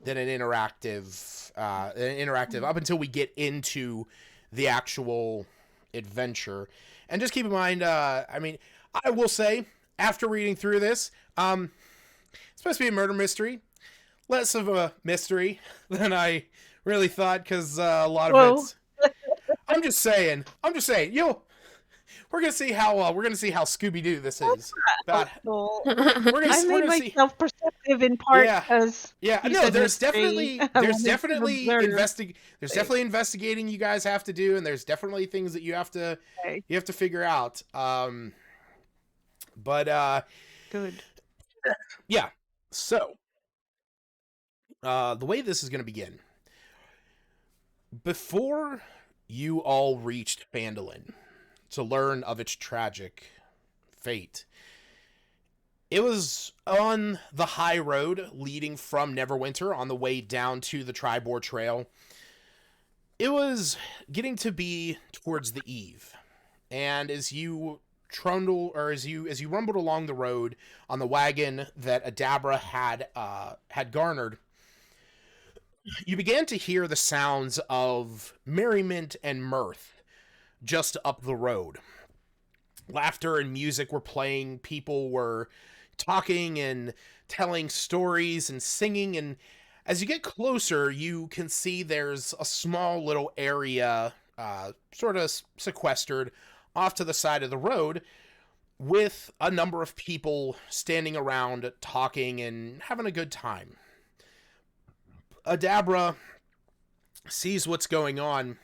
than an interactive up until we get into the actual adventure. And just keep in mind, I mean, I will say, after reading through this, it's supposed to be a murder mystery. Less of a mystery than I really thought, because a lot of it's... I'm just saying, we're gonna see how Scooby-Doo this is. We're gonna, I made myself perceptive in part because no, there's definitely there's definitely investigating you guys have to do, and there's definitely things that you have to figure out. But good. Yeah. So the way this is going to begin, before you all reached Phandalin to learn of its tragic fate, it was on the high road leading from Neverwinter on the way down to the Tribor Trail. It was getting to be towards the eve, and as you trundle, or as you rumbled along the road on the wagon that Adabra had garnered, you began to hear the sounds of merriment and mirth just up the road. Laughter and music were playing, people were talking and telling stories and singing, and as you get closer, you can see there's a small little area, sort of sequestered off to the side of the road, with a number of people standing around talking and having a good time. Adabra sees what's going on,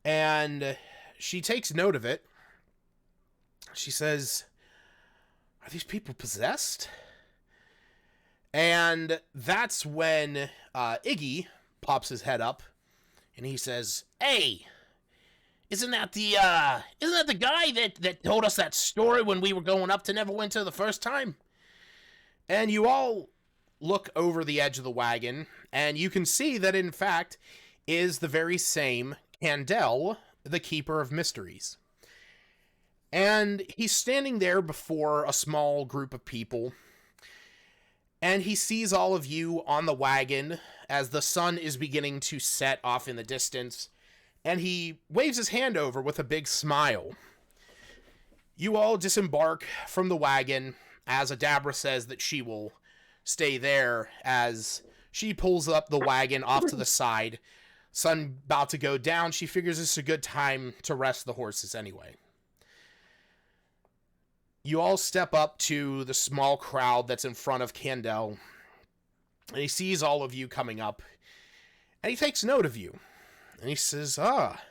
and she takes note of it. She says, "Are these people possessed?" And that's when Iggy pops his head up, and he says, "Hey, isn't that the guy that told us that story when we were going up to Neverwinter the first time?" And you all look over the edge of the wagon, and you can see that, in fact, is the very same Candle, the Keeper of Mysteries. And he's standing there before a small group of people, and he sees all of you on the wagon as the sun is beginning to set off in the distance, and he waves his hand over with a big smile. You all disembark from the wagon as Adabra says that she will stay there as she pulls up the wagon off to the side. Sun about to go down. She figures it's a good time to rest the horses anyway. You all step up to the small crowd that's in front of Candle, and he sees all of you coming up, and he takes note of you, and he says, "Ah,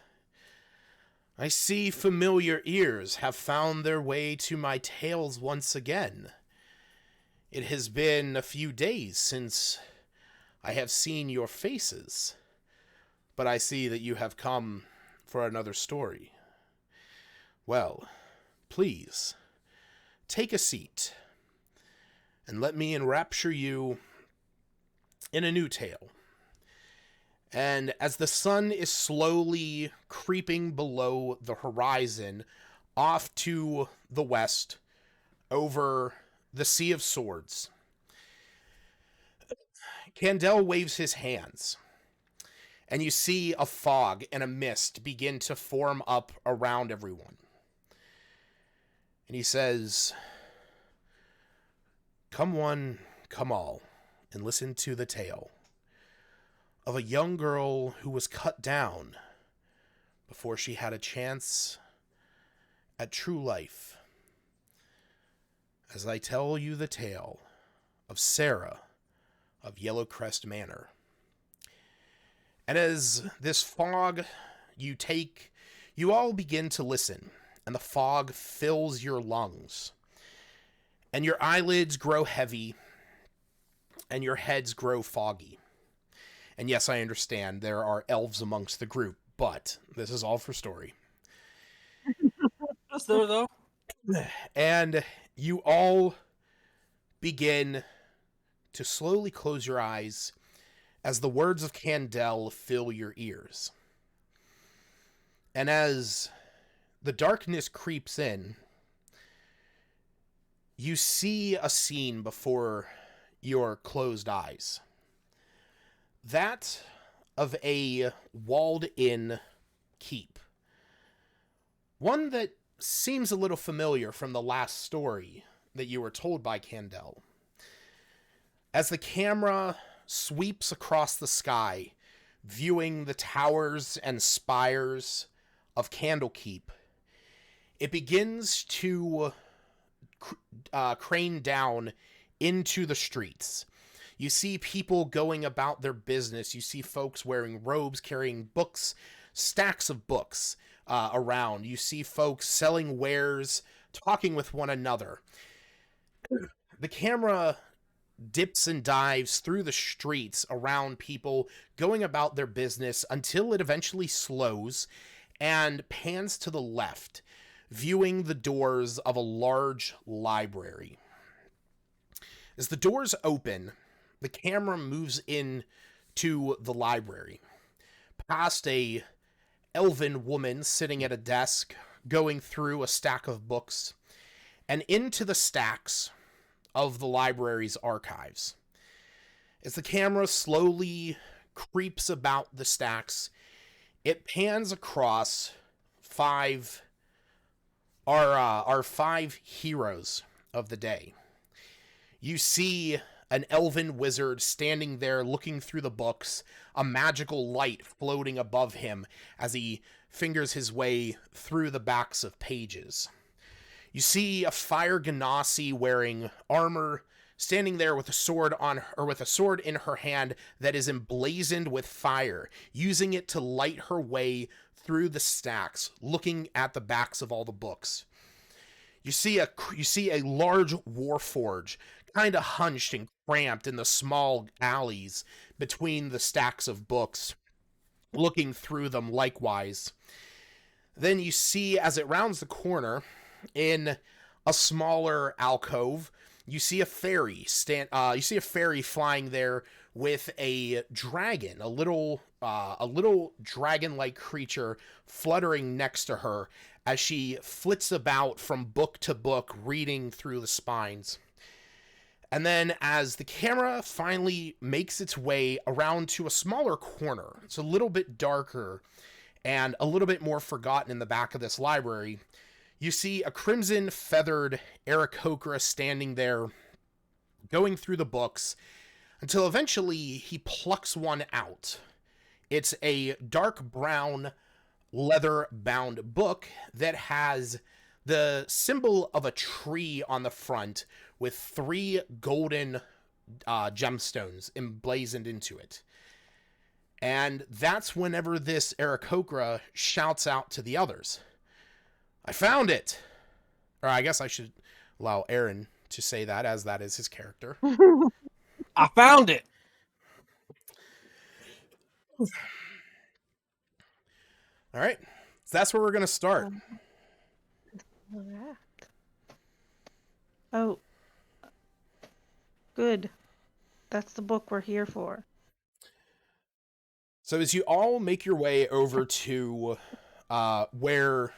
I see familiar ears have found their way to my tales once again. It has been a few days since I have seen your faces, but I see that you have come for another story. Well, please, take a seat, and let me enrapture you in a new tale." And as the sun is slowly creeping below the horizon, off to the west, over the Sea of Swords, Candle waves his hands, and you see a fog and a mist begin to form up around everyone. And he says, "Come one, come all, and listen to the tale of a young girl who was cut down before she had a chance at true life, as I tell you the tale of Sarah of Yellowcrest Manor." And as this fog you all begin to listen, and the fog fills your lungs, and your eyelids grow heavy, and your heads grow foggy. And yes, I understand there are elves amongst the group, but this is all for story. Is there, though? And you all begin to slowly close your eyes as the words of Candle fill your ears. And as the darkness creeps in, you see a scene before your closed eyes. that of a walled-in keep. One that seems a little familiar from the last story that you were told by Candle. As the camera sweeps across the sky, viewing the towers and spires of Candlekeep, it begins to crane down into the streets. You see people going about their business. You see folks wearing robes, carrying books, stacks of books around. You see folks selling wares, talking with one another. The camera dips and dives through the streets around people going about their business until it eventually slows and pans to the left, viewing the doors of a large library. As the doors open, the camera moves in to the library, past a elven woman sitting at a desk, going through a stack of books, and into the stacks of the library's archives. As the camera slowly creeps about the stacks, it pans across our five heroes of the day. You see an elven wizard standing there looking through the books, a magical light floating above him as he fingers his way through the backs of pages. You see a fire genasi wearing armor, standing there with a sword in her hand that is emblazoned with fire, using it to light her way through the stacks, looking at the backs of all the books. You see a large warforge, kind of hunched and cramped in the small alleys between the stacks of books, looking through them likewise. Then you see, as it rounds the corner, in a smaller alcove, you see a fairy flying there with a dragon, a little dragon-like creature fluttering next to her as she flits about from book to book, reading through the spines. And then as the camera finally makes its way around to a smaller corner, it's a little bit darker and a little bit more forgotten in the back of this library, you see a crimson feathered Aarakocra standing there, going through the books, until eventually he plucks one out. It's a dark brown leather-bound book that has the symbol of a tree on the front with 3 golden gemstones emblazoned into it. And that's whenever this Aarakocra shouts out to the others, "I found it!" Or I guess I should allow Aaron to say that, as that is his character. I found it! All right. So that's where we're going to start. Oh. Good. That's the book we're here for. So as you all make your way over to where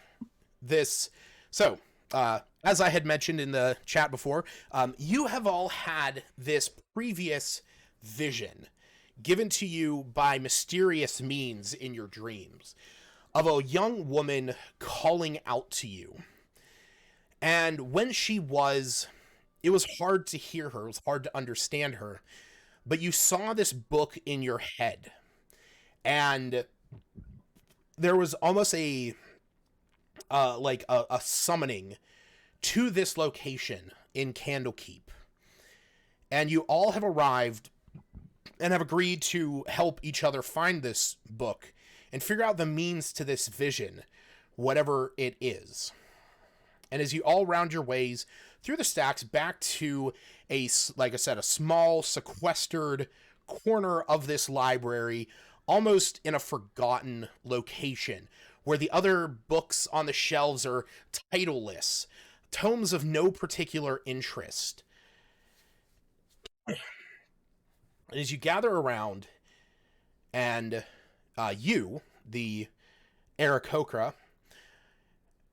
this... So, as I had mentioned in the chat before, you have all had this previous vision given to you by mysterious means in your dreams of a young woman calling out to you. And when she was, it was hard to hear her, it was hard to understand her, but you saw this book in your head. And there was almost a summoning to this location in Candlekeep. And you all have arrived and have agreed to help each other find this book and figure out the means to this vision, whatever it is. And as you all round your ways through the stacks back to like I said, a small sequestered corner of this library, almost in a forgotten location, where the other books on the shelves are titleless, tomes of no particular interest. And as you gather around, and you, the Aarakocra,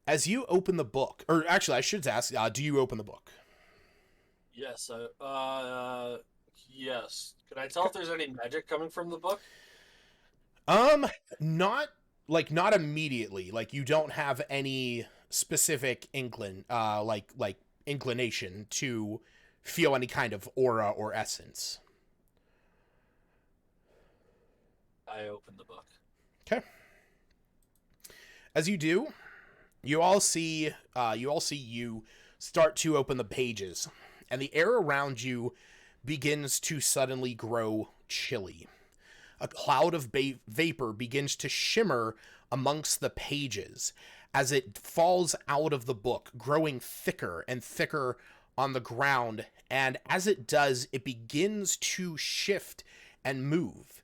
as you open the book, or actually I should ask, do you open the book? Yes, Yes. Can I tell if there's any magic coming from the book? Not not immediately. Like you don't have any specific inclination to feel any kind of aura or essence. I open the book. Okay. As you do, you all see you start to open the pages, and the air around you begins to suddenly grow chilly. A cloud of vapor begins to shimmer amongst the pages as it falls out of the book, growing thicker and thicker on the ground, and as it does, it begins to shift and move.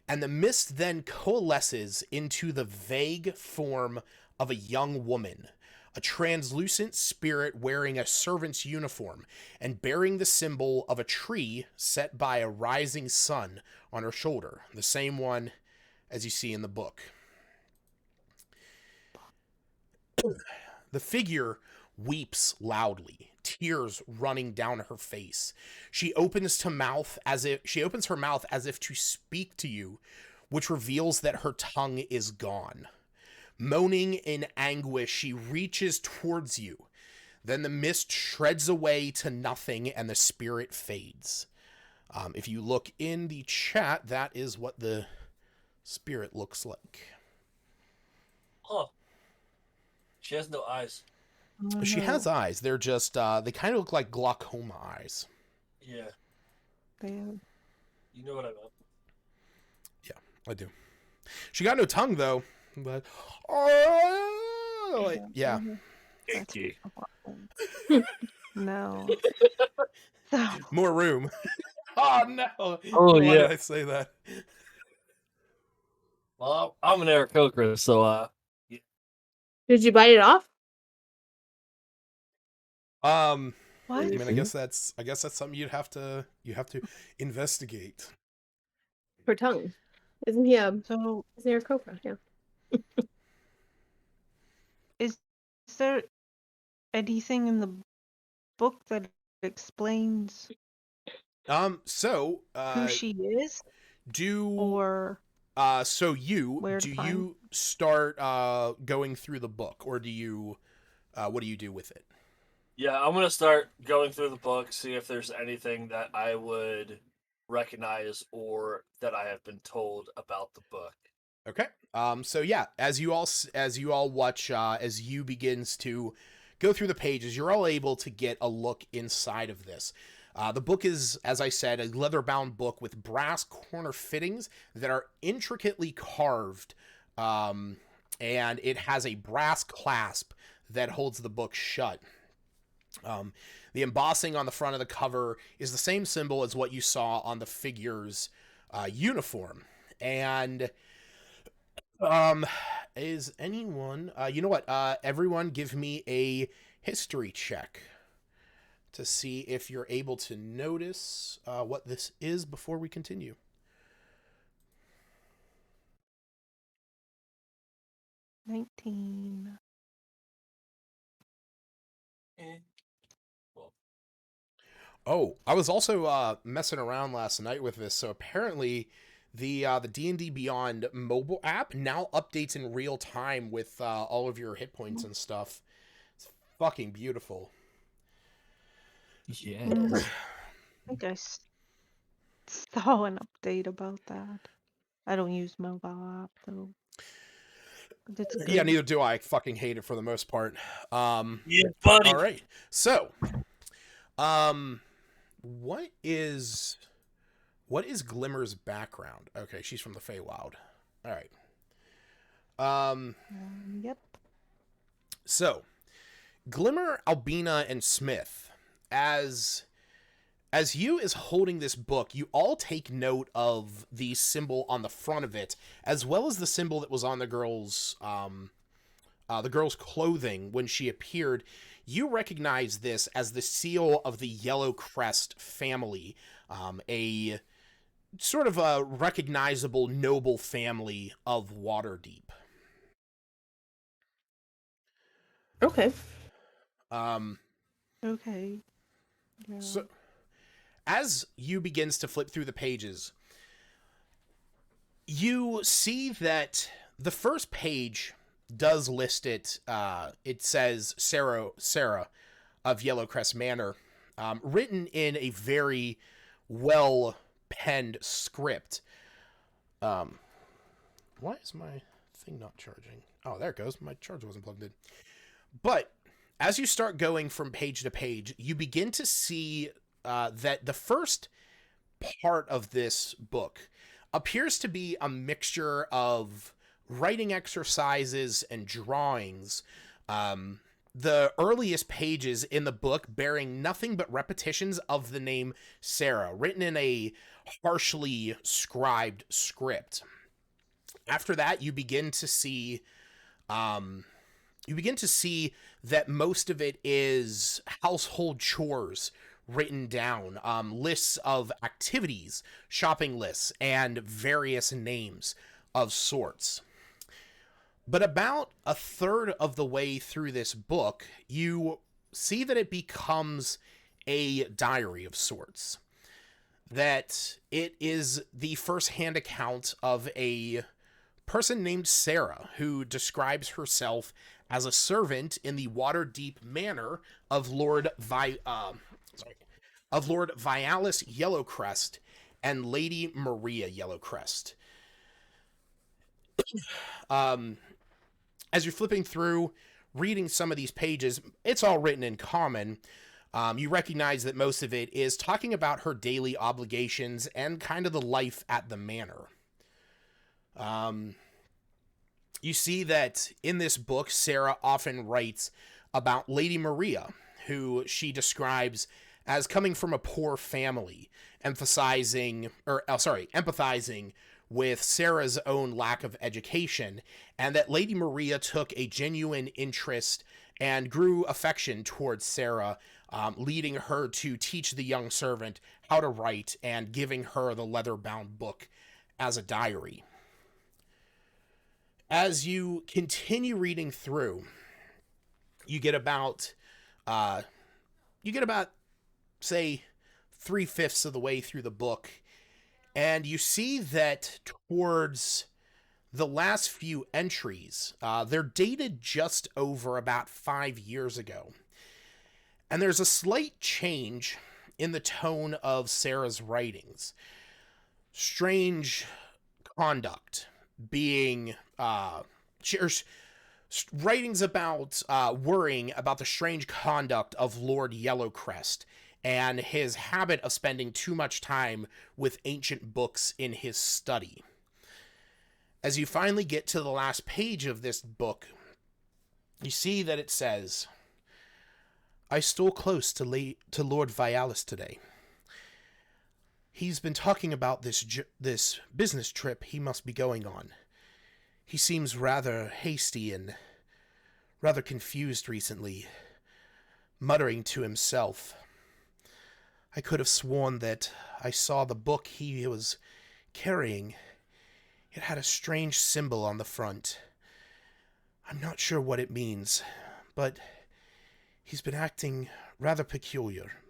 And the mist then coalesces into the vague form of a young woman, a translucent spirit wearing a servant's uniform and bearing the symbol of a tree set by a rising sun on her shoulder, the same one as you see in the book. The figure weeps loudly, tears running down her face. She opens her mouth as if to speak to you, which reveals that her tongue is gone. Moaning in anguish, she reaches towards you. Then the mist shreds away to nothing and the spirit fades. If you look in the chat, that is what the spirit looks like. Oh. She has no eyes. Oh, She no. has eyes. They're just, they kind of look like glaucoma eyes. Yeah. Damn. You know what I meant. Yeah, I do. She got no tongue, though. But, oh, yeah. That's a problem. No. So, More room. Oh, no. Oh, Why yeah. did I say that? Well, I'm an Aarakocra, so Did you bite it off? what? I mean, I guess that's something you have to investigate. Her tongue. Isn't he a So, Aarakocra? Yeah. is there anything in the book that explains So, who she is or so where to do find? you start going through the book, or do you what do you do with it? yeah, I'm gonna start going through the book, see if there's anything that I would recognize or that I have been told about the book. Okay. So yeah, as you all watch, as you begins to go through the pages, you're all able to get a look inside of this. The book is, as I said, a leather-bound book with brass corner fittings that are intricately carved, and it has a brass clasp that holds the book shut. The embossing on the front of the cover is the same symbol as what you saw on the figure's uniform. And is anyone, you know what, everyone give me a history check to see if you're able to notice what this is before we continue. $19. Well, Oh, I was also messing around last night with this. So apparently, the D&D Beyond mobile app now updates in real time with all of your hit points and stuff. It's fucking beautiful. Yeah. I think I saw an update about that. I don't use mobile app though. But it's good. Yeah, neither do I. Fucking hate it for the most part. yeah, buddy. All right. So, what is Glimmer's background? Okay, she's from the Feywild. All right. Yep. So, Glimmer, Albina, and Smith, as you is holding this book, you all take note of the symbol on the front of it, as well as the symbol that was on the girl's clothing when she appeared. You recognize this as the seal of the Yellowcrest family, a sort of a recognizable noble family of Waterdeep. Okay. Um, Okay. Yeah. so as you begins to flip through the pages, you see that the first page does list it. It says Sarah of Yellowcrest Manor, written in a very well-penned script. Why is my thing not charging? Oh, there it goes. My charger wasn't plugged in. But as you start going from page to page, you begin to see that the first part of this book appears to be a mixture of writing exercises and drawings. The earliest pages in the book bearing nothing but repetitions of the name Sarah, written in a harshly scribed script. After that, you begin to see that most of it is household chores written down, lists of activities, shopping lists, and various names of sorts. But about a third of the way through this book, you see that it becomes a diary of sorts. That it is the first-hand account of a person named Sarah, who describes herself as a servant in the Waterdeep Manor of Lord Vialis Yellowcrest and Lady Maria Yellowcrest. As you're flipping through, reading some of these pages, it's all written in common. You recognize that most of it is talking about her daily obligations and kind of the life at the manor. You see that in this book, Sarah often writes about Lady Maria, who she describes as coming from a poor family, empathizing with Sarah's own lack of education, and that Lady Maria took a genuine interest and grew affection towards Sarah, leading her to teach the young servant how to write and giving her the leather-bound book as a diary. As you continue reading through, you get about, say, 3/5 of the way through the book, and you see that towards the last few entries, they're dated just over about 5 years ago. And there's a slight change in the tone of Sarah's writings. Strange conduct being, writings about worrying about the strange conduct of Lord Yellowcrest and his habit of spending too much time with ancient books in his study. As you finally get to the last page of this book, you see that it says, "I stole close to Lord Vialis today. He's been talking about this business trip he must be going on. He seems rather hasty and rather confused recently, muttering to himself. I could have sworn that I saw the book he was carrying. It had a strange symbol on the front. I'm not sure what it means, but he's been acting rather peculiar.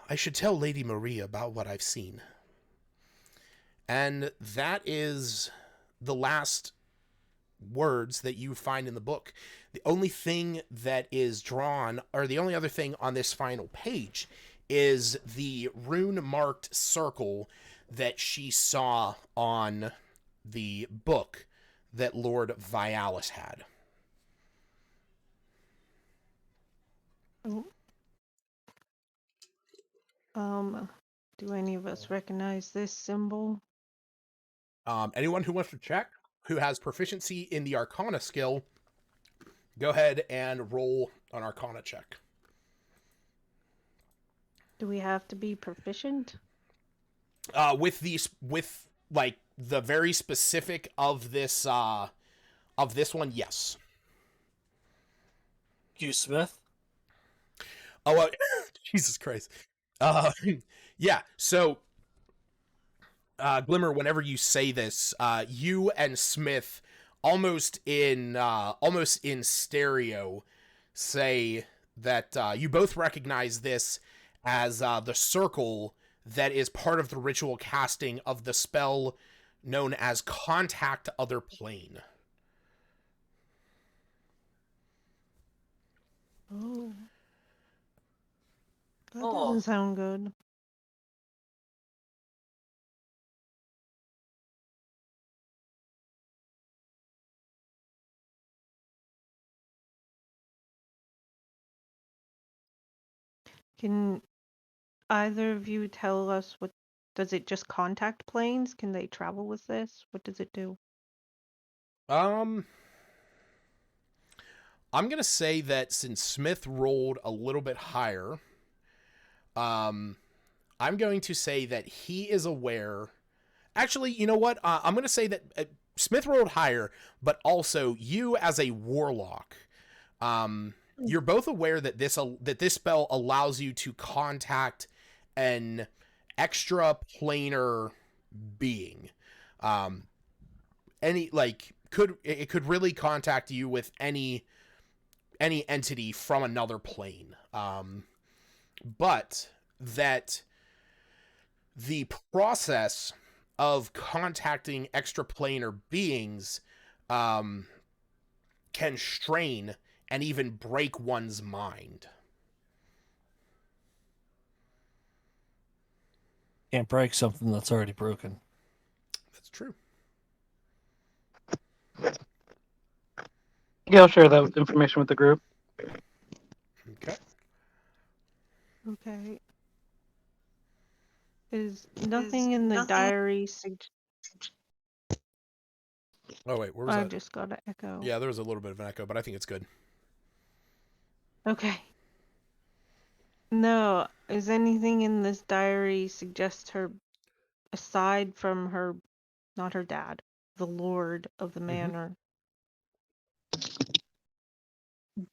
I should tell Lady Maria about what I've seen." And that is the last words that you find in the book. The only thing that is drawn, or the only other thing on this final page, is the rune-marked circle that she saw on the book that Lord Vialis had. Do any of us recognize this symbol? Anyone who wants to check, who has proficiency in the Arcana skill, go ahead and roll an Arcana check. Do we have to be proficient? With the very specific of this one, yes. Q Smith. Oh, Jesus Christ. Yeah. So, Glimmer, whenever you say this, you and Smith, almost in stereo, say that you both recognize this as the circle that is part of the ritual casting of the spell known as Contact Other Plane. Oh. That Oh. doesn't sound good. Can either of you tell us what does it just contact planes? Can they travel with this? What does it do? I'm gonna say that since Smith rolled a little bit higher, I'm going to say that he is aware. Actually, you know what? I'm gonna say that Smith rolled higher, but also you as a warlock, you're both aware that this spell allows you to contact an extra planar being. Any like could really contact you with any entity from another plane. But that the process of contacting extraplanar beings can strain and even break one's mind. Can't break something that's already broken. That's true. Yeah, I'll share that information with the group. Okay. Okay. Is nothing in the diary Oh wait, where was I that? just got an echo. Yeah, there was a little bit of an echo, but I think it's good. Okay. No, is anything in this diary suggest her, aside from her, not her dad, the lord of the manor,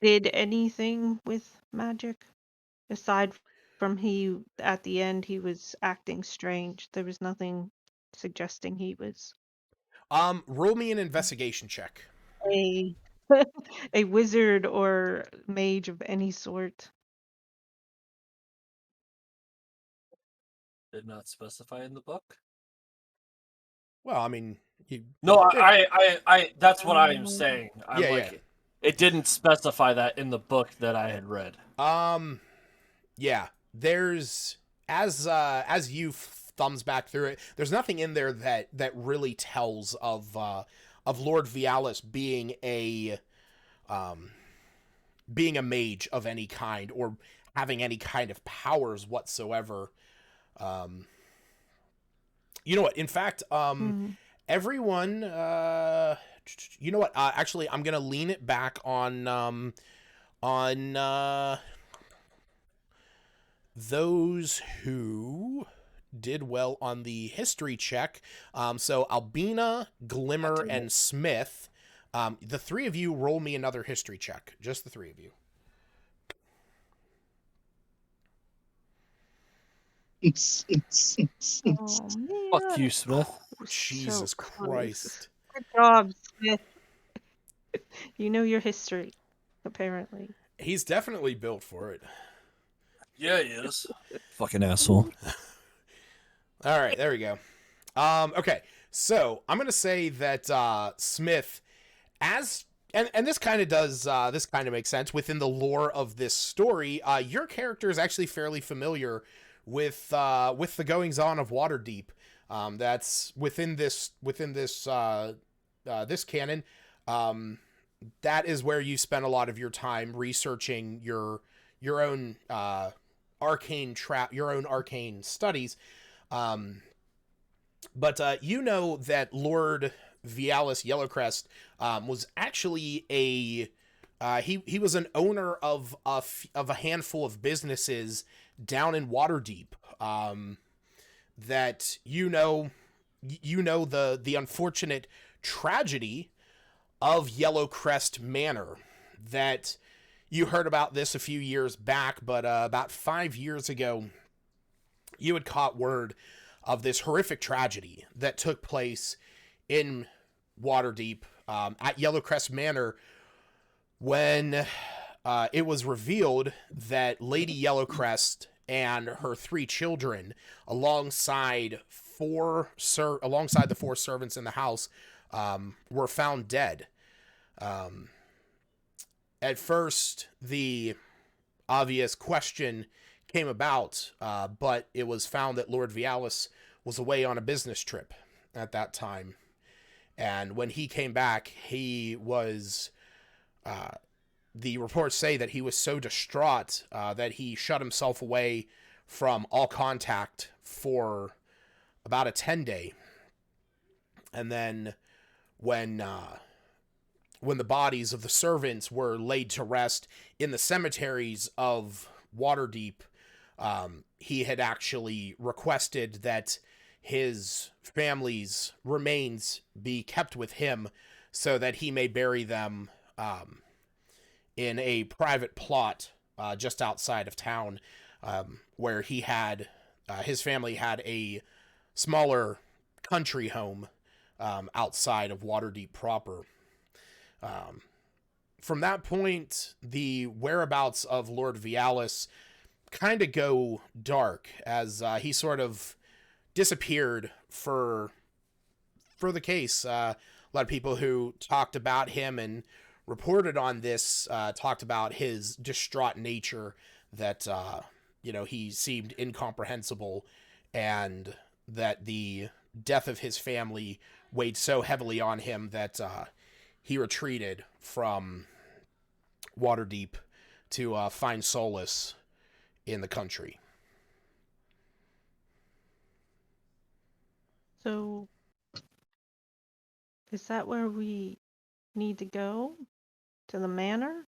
did anything with magic? Aside from he, at the end, he was acting strange. There was nothing suggesting he was Roll me an investigation check. a a wizard or mage of any sort. Did not specify in the book. Well, I mean, you. No, I that's what I'm saying. I'm Yeah, like, yeah. it didn't specify that in the book that I had read. Yeah. There's as you thumbs back through it, there's nothing in there that really tells of Lord Vialis being a mage of any kind or having any kind of powers whatsoever. You know what? In fact, everyone, you know what? Actually, I'm gonna lean it back on those who did well on the history check. So Albina, Glimmer, and Smith. The three of you roll me another history check. Just the three of you. Oh man. Fuck you, Smith. Jesus So close. Christ. Good job, Smith. You know your history, apparently. He's definitely built for it. Yeah, he is. Fucking asshole. All right, there we go. Okay, so I'm gonna say that Smith, and this kind of does this kind of makes sense within the lore of this story. Your character is actually fairly familiar with the goings on of Waterdeep. That's within this this canon. That is where you spend a lot of your time researching your own your own arcane studies. But you know that Lord Vialis Yellowcrest was actually he was an owner of a handful of businesses down in Waterdeep. That you know the unfortunate tragedy of Yellowcrest Manor. That you heard about this a few years back, but about 5 years ago, you had caught word of this horrific tragedy that took place in Waterdeep at Yellowcrest Manor when it was revealed that Lady Yellowcrest and her 3 children, alongside the 4 servants in the house, were found dead. At first, the obvious question came about, but it was found that Lord Vialis was away on a business trip at that time. And when he came back, he was, the reports say that he was so distraught that he shut himself away from all contact for about a 10-day. And then when the bodies of the servants were laid to rest in the cemeteries of Waterdeep, he had actually requested that his family's remains be kept with him so that he may bury them in a private plot just outside of town, where he had his family had a smaller country home outside of Waterdeep proper. From that point, the whereabouts of Lord Vialis kind of go dark as he sort of disappeared for the case. A lot of people who talked about him and reported on this talked about his distraught nature, that he seemed incomprehensible, and that the death of his family weighed so heavily on him that he retreated from Waterdeep to find solace in the country. So, is that where we need to go? To the manor?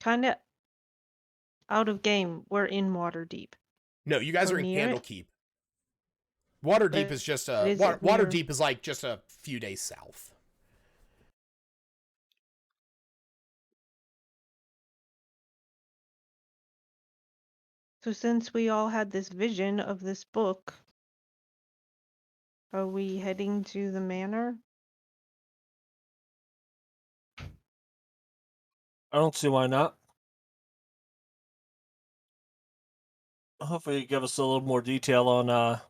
Kind of out of game. We're in Waterdeep. No, you guys Or are in near it? Candlekeep. Waterdeep But is just is it near? Waterdeep is like just a few days south. So since we all had this vision of this book, are we heading to the manor? I don't see why not. Hopefully, you give us a little more detail on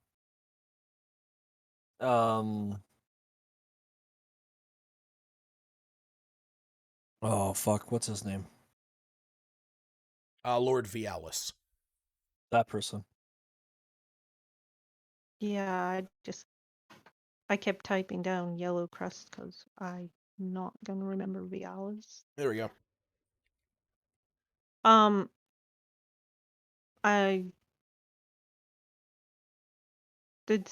oh fuck, what's his name? Lord Vialis. That person. Yeah, I kept typing down Yellowcrest because I'm not gonna remember Vialis. There we go. I did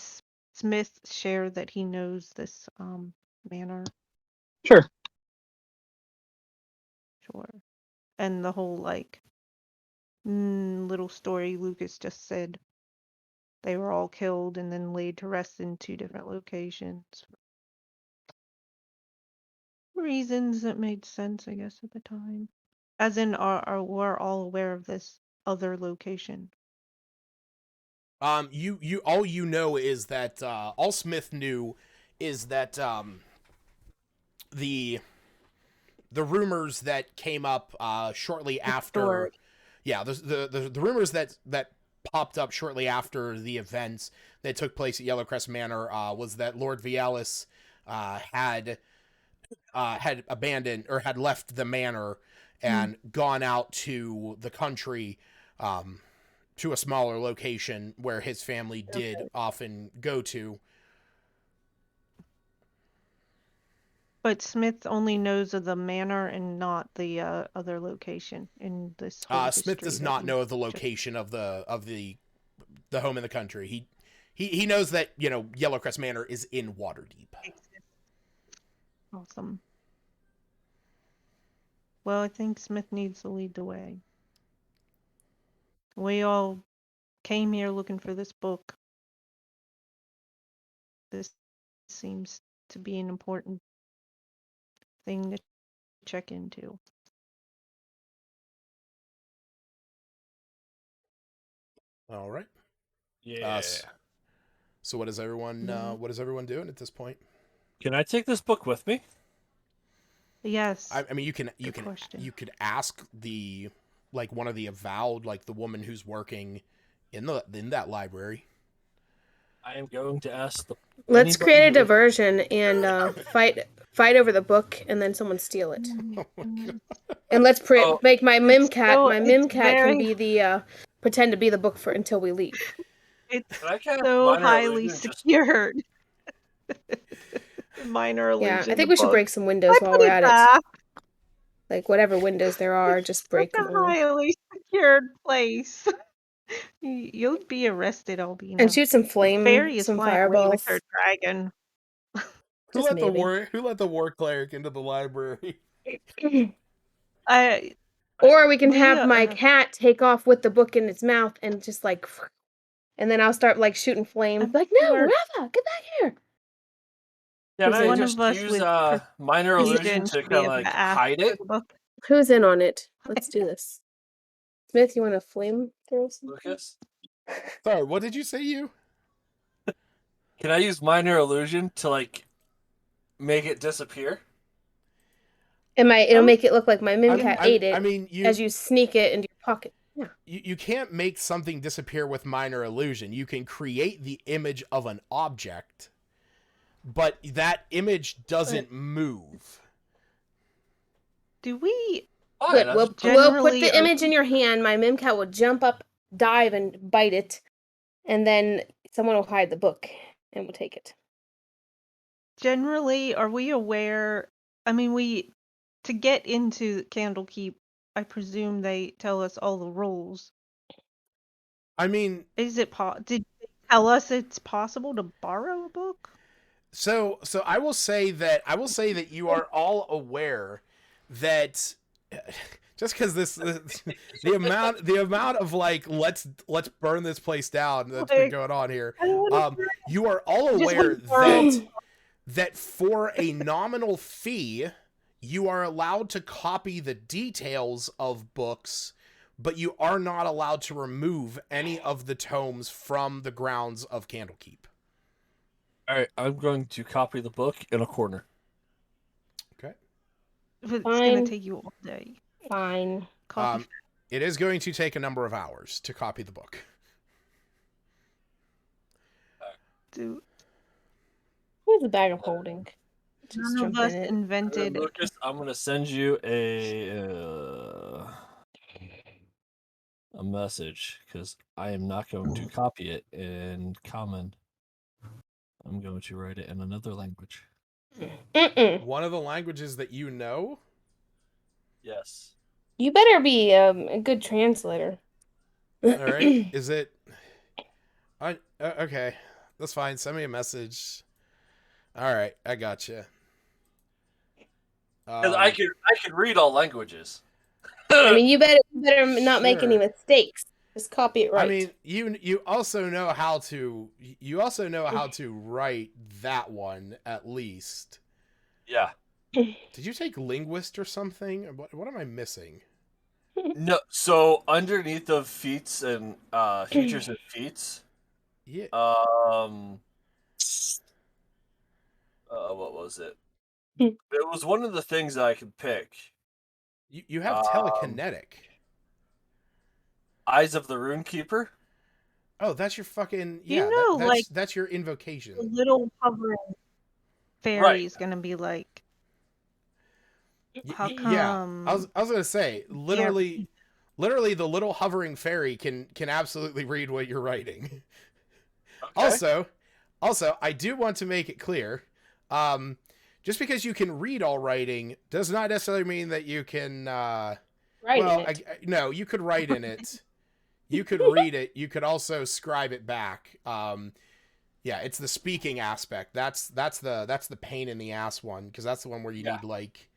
Smith share that he knows this manor? Sure. Sure. And the whole little story Lucas just said, they were all killed and then laid to rest in 2 different locations. Reasons that made sense, I guess, at the time. As in, we're all aware of this other location. You all you know is that all Smith knew is that the rumors that came up shortly after, story. yeah, the rumors that popped up shortly after the events that took place at Yellowcrest Manor was that Lord Vialis had abandoned or had left the manor and gone out to the country, to a smaller location where his family did often go to. But Smith only knows of the manor and not the other location in this whole Smith history does that not we know of the checked. location of the home in the country. He knows that Yellowcrest Manor is in Waterdeep. Awesome. Well, I think Smith needs to lead the way. We all came here looking for this book. This seems to be an important thing to check into. All right. Yeah. So what is everyone doing at this point? Can I take this book with me? Yes. I mean, you Good question. could ask the like one of the avowed, like the woman who's working in that library. I am going to ask the. Let's anybody create a who- diversion and fight over the book, and then someone steal it. And let's Oh. make my It's mimcat can very- be the pretend to be the book for until we leave. It's Can I cast so minor highly illusion just- secured. Minor illusion. Yeah, I think we should book. break some windows I while put we're it at back. it. Like whatever windows there are, just break Such them a all. highly secured place. You'll be arrested, Albina. And shoot some The fairy is some flying away with fireballs. her dragon. Who Just let the maybe. war cleric into the library? I Or we can We, have my cat take off with the book in its mouth and just like, and then I'll start like shooting flames. I'm Like, no, sure- Rafa, get back here. Can I One just of us use with minor illusion precision to should be kind of able like to ask hide for it? the book. Who's in on it? Let's do this. Smith, you want to flame throw something? Lucas? Sorry, what did you say? You? Can I use minor illusion to like make it disappear? It'll Oh. make it look like my mimcat ate it I mean, as you sneak it into your pocket. Yeah. you can't make something disappear with minor illusion. You can create the image of an object, but that image doesn't move. Do we Fine, Good. I'll We'll just- put generally the image in your hand. My mimcat will jump up, dive, and bite it, and then someone will hide the book and we'll take it. generally are we aware? I mean, to get into Candlekeep, I presume they tell us all the rules. I mean, Is it did they tell us it's possible to borrow a book? so I will say that you are all aware that just because the amount of like let's burn this place down that's been Like, going on here, I don't wanna you are all just aware wanna borrow. that for a nominal fee you are allowed to copy the details of books, but you are not allowed to remove any of the tomes from the grounds of Candlekeep. All right, I'm going to copy the book in a corner. Okay. It's Fine. gonna take you all day. Fine. Copy. It is going to take a number of hours to copy the book. Do Here's a bag of holding. Just none of jump us in it. invented? Lucas, I'm gonna send you a message because I am not going to copy it in common. I'm going to write it in another language. Mm-mm. One of the languages that you know? Yes. You better be a good translator. All right. Is it? Okay. That's fine. Send me a message. All right. I got you. Because I can read all languages. I mean, you better not make any Sure. mistakes. Just copy it right. I mean, you also know how to write that one at least. Yeah. Did you take linguist or something? What am I missing? No. So underneath of feats and features and feats, Yeah. what was it? It was one of the things that I could pick. You have telekinetic. Eyes of the Rune Keeper. Oh, that's your fucking You know, that's your invocation. The little hovering fairy Right. is gonna be like, how come? Yeah, I was gonna say literally the little hovering fairy can absolutely read what you're writing. Okay. Also, I do want to make it clear, just because you can read all writing does not necessarily mean that you can. Write Well, in it. no, you could write in it. You could read it. You could also scribe it back. Yeah, it's the speaking aspect. That's the pain in the ass one, because that's the one where you need like.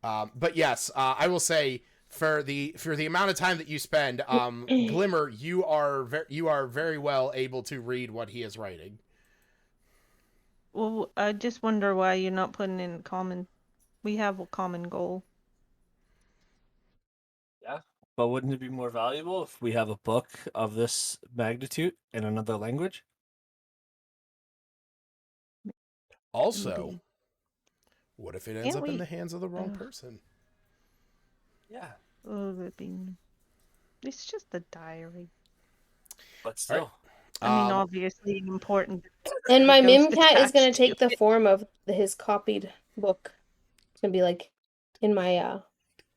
But yes, I will say for the amount of time that you spend, Glimmer, you are very well able to read what he is writing. Well, I just wonder why you're not putting in common. We have a common goal. Yeah. But wouldn't it be more valuable if we have a book of this magnitude in another language? Also, Maybe. what if it ends Can't up in we- the hands of the wrong person? Yeah. Oh, that'd be It's just a diary. But still. I mean, Um, obviously important. And my Ghost Mimcat is gonna attached take to the form of his copied book. It's gonna be like in my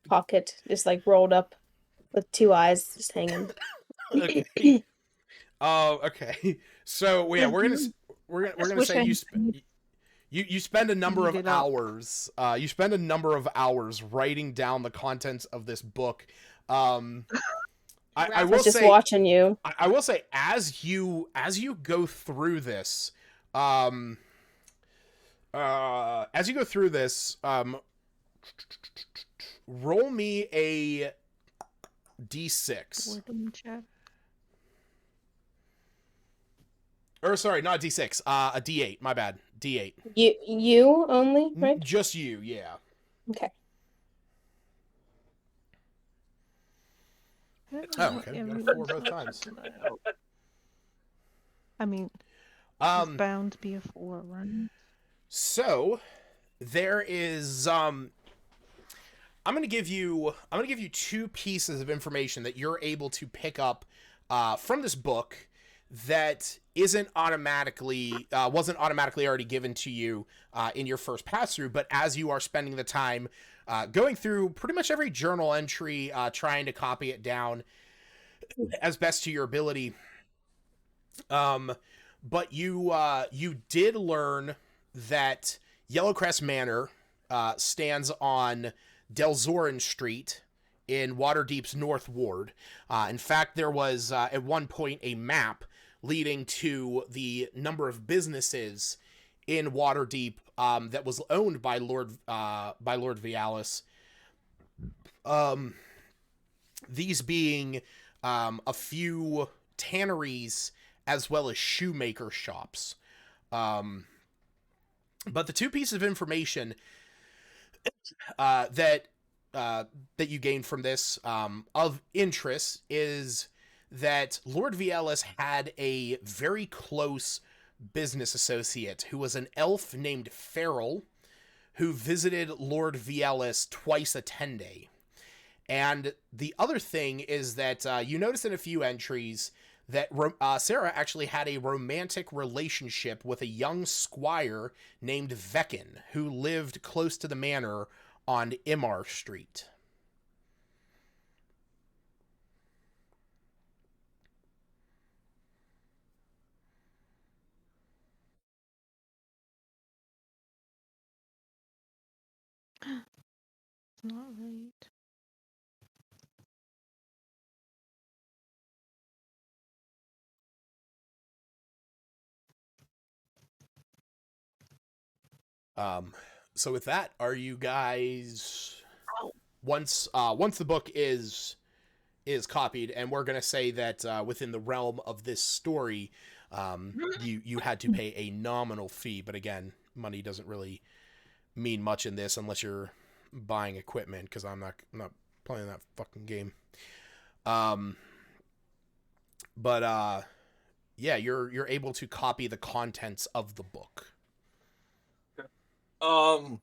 pocket, just like rolled up with two eyes just hanging. okay. Okay. So yeah, we're gonna Mhm. we're Just gonna wish say I you had you spend a number speed of it up. hours. You spend a number of hours writing down the contents of this book. Um, I will Rafa's just say watching you. I will say as you go through this, as you go through this, roll me a d6. Boredom chat. Or sorry, not a d6. A d8. My bad. D8. You only, right? Just you, yeah. Okay. I don't Oh, know okay. You got a everyone's 4 both times. I mean, it's bound to be a 4, right? So there is I'm gonna give you two pieces of information that you're able to pick up from this book that isn't automatically wasn't automatically already given to you in your first pass through, but as you are spending the time going through pretty much every journal entry, trying to copy it down as best to your ability. But you did learn that Yellowcrest Manor stands on Delzorin Street in Waterdeep's North Ward. In fact, there was at one point a map leading to the number of businesses in Waterdeep that was owned by Lord Vialis. These being a few tanneries as well as shoemaker shops. But the two pieces of information that you gain from this of interest is that Lord Vielis had a very close business associate who was an elf named Farrell, who visited Lord Vielis twice a 10-day. And the other thing is that you notice in a few entries that Sarah actually had a romantic relationship with a young squire named Vekin, who lived close to the manor on Imar Street. It's not right. So with that, are you guys once the book is copied, and we're gonna say that within the realm of this story, you had to pay a nominal fee, but again, money doesn't really mean much in this unless you're buying equipment, because I'm not playing that fucking game. But yeah, you're able to copy the contents of the book. I'm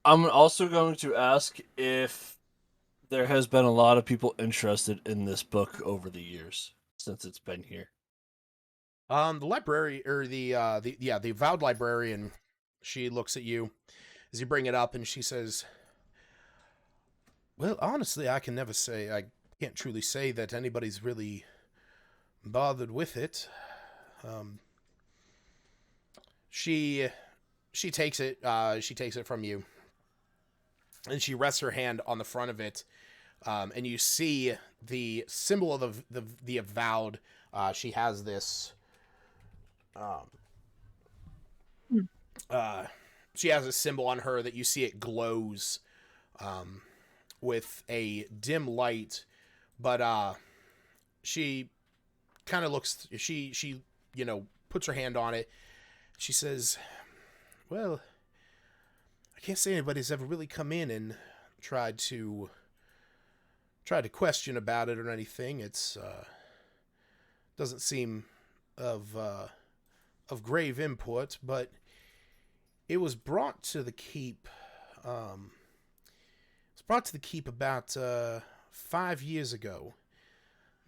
also going to ask if there has been a lot of people interested in this book over the years since it's been here. The library, or the avowed librarian, she looks at you as you bring it up, and she says, "Well, honestly, I can't truly say that anybody's really bothered with it." She takes it. She takes it from you, and she rests her hand on the front of it, and you see the symbol of the avowed. She has this. She has a symbol on her that you see it glows, with a dim light, but she kind of looks. She puts her hand on it. She says, "Well, I can't say anybody's ever really come in and tried to question about it or anything. It's doesn't seem of grave import, but it was brought to the keep. It's brought to the keep about 5 years ago,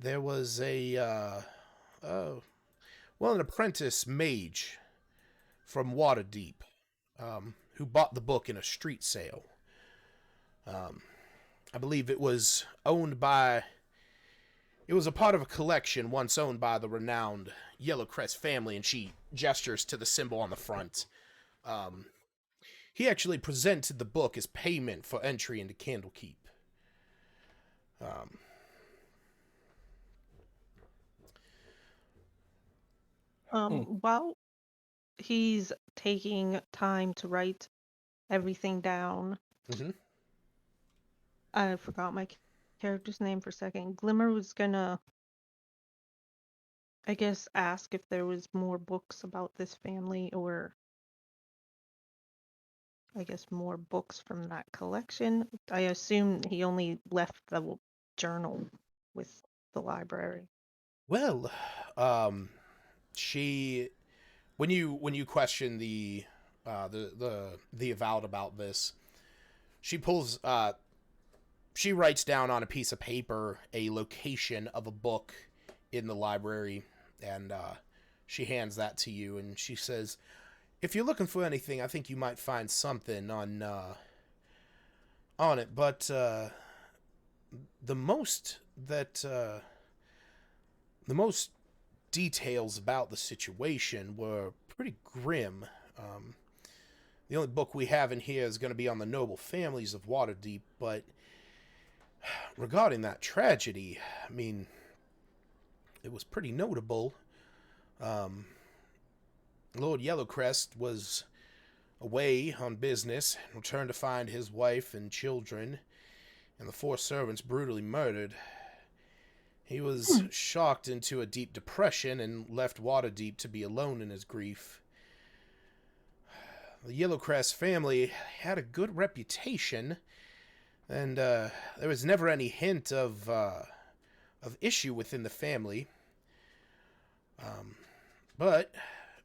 there was an apprentice mage from Waterdeep, who bought the book in a street sale. I believe it was a part of a collection once owned by the renowned Yellowcrest family, and she gestures to the symbol on the front. He actually presented the book as payment for entry into Candlekeep. While he's taking time to write everything down, Mm-hmm. I forgot my character's name for a second. Glimmer was gonna, I guess, ask if there was more books about this family, or I guess more books from that collection. I assume he only left the journal with the library. Well, she, when you question the avowed about this, she writes down on a piece of paper a location of a book in the library, and she hands that to you, and she says, "If you're looking for anything, I think you might find something on it, but the most details about the situation were pretty grim. The only book we have in here is going to be on the noble families of Waterdeep, but regarding that tragedy, I mean, it was pretty notable. Lord Yellowcrest was away on business and returned to find his wife and children and the 4 servants brutally murdered. He was shocked into a deep depression and left Waterdeep to be alone in his grief. The Yellowcrest family had a good reputation, and there was never any hint of issue within the family. But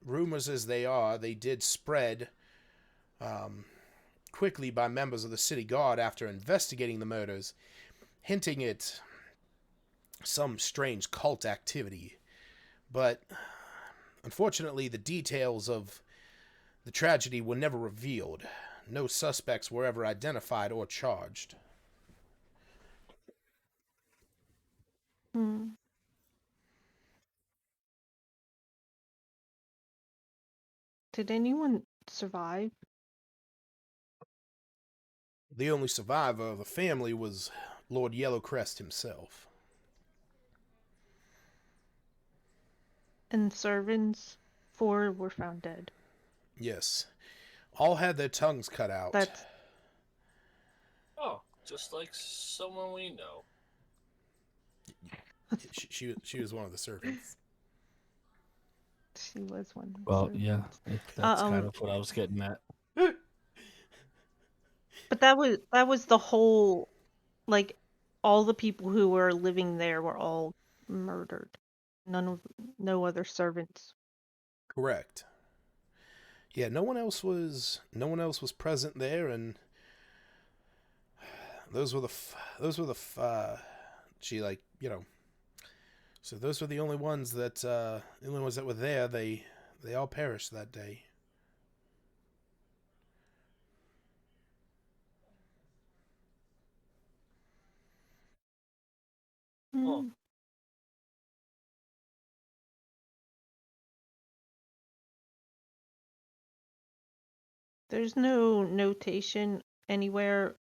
rumors as they are, they did spread quickly by members of the city guard after investigating the murders, hinting at some strange cult activity. But unfortunately, the details of the tragedy were never revealed. No suspects were ever identified or charged. Hmm. Did anyone survive? The only survivor of the family was Lord Yellowcrest himself. And servants? 4 were found dead. Yes. All had their tongues cut out. That's Oh, just like someone we know. She was one of the servants. she was one of the Well, yeah, servants. that's kind of what I was getting at. But that was the whole, like, all the people who were living there were all murdered. No other servants. Correct. Yeah, no one else was present there, and those were she, like, you know, so those were the only ones that were there. They all perished that day. Oh. Hmm. There's no notation anywhere.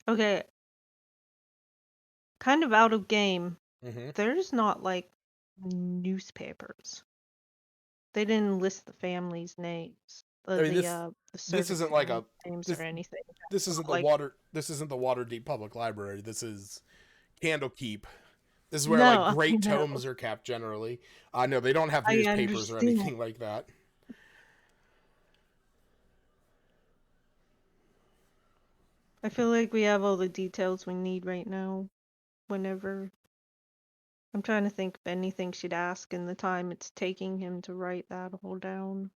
Okay, kind of out of game. Mm-hmm. There's not, like, newspapers. They didn't list the family's names. I mean, The this isn't servants' like a names this or anything. this isn't the Like, Waterdeep Public Library. This is Candlekeep. This is where, like, no, I great know. tomes are kept generally. No, they don't have I newspapers or understand. anything like that. I feel like we have all the details we need right now. Whenever I'm trying to think of anything she'd ask in the time it's taking him to write that all down.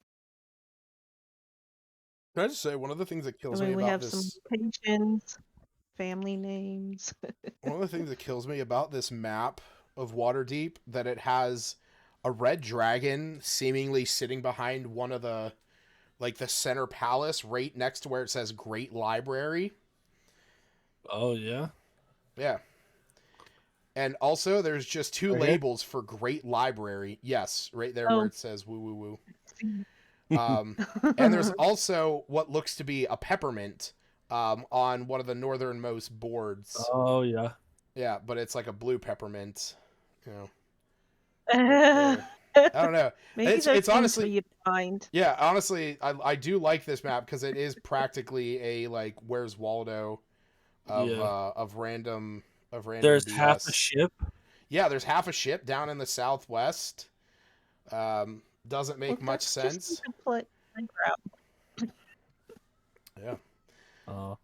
Can I just say, one of the things that I kills mean, me we about have some this... locations. family names. One of the things that kills me about this map of Waterdeep that it has a red dragon seemingly sitting behind one of the the center palace right next to where it says Great Library. Oh yeah. Yeah. And also there's just two Right here? labels for Great Library. Yes, right there where Oh. it says woo woo woo. And there's also what looks to be a peppermint on one of the northernmost boards. Oh yeah. Yeah, but it's like a blue peppermint. You know. I don't know. Maybe It's there's things honestly, for you to find. yeah, honestly, I do like this map because it is practically a Where's Waldo of random There's BS. half a ship. Yeah, there's half a ship down in the southwest. Doesn't make Well, much that's just sense. to play Minecraft. Yeah. Oh.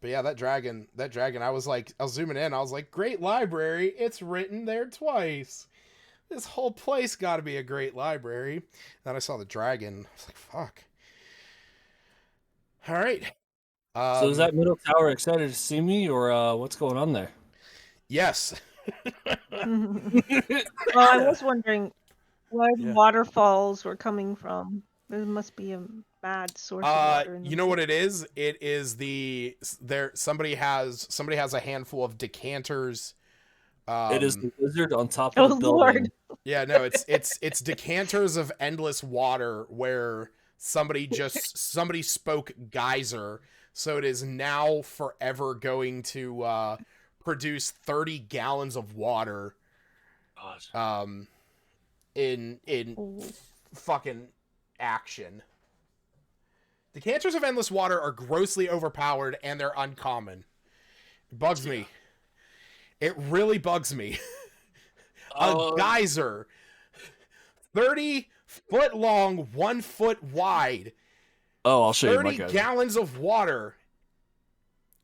But yeah, that dragon, I was zooming in, I was like, Great Library, it's written there twice. This whole place got to be a great library. Then I saw the dragon. I was like, fuck. All right. So is that middle tower excited to see me, or what's going on there? Yes. Well, I was wondering where the waterfalls were coming from. There must be a mad source of water in them. You know what it is? It is somebody has a handful of decanters. It is the wizard on top Oh of the building. Lord! Yeah, no, it's decanters of endless water where somebody spoke geyser, so it is now forever going to produce 30 gallons of water. God. In fucking action. Decanters of endless water are grossly overpowered and they're uncommon. It bugs me. It really bugs me. A geyser, 30 foot long, 1 foot wide. Oh, I'll show you my 30 geyser. gallons of water.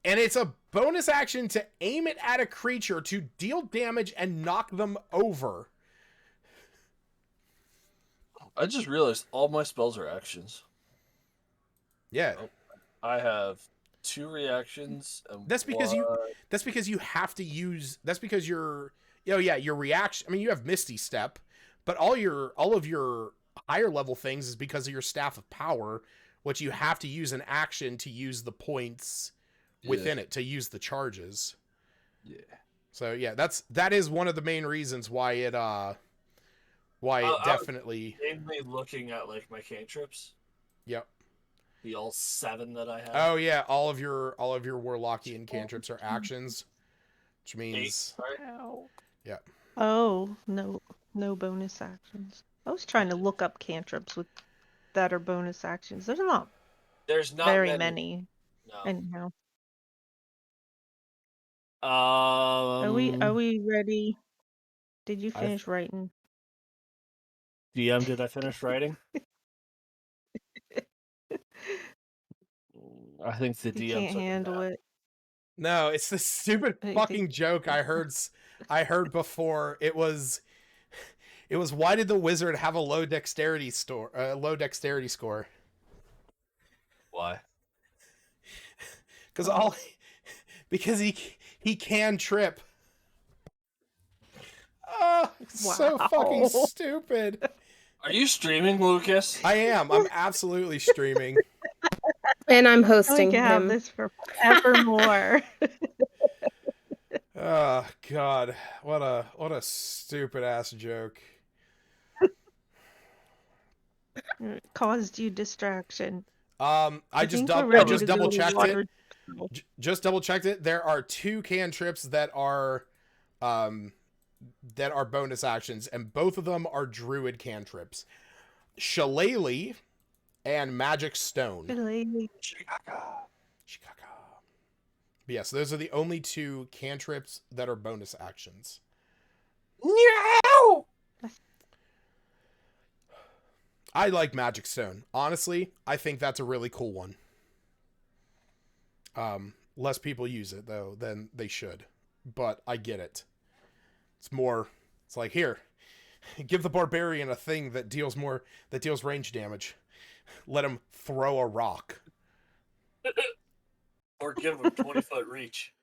And it's a bonus action to aim it at a creature to deal damage and knock them over. I just realized all my spells are actions. Yeah. I have 2 reactions and That's because you have to use, that's because your reaction, I mean, you have Misty Step, but all of your higher level things is because of your Staff of Power, which you have to use an action to use the points within it, to use the charges. Yeah. So yeah, that is one of the main reasons why it definitely. Mainly looking at like my cantrips. Yep. The all 7 that I have. Oh yeah, all of your Warlockian cantrips are actions, which means 8, right? Ow. Yeah. Oh, no bonus actions. I was trying to look up cantrips that are bonus actions. There's not very many. No. Anyhow. Are Are we ready? Did you finish writing? DM, did I finish writing? I think the You DM can't handle it. No, it's the stupid fucking joke I heard before. It was why did the wizard have a low dexterity score? Why? Because he can trip. Oh, so fucking stupid. Are you streaming, Lucas? I am. I'm absolutely streaming. And I'm hosting We can have him. this forevermore. Oh God, what a stupid ass joke. It caused you distraction. I just double checked it. Just double checked it. There are 2 cantrips that are bonus actions, and both of them are druid cantrips. Shillelagh and Magic Stone. Shikaka. Yes, those are the only 2 cantrips that are bonus actions. No! I like Magic Stone. Honestly, I think that's a really cool one. Less people use it though than they should, but I get it. It's like, here, give the barbarian a thing that deals range damage. Let him throw a rock. Or give him 20-foot reach.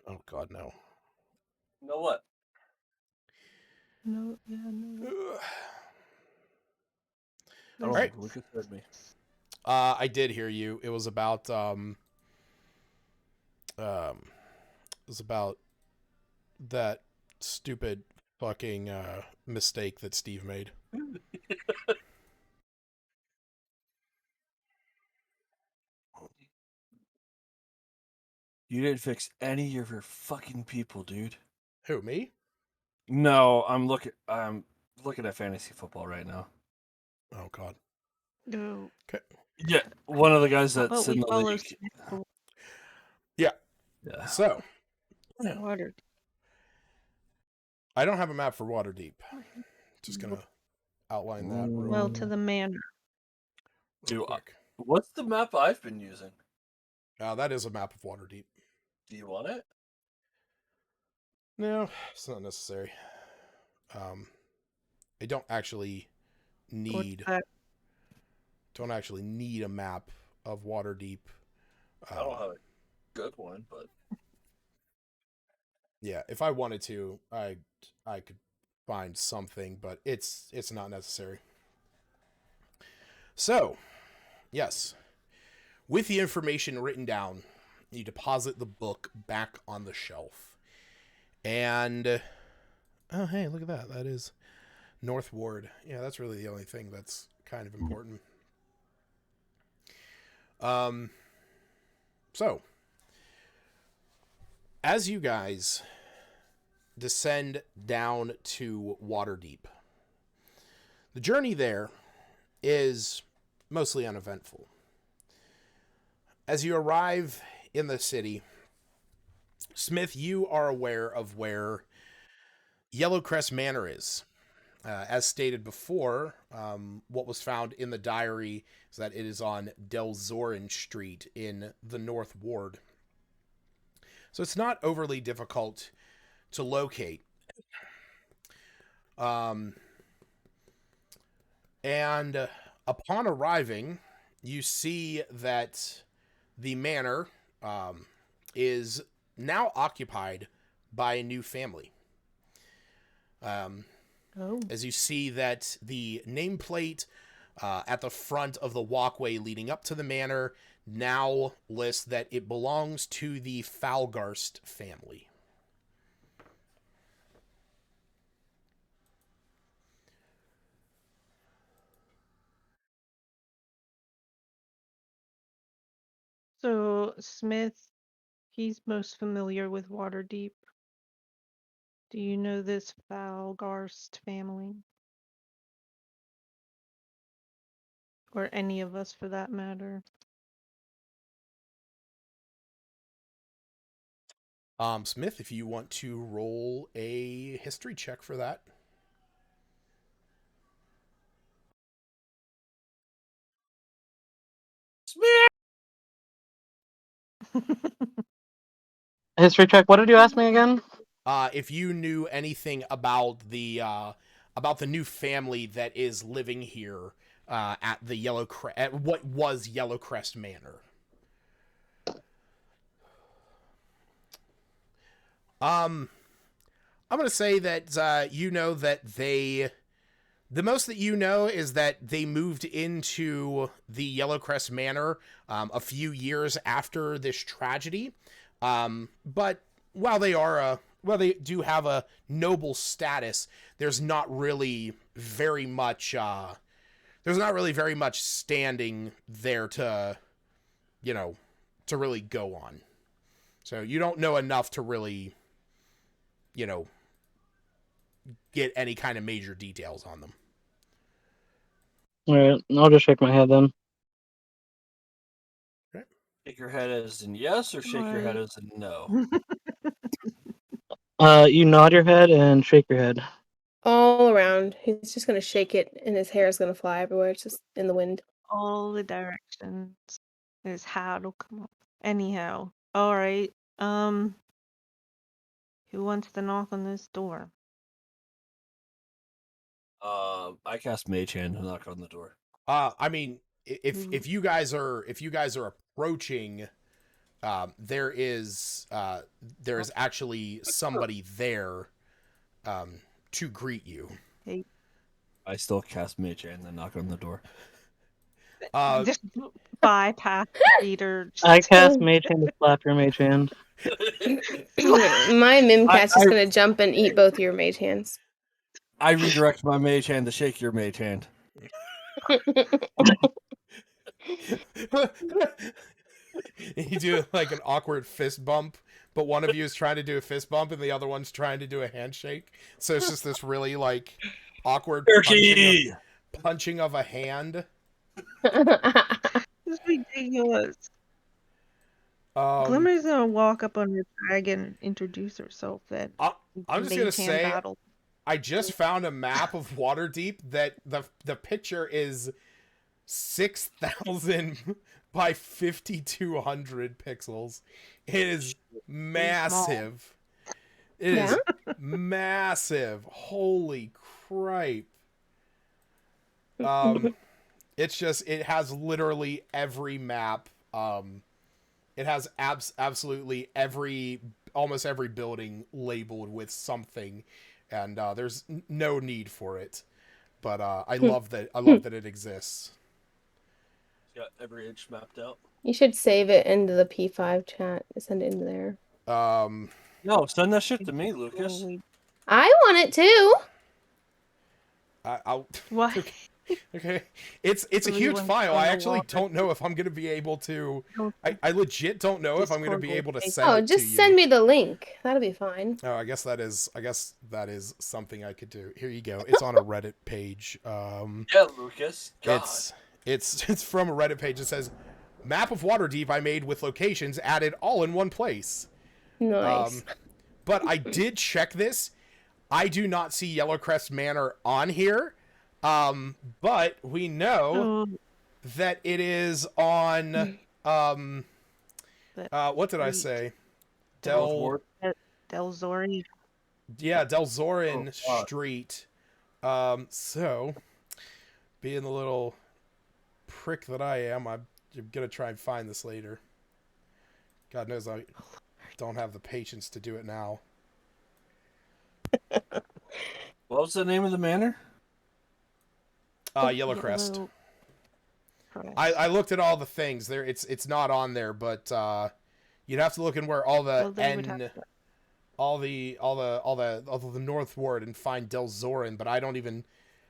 Oh God, no. No what? No, yeah, no. I don't Right. think Lucas heard me. I did hear you. It was about that stupid fucking mistake that Steve made. You didn't fix any of your fucking people, dude. Who, me? No, I'm looking at fantasy football right now. Oh God. No. Okay. Yeah, one of the guys How that's about in we the follow league. Smith for Yeah. Yeah. So water? I don't have a map for Waterdeep. Just gonna outline that real, Well, to the manor. real quick. What's the map I've been using? That is a map of Waterdeep. Do you want it? No, it's not necessary. I don't actually need What's that? a map of Waterdeep. I don't have a good one, but Yeah, if I wanted to, I could find something, but it's not necessary. So, yes, with the information written down, you deposit the book back on the shelf, and oh hey, look at that! That is North Ward. Yeah, that's really the only thing that's kind of important. So as you guys descend down to Waterdeep, the journey there is mostly uneventful. As you arrive in the city, Smith, you are aware of where Yellowcrest Manor is. As stated before, what was found in the diary is that it is on Delzorin Street in the North Ward. So it's not overly difficult to locate. And upon arriving, you see that the manor is now occupied by a new family. As you see that the nameplate at the front of the walkway leading up to the manor now lists that it belongs to the Falgarst family. So, Smith, he's most familiar with Waterdeep. Do you know this Falgarst family? Or any of us for that matter? Smith, if you want to roll a history check for that. History check. What did you ask me again? If you knew anything about the new family that is living here at the at what was Yellowcrest Manor. I'm gonna say that you know that the most that you know is that they moved into the Yellowcrest Manor a few years after this tragedy. But while they do have a noble status, there's not really very much standing there to really go on. So you don't know enough to really get any kind of major details on them. All right, I'll just shake my head then. Shake your head as in yes, or shake your head as in no. You nod your head and shake your head. All around. He's just gonna shake it, and his hair is gonna fly everywhere. It's just in the wind. All the directions. His hat will come up. Anyhow. Alright. Who wants to knock on this door? I cast Mage Hand and knock on the door. I mean, if you guys are approaching, there is actually somebody there, to greet you. Hey, I still cast Mage Hand and knock on the door. just bypass the reader. I cast Mage Hand to slap your Mage Hand. My Mimcast is gonna jump and eat both your mage hands. I redirect my Mage Hand to shake your Mage Hand. You do like an awkward fist bump, but one of you is trying to do a fist bump and the other one's trying to do a handshake. So it's just this really like awkward punching of a hand. This is ridiculous. Glimmer's gonna walk up on the dragon and introduce herself. Then I'm just gonna say, I just found a map of Waterdeep that the picture is 6,000 by 5,200 pixels. It is massive. It is massive. Holy cripe. It's just, it has literally every map. It has absolutely almost every building labeled with something, and there's no need for it. But I love that it exists. Got every inch mapped out. You should save it into the P5 chat. Send it into there. No, send that shit to me, Lucas. I want it too. I'll. What? Okay, it's a huge file. I actually don't know if I'm gonna be able to. I legit don't know if I'm gonna be able to send it to you. Just send me the link. That'll be fine. Oh, I guess that is something I could do. Here you go. It's on a Reddit page. Yeah, Lucas. God. It's from a Reddit page that says, "Map of Waterdeep I made with locations added all in one place." Nice. But I did check this. I do not see Yellowcrest Manor on here. But we know that it is on, what did I say? Delzorin. Yeah, Delzorin Street. So, being the little prick that I am, I'm gonna try and find this later. God knows I don't have the patience to do it now. What was the name of the manor? Yellowcrest. I looked at all the things there. It's not on there, but you'd have to look in where all the all the North Ward and find Delzorin, but I don't even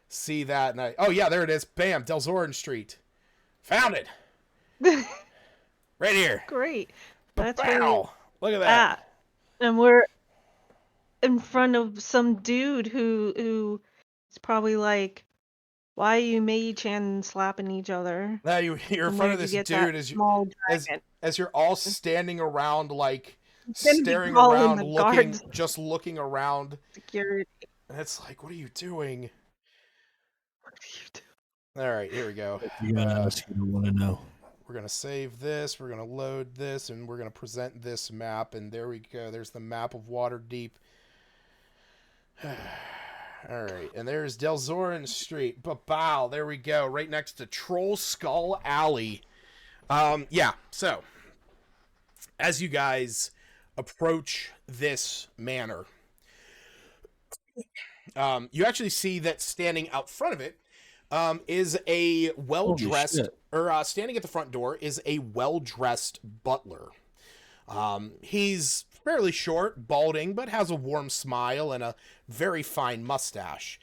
see that. And oh yeah, there it is. Bam, Delzorin Street. Found it. Right here. Great. That's wow. Look at that. And we're in front of some dude who is probably like, why are you mage hand slapping each other? Now you're in front of this dude as you're all standing around, like staring around, looking around. Security. And it's like, what are you doing? What are you doing? All right, here we go. You don't want to know. We're gonna save this. We're gonna load this, and we're gonna present this map. And there we go. There's the map of Waterdeep. All right, and there's Delzorin Street. Bow, there we go, right next to Troll Skull Alley. Yeah, so as you guys approach this manor, you actually see that standing out front of it is a well-dressed, or standing at the front door is a well-dressed butler. He's fairly short, balding, but has a warm smile and a very fine mustache.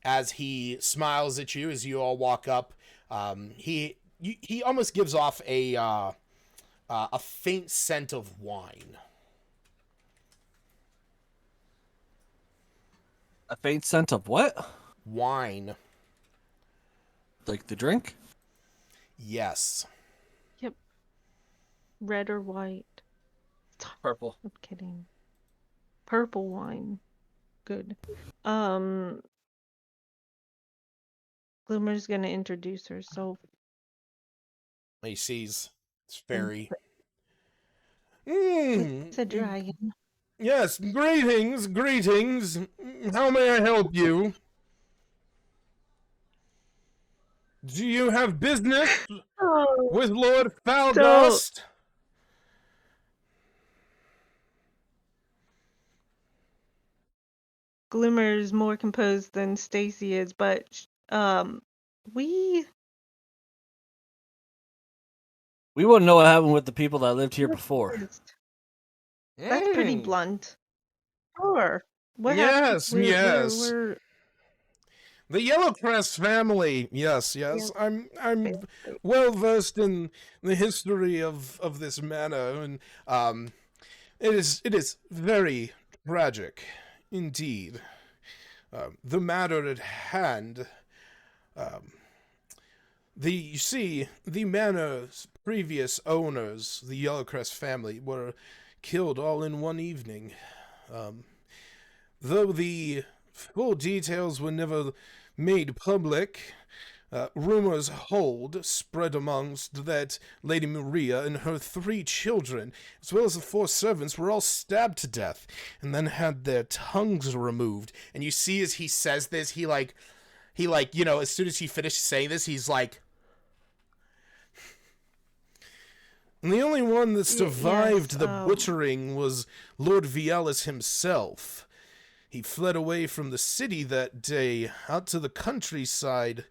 As he smiles at you as you all walk up, he almost gives off a faint scent of wine. A faint scent of what? Wine. Like the drink? Yes. Yep. Red or white? Purple. I'm kidding. Purple wine. Good. Glimmer's gonna introduce herself. He sees this fairy. It's a dragon. Yes, greetings. How may I help you? Do you have business Oh, with Lord so Falgost? Glimmer is more composed than Stacy is, but we We wouldn't know what happened with the people that lived here before. That's pretty Mm. blunt. Sure. What happened? Yes, yes. We're The Yellowcrest family. Yes, yeah, yes. I'm basically. well versed in the history of this manor, and it is very tragic, indeed. The matter at hand. Um, you see, the manor's previous owners, the Yellowcrest family, were killed all in one evening. Um, though the full details were never made public, rumors hold spread amongst that Lady Maria and her 3 children, as well as the 4 servants, were all stabbed to death and then had their tongues removed. And you see, as he says this, he as soon as he finished saying this, he's like, and the only one that survived the butchering was Lord Vielis himself. He fled away from the city that day, out to the countryside,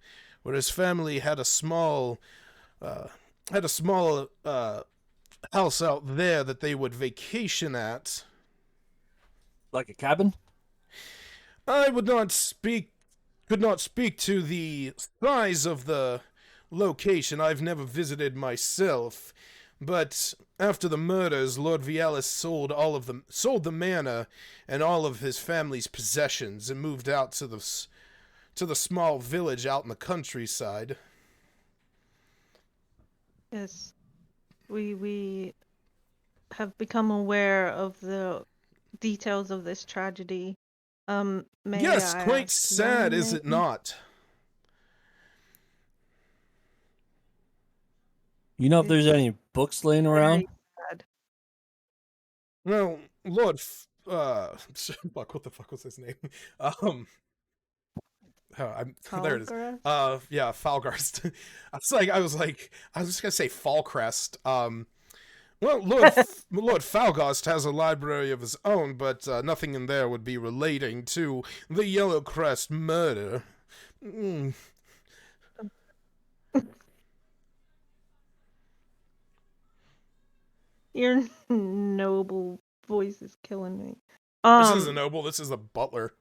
where his family had a small house out there that they would vacation at. Like a cabin? I could not speak to the size of the location. I've never visited myself. But after the murders, Lord Vielis sold the manor and all of his family's possessions and moved out to the small village out in the countryside. Yes. We have become aware of the details of this tragedy. May Yes, I quite ask sad, your is it name? not? You know if there's It's any books laying around? very sad. Well, fuck, what the fuck was his name? There it is. Falgareth? Yeah, Falgarst. I was just gonna say Fallcrest. Well, Lord Falgost has a library of his own, but nothing in there would be relating to the Yellowcrest murder. Mm. Your noble voice is killing me. This isn't noble. This is a butler.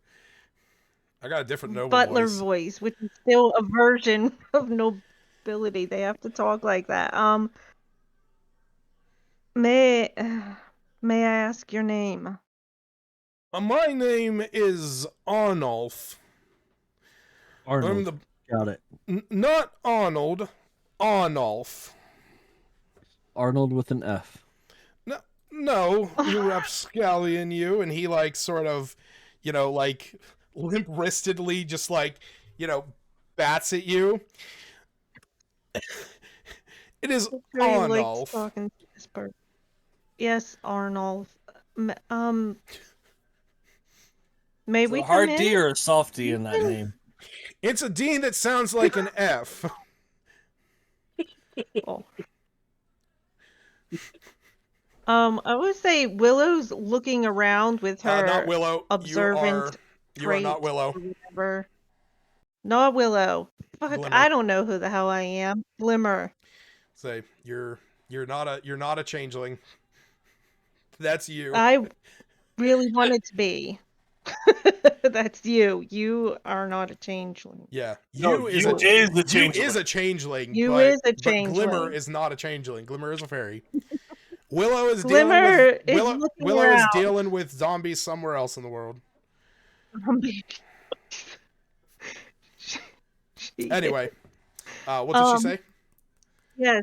I got a different noble Butler voice. which is still a version of nobility. They have to talk like that. May may I ask your name? My name is Arnulf. Arnold. Got it. Not Arnold. Arnulf. Arnold with an F. No, you rapscallion, you. And he, sort of, limp-wristedly just, bats at you. It is Arnulf. Talking to this person. Yes, Arnulf. May Is we it a come hard in? D or a soft D in that name? It's a D that sounds like an F. Oh. I would say Willow's looking around with her Not Willow. observant You are not trait Willow. or whatever. Not Willow. Fuck, Glimmer. I don't know who the hell I am. Glimmer. Say you're not a changeling. That's you. I really wanted to be. That's you. You are not a changeling. Yeah, No, is you a is the you changeling. is a changeling. You but, is a but Glimmer changeling. is not a changeling. Glimmer is a fairy. Willow is Glimmer dealing with is looking Willow is around. dealing with zombies somewhere else in the world. Anyway, what did she say? Yes,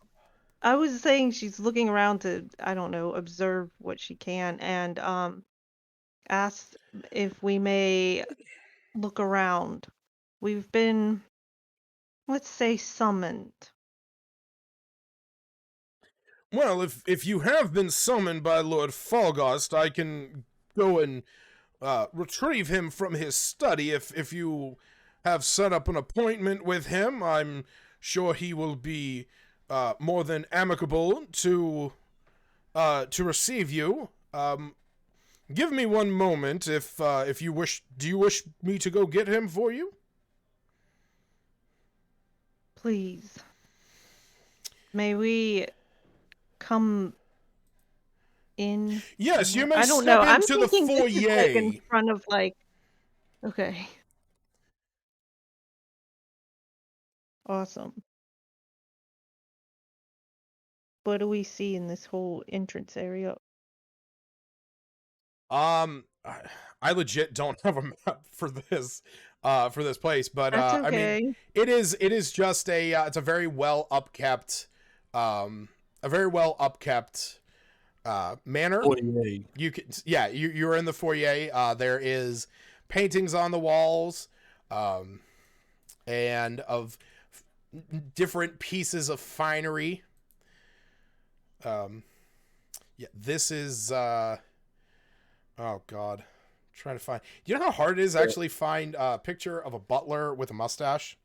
I was saying she's looking around to, I don't know, observe what she can, and asked if we may look around. We've been, let's say, summoned. Well, if you have been summoned by Lord Falgost, I can go and retrieve him from his study. If you have set up an appointment with him, I'm sure he will be more than amicable to receive you. Give me one moment if you wish. Do you wish me to go get him for you? Please. May we come in? Yes, you may I don't step know. I'm into the thinking this is like in foyer. front of like. Okay. Awesome. What do we see in this whole entrance area? I legit don't have a map for this place, but That's I mean, okay. it is just it's a very well upkept manor. Oh, yeah. You can, yeah, you're in the foyer. There is paintings on the walls, and of different pieces of finery. Yeah, this is oh god, I'm trying to find. You know how hard it is to actually find a picture of a butler with a mustache?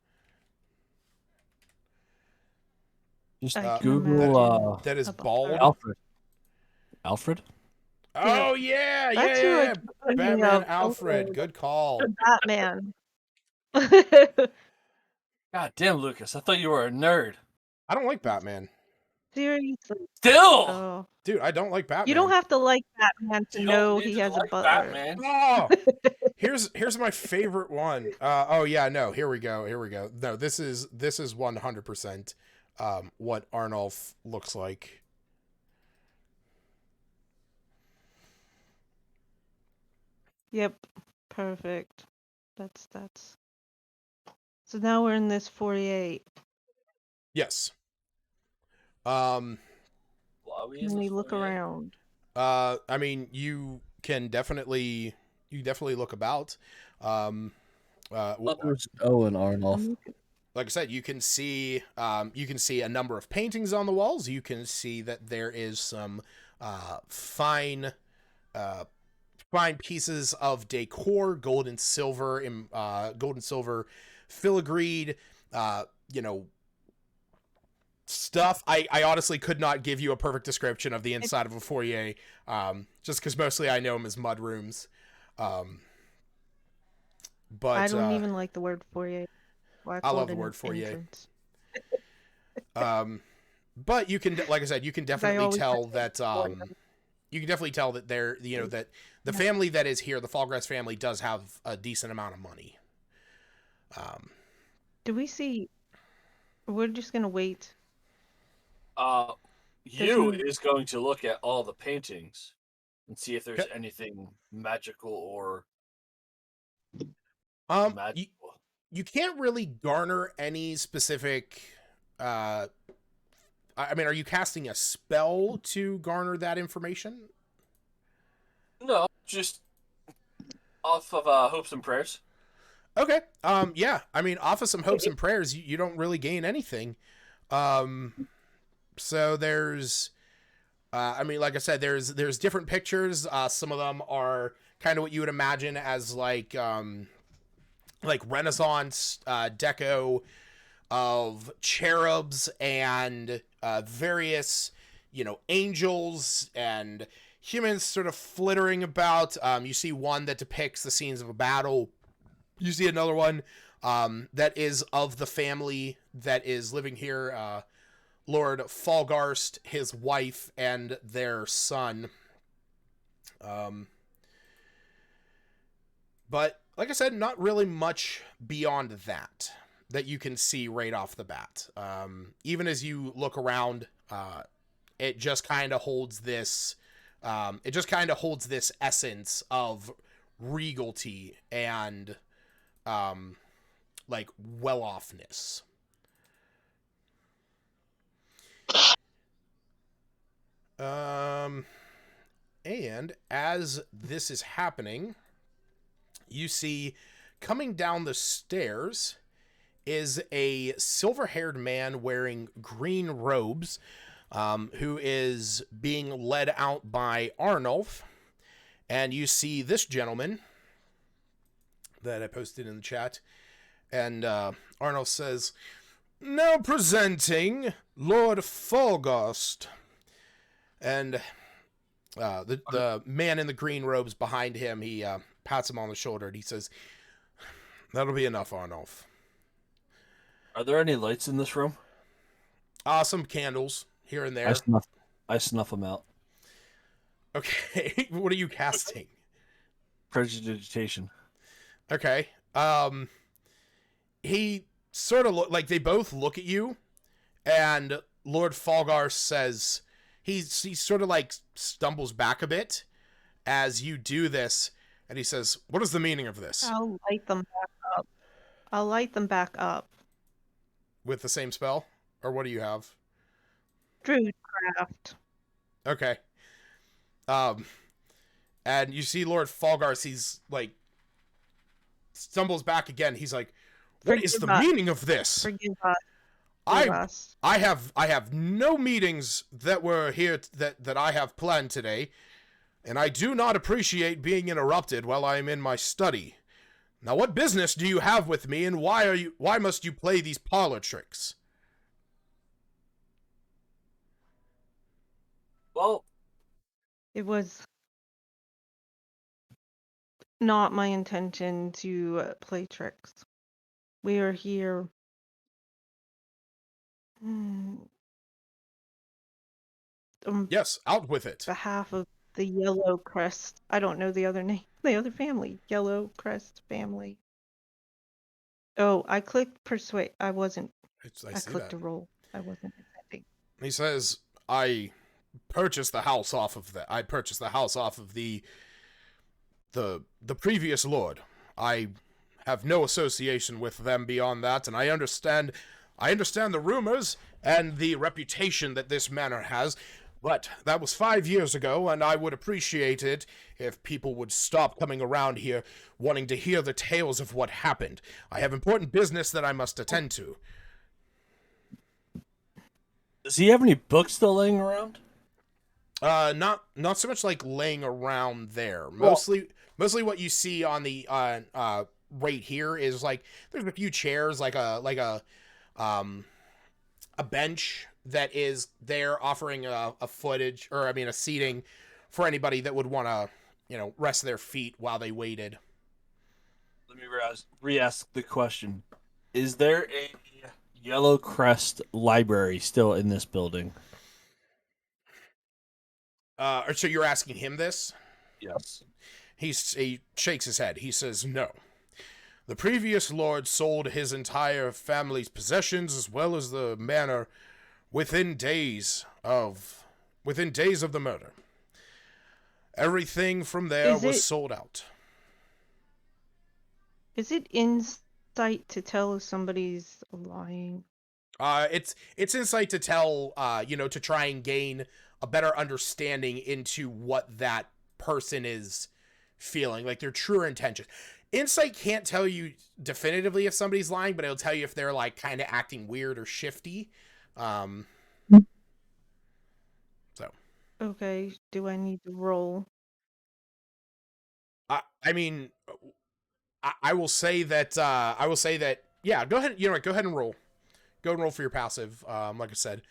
Just I can Google that is a butler. bald. Alfred. Alfred? Oh yeah, That's who I keep thinking Batman of. Alfred. Good call. Batman. God damn, Lucas! I thought you were a nerd. I don't like Batman. Seriously. Still, Oh. Dude, I don't like Batman. You don't have to like Batman to you know don't need he to has a like butler. Batman. Oh, here's my favorite one. Oh yeah, no, here we go. No, this is 100% what Arnulf looks like. Yep. Perfect. That's. So now we're in this 48. Yes. Lobby Can in we the look foyer. around? I mean, you definitely look about. There's Owen Arnold. Like I said, you can see a number of paintings on the walls. You can see that there is some fine pieces of decor, gold and silver filigreed, stuff. I honestly could not give you a perfect description of the inside of a foyer, just because mostly I know them as mud rooms. But I don't even like the word foyer. Well, I love the word foyer. But you can, like I said, you can definitely tell that they're, that the family that is here, the Fallgrass family, does have a decent amount of money. Do we see? We're just gonna wait. You is going to look at all the paintings and see if there's Okay. anything magical or You can't really garner any specific. I mean, are you casting a spell to garner that information? No, just off of hopes and prayers. Okay. Yeah. I mean, off of some hopes and prayers, you don't really gain anything. So there's, I mean, like I said, there's different pictures. Some of them are kind of what you would imagine as like Renaissance deco of cherubs and various, angels and humans sort of flittering about. You see one that depicts the scenes of a battle. You see another one that is of the family that is living here, Lord Fallgarst, his wife, and their son. But like I said, not really much beyond that you can see right off the bat. Even as you look around, it just kind of holds this. It just kind of holds this essence of regalty and like well-offness. And as this is happening, you see coming down the stairs is a silver-haired man wearing green robes, who is being led out by Arnulf. And you see this gentleman that I posted in the chat. And Arnulf says, Now presenting Lord Falgost. And the man in the green robes behind him, he pats him on the shoulder and he says, "That'll be enough, Arnulf." Are there any lights in this room? Some candles here and there. I snuff them out. Okay, what are you casting? Prestidigitation. Okay. He sort of like they both look at you, and Lord Falgar says he sort of like stumbles back a bit as you do this, and he says, "What is the meaning of this?" I'll light them back up. I'll light them back up. With the same spell, or what do you have? Druidcraft. Okay. And you see Lord Falgar, he's like stumbles back again. He's like, "What is the meaning of this? Forgive us. I have no meetings that were here that I have planned today, and I do not appreciate being interrupted while I am in my study. Now, what business do you have with me, and why must you play these parlor tricks?" Well, It was not my intention to play tricks. We are here Yes, out with it. behalf of the Yellowcrest. I don't know the other name. The other family. Yellowcrest family. Oh, I clicked persuade. I wasn't. I clicked a roll. I wasn't intending. He says, I purchased the house off of the previous lord. I have no association with them beyond that, and I understand the rumors and the reputation that this manor has, but that was 5 years ago, and I would appreciate it if people would stop coming around here wanting to hear the tales of what happened. I have important business that I must attend to. Does he have any books still laying around? Not so much like laying around there. Mostly what you see on the right here is like there's a few chairs, like a bench that is there offering a seating for anybody that would want to, rest their feet while they waited. Let me re-ask the question. Is there a Yellowcrest library still in this building? So you're asking him this? Yes. He shakes his head. He says, "No. The previous lord sold his entire family's possessions as well as the manor within days of the murder. Everything from there was sold out." Is it insight to tell if somebody's lying? It's insight to tell, to try and gain a better understanding into what that person is feeling, like their true intentions. Insight can't tell you definitively if somebody's lying, but it'll tell you if they're like kind of acting weird or shifty. So. Okay, do I need to roll? I mean, I will say that. Yeah, go ahead. Go ahead and roll. Go and roll for your passive. Like I said,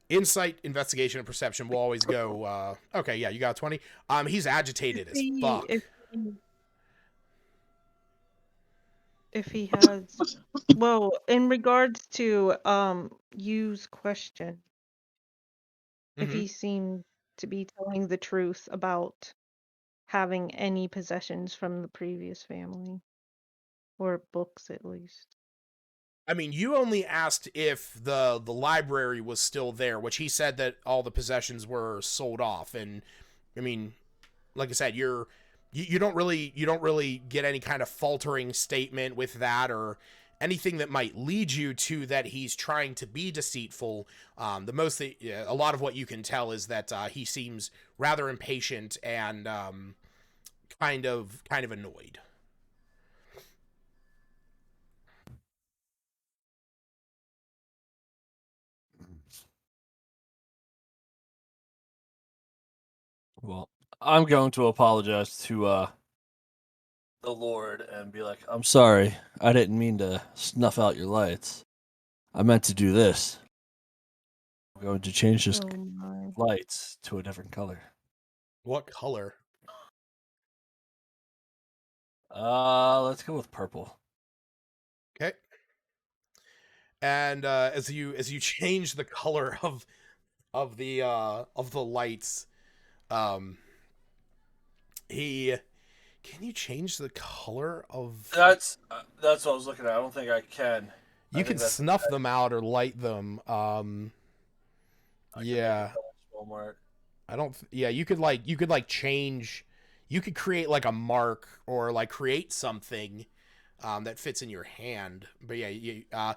insight, investigation, and perception will always go. Okay, yeah, you got 20. He's agitated as fuck. If he has, well, in regards to Yu's question, if he seemed to be telling the truth about having any possessions from the previous family, or books at least. I mean, you only asked if the library was still there, which he said that all the possessions were sold off, and I mean, like I said, you don't really get any kind of faltering statement with that or anything that might lead you to that he's trying to be deceitful. A lot of what you can tell is that he seems rather impatient and kind of annoyed. Well, I'm going to apologize to the Lord and be like, "I'm sorry. I didn't mean to snuff out your lights. I meant to do this. I'm going to change this Oh my. lights to a different color. What color? Let's go with purple. Okay. And as you change the color of the lights, can you change the color of? That's what I was looking at. I don't think I can. You can snuff them out or light them. Yeah. I don't. Yeah, you could change. You could create like a mark or like create something that fits in your hand. But yeah,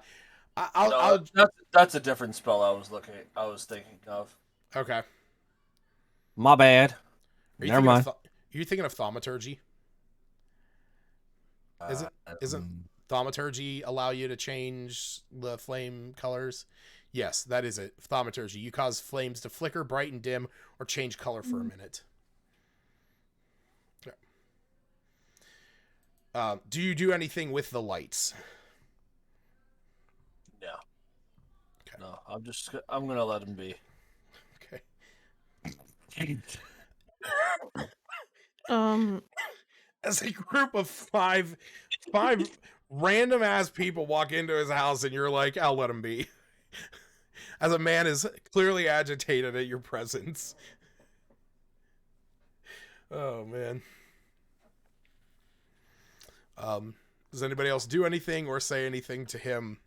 that's a different spell I was thinking of. Okay. My bad. Are you Never mind. Are you thinking of thaumaturgy? Isn't thaumaturgy allow you to change the flame colors? Yes, that is it. Thaumaturgy. You cause flames to flicker, brighten, dim, or change color for a minute. Yeah. Do you do anything with the lights? No. Okay. No, I'm gonna let him be. Okay. As a group of five random ass people walk into his house and you're like, I'll let him be. As a man is clearly agitated at your presence. Oh man. Does anybody else do anything or say anything to him?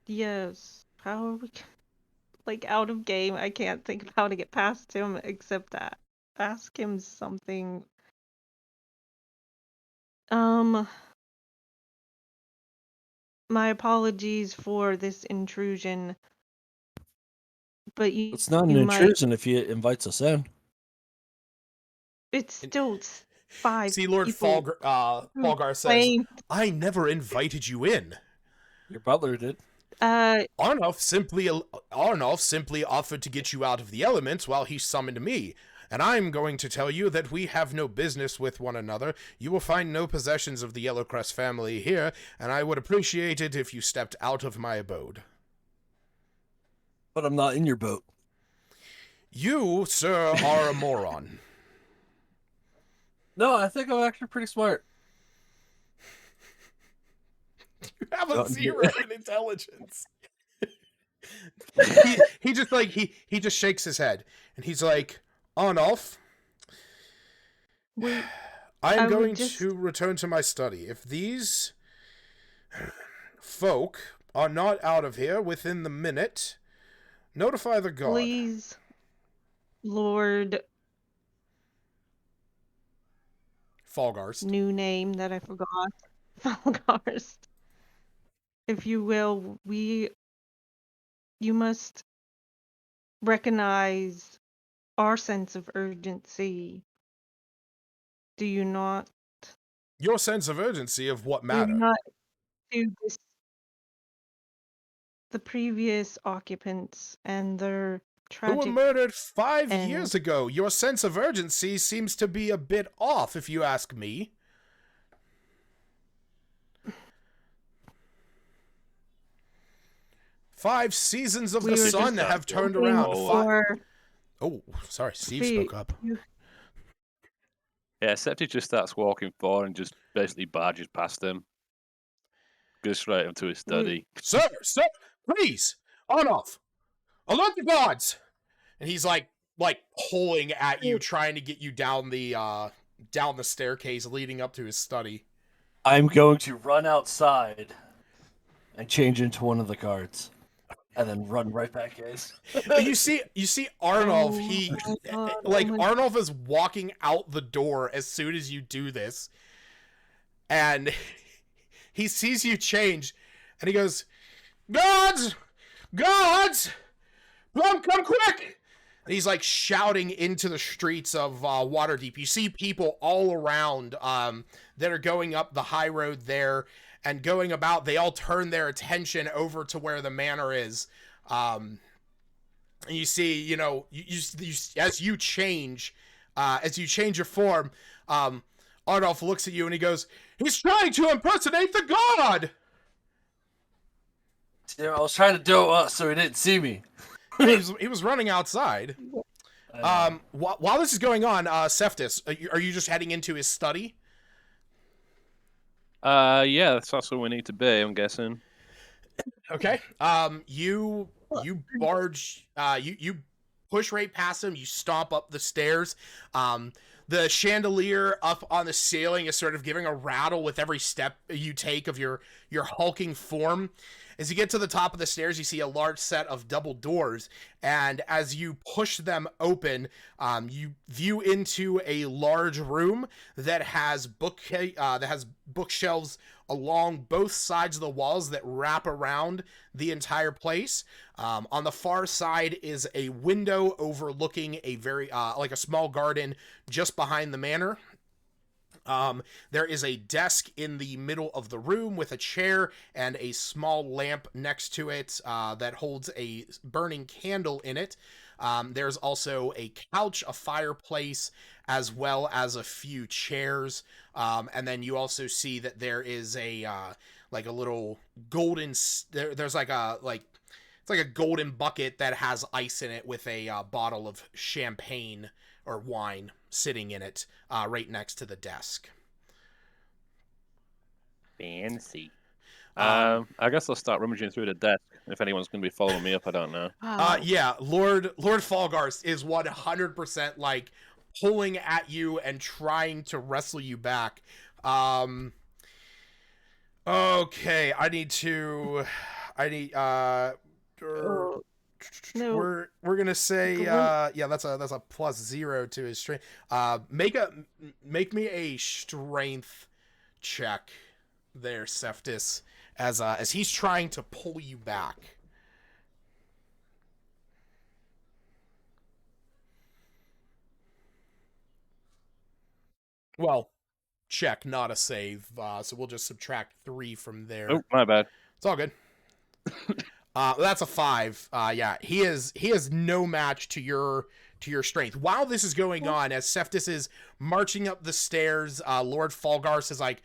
Yes. How are we like out of game? I can't think of how to get past him except that. Ask him something. My apologies for this intrusion. But it's not an intrusion if he invites us in. It's still 5 See, Lord people. Falgar says, I never invited you in. Your butler did. Arnulf simply offered to get you out of the elements while he summoned me. And I'm going to tell you that we have no business with one another. You will find no possessions of the Yellowcrest family here, and I would appreciate it if you stepped out of my abode. But I'm not in your boat. You, sir, are a moron. No, I think I'm actually pretty smart. You have a 0 in intelligence. he just shakes his head, and he's like, Arnulf, I am going to return to my study. If these folk are not out of here within the minute, notify the guard. Please, Lord Falgarst. New name that I forgot. Falgarst. If you will, you must recognize our sense of urgency. Do you not? Your sense of urgency of what matter? Not to the previous occupants and their tragic... Who were murdered 5 years ago. Your sense of urgency seems to be a bit off, if you ask me. Five seasons of the sun have turned around. Oh, sorry, Steve spoke up. Yeah, Septi just starts walking forward and just basically barges past him. Goes straight into his study. Sir, please, Arnulf, alert the guards! And he's like pulling at you, trying to get you down the staircase leading up to his study. I'm going to run outside and change into one of the guards. And then run right back, guys. you see Arnulf, Arnulf is walking out the door as soon as you do this. And he sees you change, and he goes, Guards! Plum, come quick! And he's like shouting into the streets of Waterdeep. You see people all around that are going up the high road there and going about. They all turn their attention over to where the manor is. And you see, you as you change your form, Arnulf looks at you and he goes, he's trying to impersonate the god! Damn, I was trying to do it so he didn't see me. He was running outside. I know. While this is going on, Cephas, are you just heading into his study? Yeah, that's also where we need to be, I'm guessing. Okay. You barge. You push right past him. You stomp up the stairs. The chandelier up on the ceiling is sort of giving a rattle with every step you take of your hulking form. As you get to the top of the stairs, you see a large set of double doors, and as you push them open, you view into a large room that has bookshelves along both sides of the walls that wrap around the entire place. On the far side is a window overlooking a very like a small garden just behind the manor. There is a desk in the middle of the room with a chair and a small lamp next to it that holds a burning candle in it. There's also a couch, a fireplace, as well as a few chairs. And then you also see that there is a like a little golden. There's like a it's like a golden bucket that has ice in it with a bottle of champagne or wine sitting in it right next to the desk. Fancy. Um, I guess I'll start rummaging through the desk. If anyone's going to be following me up, I don't know. Yeah, Lord Falgarst is 100% like pulling at you and trying to wrestle you back. Okay, I need No. we're gonna say Glim- yeah, that's a +0 to his strength. Make me a strength check there, Cephas, as he's trying to pull you back. Well, check, not a save. So we'll just subtract 3 from there. Oh, my bad. It's all good. That's a 5. Yeah, he is no match to your strength. While this is going on, as Cephas is marching up the stairs, Lord Falgarst is like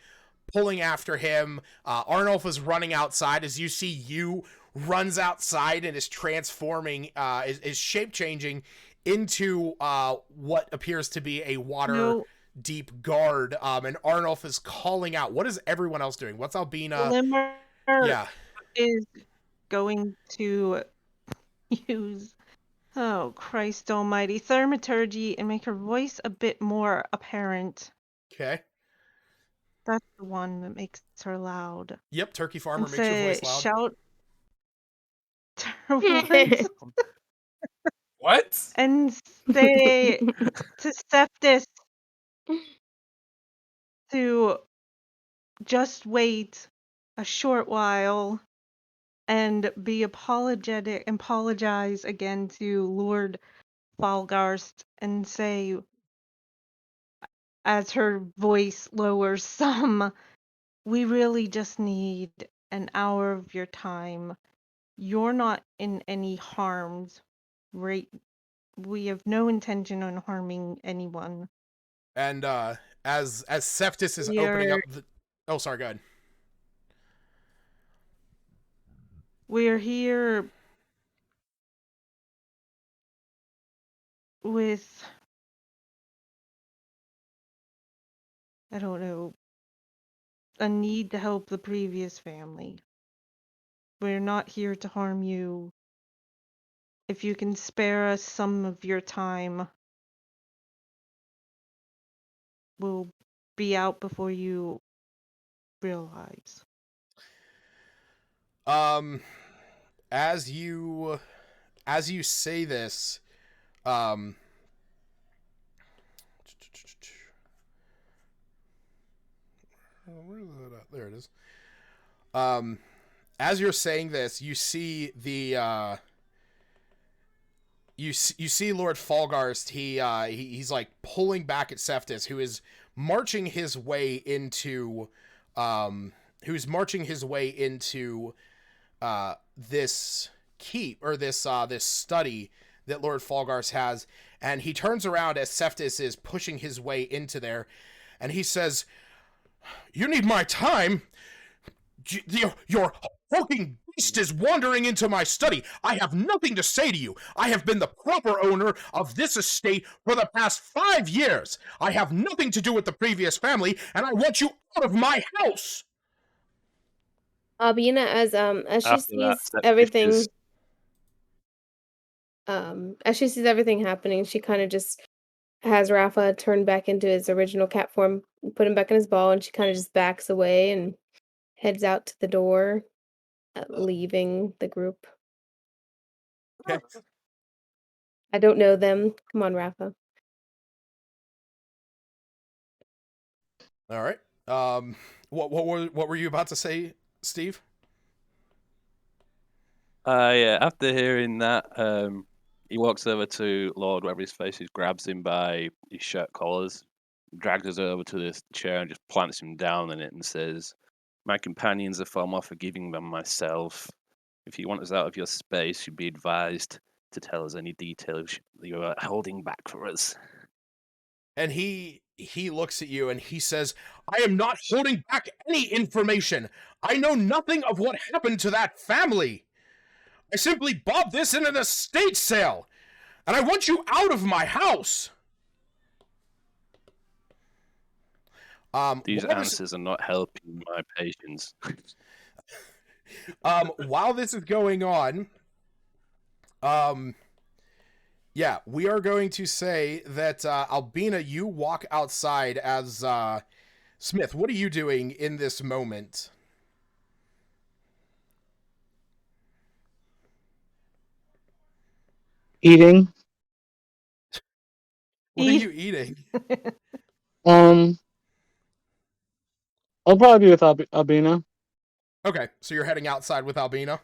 pulling after him. Arnulf is running outside. As you see, you runs outside and is transforming, is shape changing into what appears to be a water deep guard. And Arnulf is calling out. What is everyone else doing? What's Albina? Glimmer Yeah. is going to use, oh Christ almighty, thaumaturgy and make her voice a bit more apparent. Okay. That's the one that makes her loud. Yep, Turkey Farmer And makes your say, voice loud. shout what? What? And say to Cephas to just wait a short while and apologize again to Lord Falgarst and say, as her voice lowers some, we really just need an hour of your time. You're not in any harms, right? We have no intention on harming anyone. And as Cephas is We're- opening up the Oh, sorry, go ahead. We're here with, I don't know, a need to help the previous family. We're not here to harm you. If you can spare us some of your time, we'll be out before you realize. As you say this, where is it at? There it is. As you're saying this, you see the you see Lord Falgarst. He's like pulling back at Cephas, who is marching his way into this keep, or this study that Lord Falgarst has, and he turns around as Cephas is pushing his way into there, and he says, "You need my time. Your hulking beast is wandering into my study. I have nothing to say to you. I have been the proper owner of this estate for the past 5 years. I have nothing to do with the previous family, and I want you out of my house. Albina, as she After sees that, everything, as she sees everything happening, she kind of just has Rafa turn back into his original cat form, put him back in his ball, and she kind of just backs away and heads out to the door, leaving the group. Okay. I don't know them. Come on, Rafa. All right. What were you about to say, Steve? Yeah, after hearing that, he walks over to Lord, whatever his face is, grabs him by his shirt collars, drags us over to this chair and just plants him down in it and says, "My companions are far more forgiving than myself. If you want us out of your space, you'd be advised to tell us any details you are holding back for us." And he looks at you and he says, I am not holding back any information. I know nothing of what happened to that family. I simply bought this in an estate sale, and I want you out of my house. These answers are not helping my patients. While this is going on, yeah, we are going to say that, Albina, you walk outside as, Smith, what are you doing in this moment? Eating. What are you eating? I'll probably be with Albina. Okay, so you're heading outside with Albina?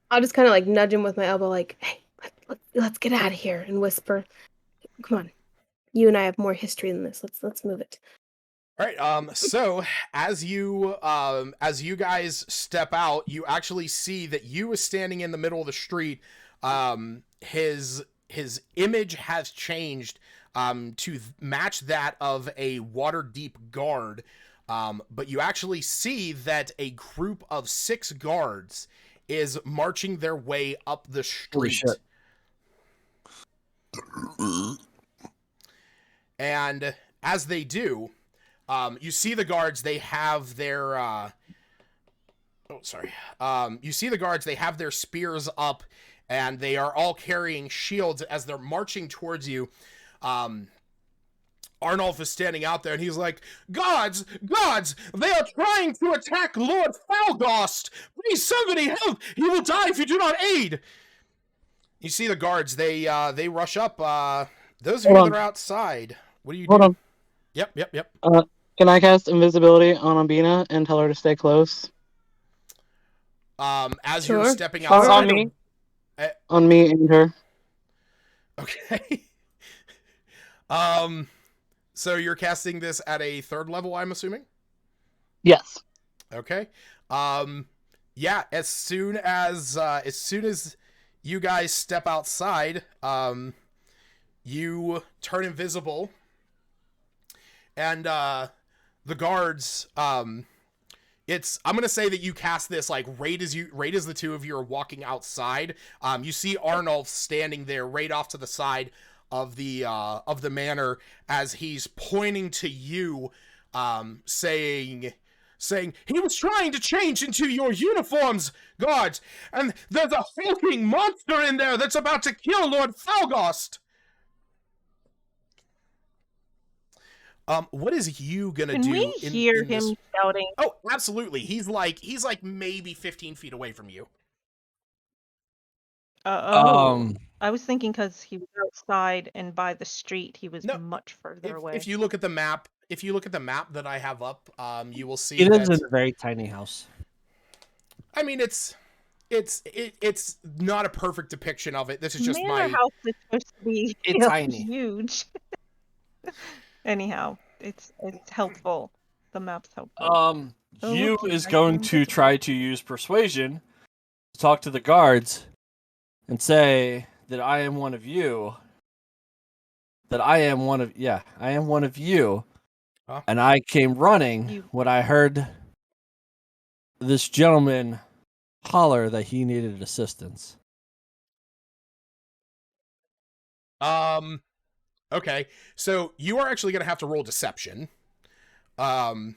I'll just kind of like nudge him with my elbow, like, "Hey, let's get out of here," and whisper, "Come on, you and I have more history than this. Let's move it." All right. So as you guys step out, you actually see that you is standing in the middle of the street. His image has changed to match that of a Waterdeep guard. But you actually see that a group of 6 guards is marching their way up the street. And as they do, you see the guards, they have their, you see the guards, they have their spears up, and they are all carrying shields as they're marching towards you. Arnulf is standing out there, and he's like, Gods! They are trying to attack Lord Falgost! Please, somebody help! He will die if you do not aid! You see the guards, they rush up. Those of you that are outside, what do you do? Hold on. Yep. Can I cast invisibility on Albina and tell her to stay close? As Sure. you're stepping outside. On me. On me and her. Okay. So you're casting this at a 3rd level, I'm assuming? Yes. Okay. Yeah, as soon as you guys step outside, you turn invisible, and the guards, I'm gonna say that you cast this like right as the two of you are walking outside. You see Arnulf standing there right off to the side of the manor as he's pointing to you, saying he was trying to change into your uniforms, guards, and there's a hulking monster in there that's about to kill Lord Falgost. What is you gonna do? Can we hear in this... him shouting? Oh, absolutely. He's like maybe 15 feet away from you. I was thinking because he was outside and by the street, he was much further away. If you look at the map, that I have up, you will see he lives that in a very tiny house. I mean, it's not a perfect depiction of it. This is just Manor house is supposed to be tiny, huge. Anyhow, it's helpful. The map's helpful. You is going to try to use persuasion to talk to the guards and say that I am one of you. I am one of you. Huh? And I came running when I heard this gentleman holler that he needed assistance. Okay. So you are actually going to have to roll deception. And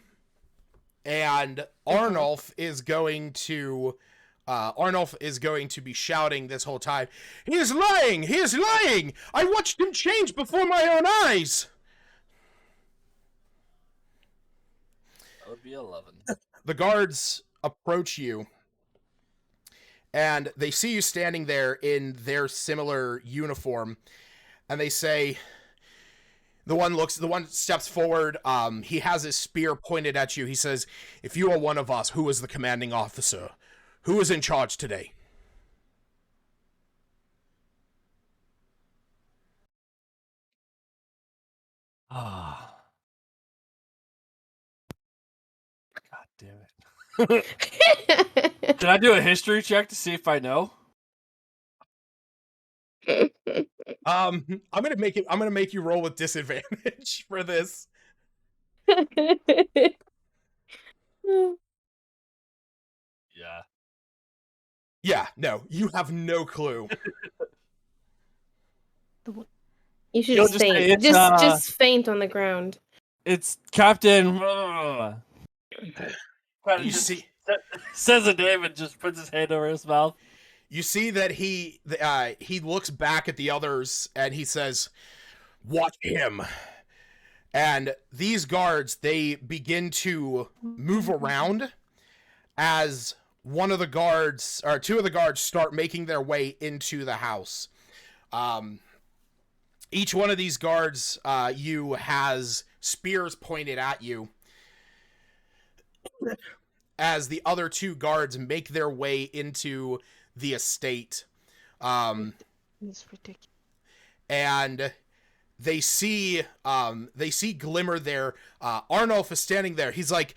Arnulf is going to be shouting this whole time. He is lying! He is lying! I watched him change before my own eyes! That would be 11. The guards approach you, and they see you standing there in their similar uniform, and they say, the one steps forward, he has his spear pointed at you. He says, if you are one of us, who is the commanding officer? Who is in charge today? Ah. God damn it. Can I do a history check to see if I know? I'm gonna make you roll with disadvantage for this. Yeah. Yeah, no, you have no clue. You should You'll just just say faint. it's, Just faint on the ground. It's Captain. You see, Says a name and just puts his hand over his mouth. you see that he looks back at the others and he says, "Watch him." And these guards, they begin to move around as one of the guards, or two of the guards, start making their way into the house. Each one of these guards, you has spears pointed at you as the other two guards make their way into the estate. It's ridiculous. And they see Glimmer there. Arnulf is standing there. He's like,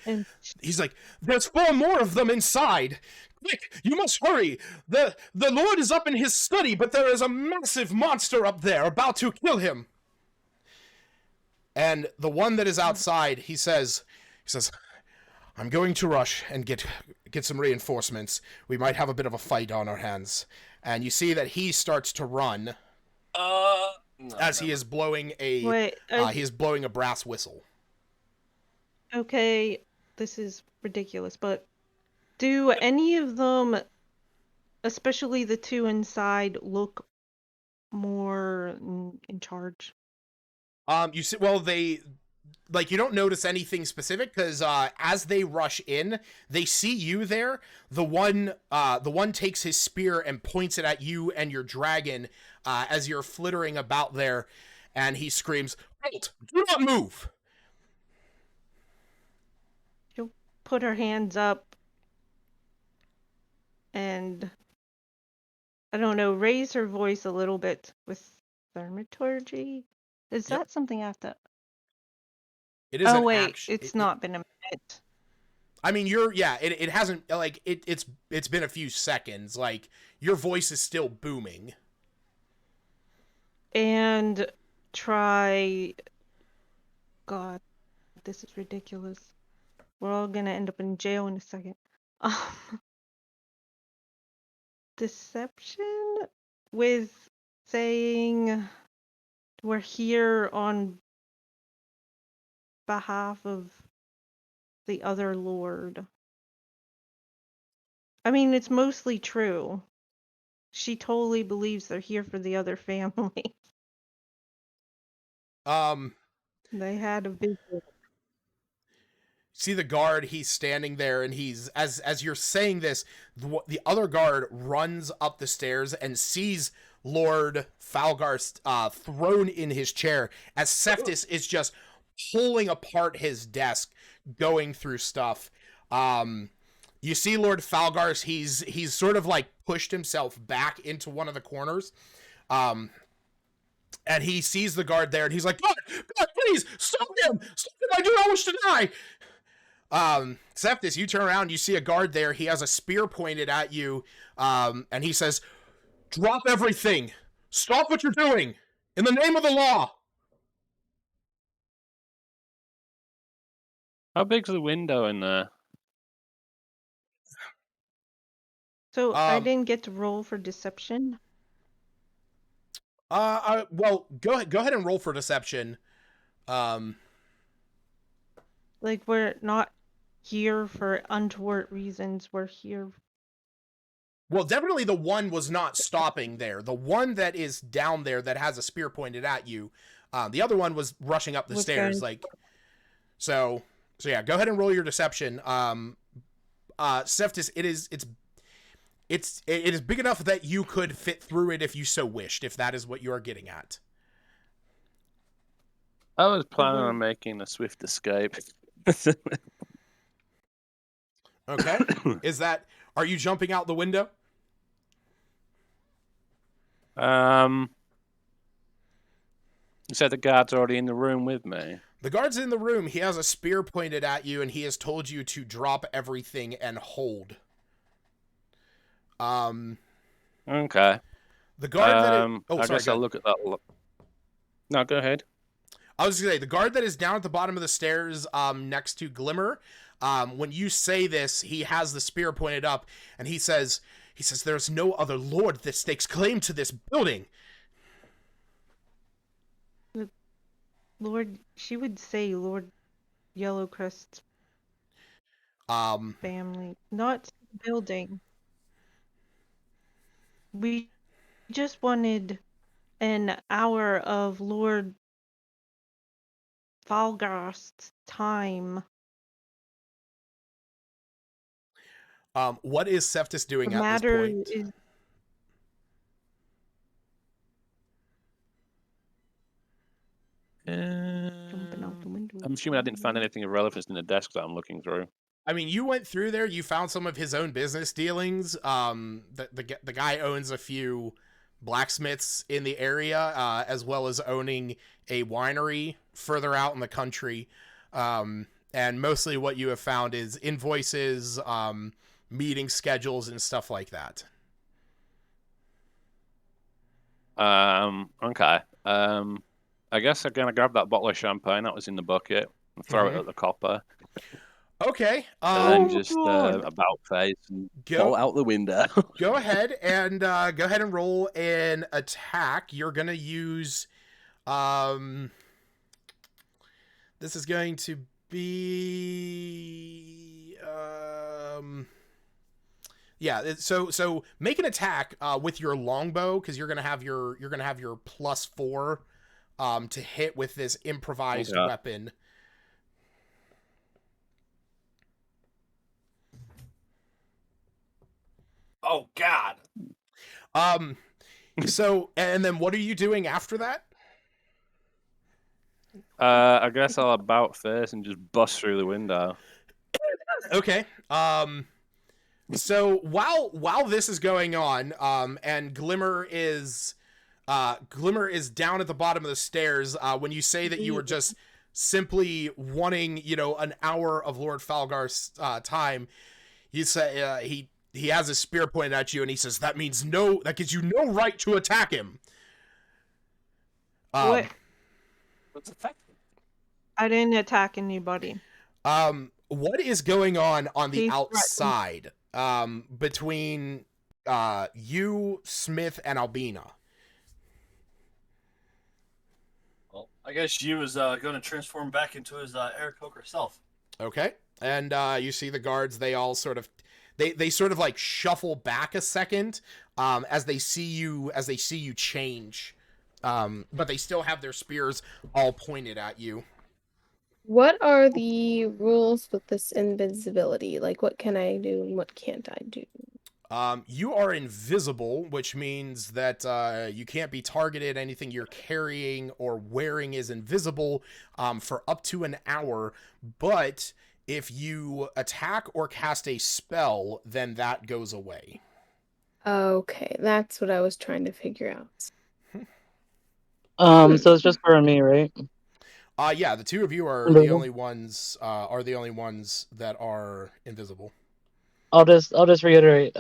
there's 4 more of them inside. Quick, you must hurry. The Lord is up in his study, but there is a massive monster up there about to kill him. And the one that is outside, he says, I'm going to rush and get some reinforcements. We might have a bit of a fight on our hands. And you see that he starts to run he is blowing a brass whistle. Okay, this is ridiculous, but do any of them, especially the two inside, look more in charge? You see, well, they, like, you don't notice anything specific because as they rush in, they see you there. The one takes his spear and points it at you and your dragon as you're flittering about there, and he screams, "Halt! Do not move!" She'll put her hands up and, I don't know, raise her voice a little bit with thaumaturgy. Is Yep. that something I have to... It is Oh an wait, action. it's not been a minute. I mean, it hasn't, like, it's been a few seconds. Like, your voice is still booming. And try... God, this is ridiculous. We're all gonna end up in jail in a second. Deception with saying we're here on behalf of the other lord. I mean, it's mostly true. She totally believes they're here for the other family. They had a vision. See the guard, he's standing there, and he's, as you're saying this, the other guard runs up the stairs and sees Lord Falgar thrown in his chair as Seftis is just pulling apart his desk, going through stuff. You see Lord Falgar, he's sort of like pushed himself back into one of the corners. And he sees the guard there, and he's like, God, please, stop him! Stop him! I do not wish to die! Seftis, you turn around, you see a guard there. He has a spear pointed at you, and he says, drop everything. Stop what you're doing. In the name of the law. How big's the window in there? So I didn't get to roll for deception. Well, go ahead and roll for deception. Like, we're not here for untoward reasons. We're here. Well, definitely the one was not stopping there. The one that is down there that has a spear pointed at you. The other one was rushing up the Was stairs. going- Like, so yeah. Go ahead and roll your deception. Seftis, it is big enough that you could fit through it if you so wished. If that is what you are getting at. I was planning Mhm. on making a swift escape. Okay. Are you jumping out the window? You said the guard's already in the room with me. The guard's in the room. He has a spear pointed at you, and he has told you to drop everything and hold. Okay. The guard I guess I'll look at that. No, go ahead. I was gonna say, the guard that is down at the bottom of the stairs, next to Glimmer, when you say this, he has the spear pointed up, and he says, there's no other lord that stakes claim to this building. Lord, she would say Lord Yellowcrest family, not building. We just wanted an hour of Lord Falgast's time. What is Seftis doing The at this matter point? is jumping out the window. I'm assuming I didn't find anything of relevance in the desk that I'm looking through. I mean, you went through there. You found some of his own business dealings. The guy owns a few blacksmiths in the area, as well as owning a winery further out in the country. And mostly what you have found is invoices, meeting schedules, and stuff like that. Okay. I guess I'm gonna grab that bottle of champagne that was in the bucket and throw it at the copper. Okay. And then just about face and fall out the window. Go ahead and roll an attack. You're gonna use this is going to be yeah, so make an attack with your longbow, because you're gonna have your +4 to hit with this improvised weapon. Oh God. So, and then what are you doing after that? I guess I'll about face and just bust through the window. Okay. So while this is going on, and Glimmer is down at the bottom of the stairs, when you say that you were just simply wanting, an hour of Lord Falgar's time, you say he has his spear pointed at you, and he says that gives you no right to attack him. What? What's the fact? I didn't attack anybody. What is going on the He's outside between you, Smith, and Albina? Well, I guess she was going to transform back into his Eric Hoke herself. Okay, and you see the guards. They all sort of they sort of like shuffle back a second as they see you change, but they still have their spears all pointed at you. What are the rules with this invisibility? Like, what can I do and what can't I do? You are invisible, which means that you can't be targeted. Anything you're carrying or wearing is invisible for up to an hour. But if you attack or cast a spell, then that goes away. Okay, that's what I was trying to figure out. So it's just for me, right? Yeah, the two of you are the only ones that are invisible. I'll just reiterate,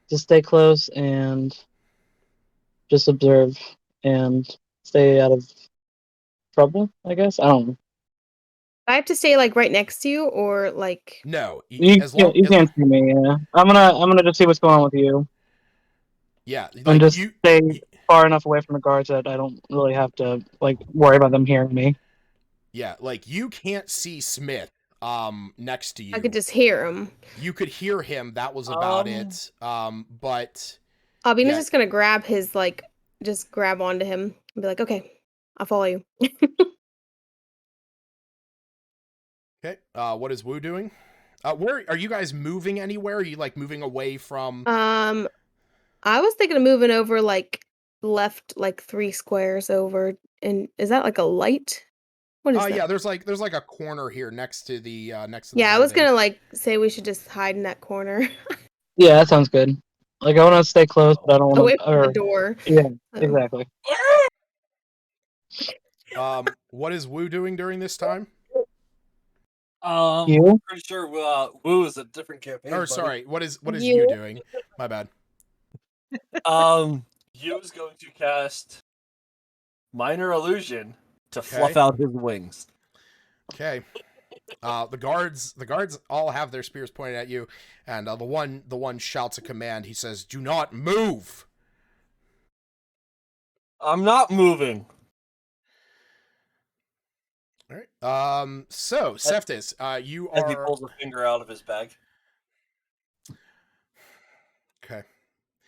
just stay close and just observe and stay out of trouble, I guess. I don't know. I have to stay like right next to you, or like No, You as long you as can't see me. Yeah, I'm gonna just see what's going on with you, yeah, and like just stay far enough away from the guards that I don't really have to like worry about them hearing me. yeah, like you can't see Smith next to I could you. just hear him. You could hear him. That was about it. But Albina's yeah, just gonna grab his just grab onto him and be like, "Okay, I'll follow you." okay. What is Wu doing? Where are you guys moving anywhere? Are you like moving away from? I was thinking of moving over like left like 3 squares over, and is that like a light? What is that? Yeah. There's like a corner here next to the Yeah, I was building. gonna like say we should just hide in that corner Yeah, that sounds good. Like I want to stay close, but I don't want away to. from the Or door. yeah, So, exactly. What is Wu doing during this time? You? I'm pretty sure Wu is a different campaign. Or buddy. sorry, what is You? you doing? My bad. Yu is going to cast minor illusion to Okay. fluff out his wings. Okay. The guards all have their spears pointed at you, and the one shouts a command. He says, "Do not move." I'm not moving. All right. So Seftis, you As he are pulls a finger out of his bag. okay.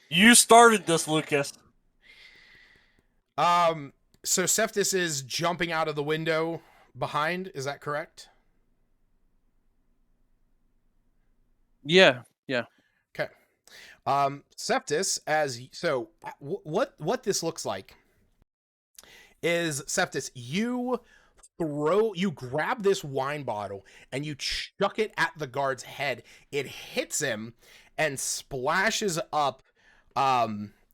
You started this, Lucas. So Seftis is jumping out of the window behind. Is that correct? Yeah. Okay. Seftis, what this looks like is Seftis, you grab this wine bottle and you chuck it at the guard's head. It hits him and splashes up.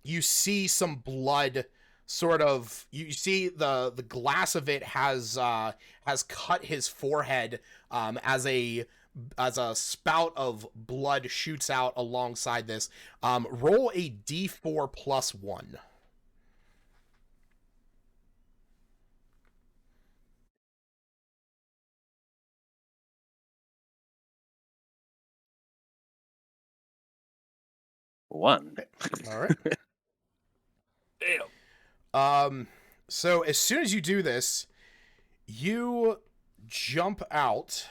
You see some blood. Sort of, you see the glass of it has cut his forehead as a spout of blood shoots out alongside this. Roll a d4 plus 1. One. All right. Damn. So as soon as you do this, you jump out.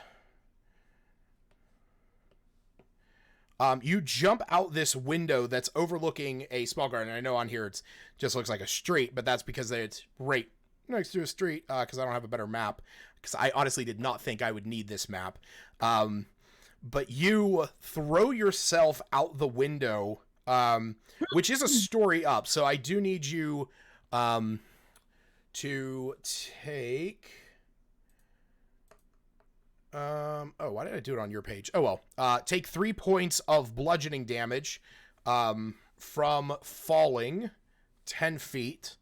You jump out this window that's overlooking a small garden. I know on here it's just looks like a street, but that's because it's right next to a street. Because I don't have a better map. Because I honestly did not think I would need this map. But you throw yourself out the window, which is a story up. So I do need you to take. Why did I do it on your page? Oh well. Take 3 points of bludgeoning damage from falling 10 feet.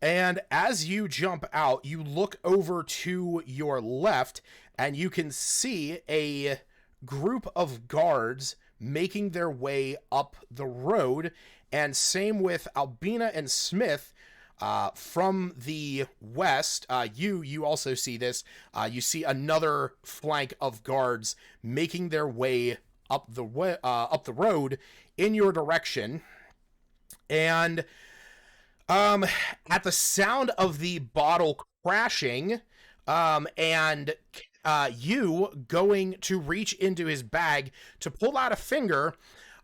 And as you jump out, you look over to your left and you can see a group of guards making their way up the road. And same with Albina and Smith. From the west, you also see this. You see another flank of guards making their way up the road in your direction, and at the sound of the bottle crashing, and you going to reach into his bag to pull out a finger,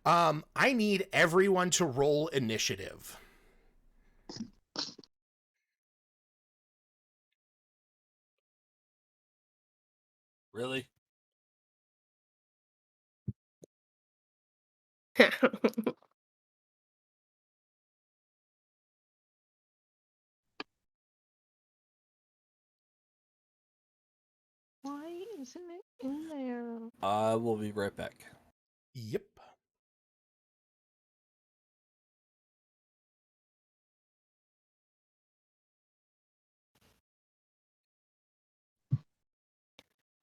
I need everyone to roll initiative. Really? Why isn't it in there? I will be right back. Yep.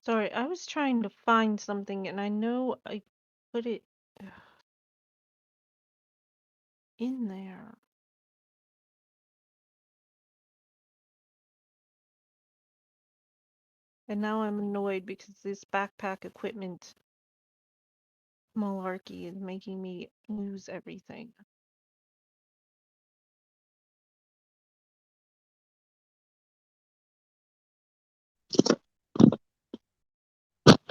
Sorry, I was trying to find something and I know I put it in there. And now I'm annoyed because this backpack equipment malarkey is making me lose everything.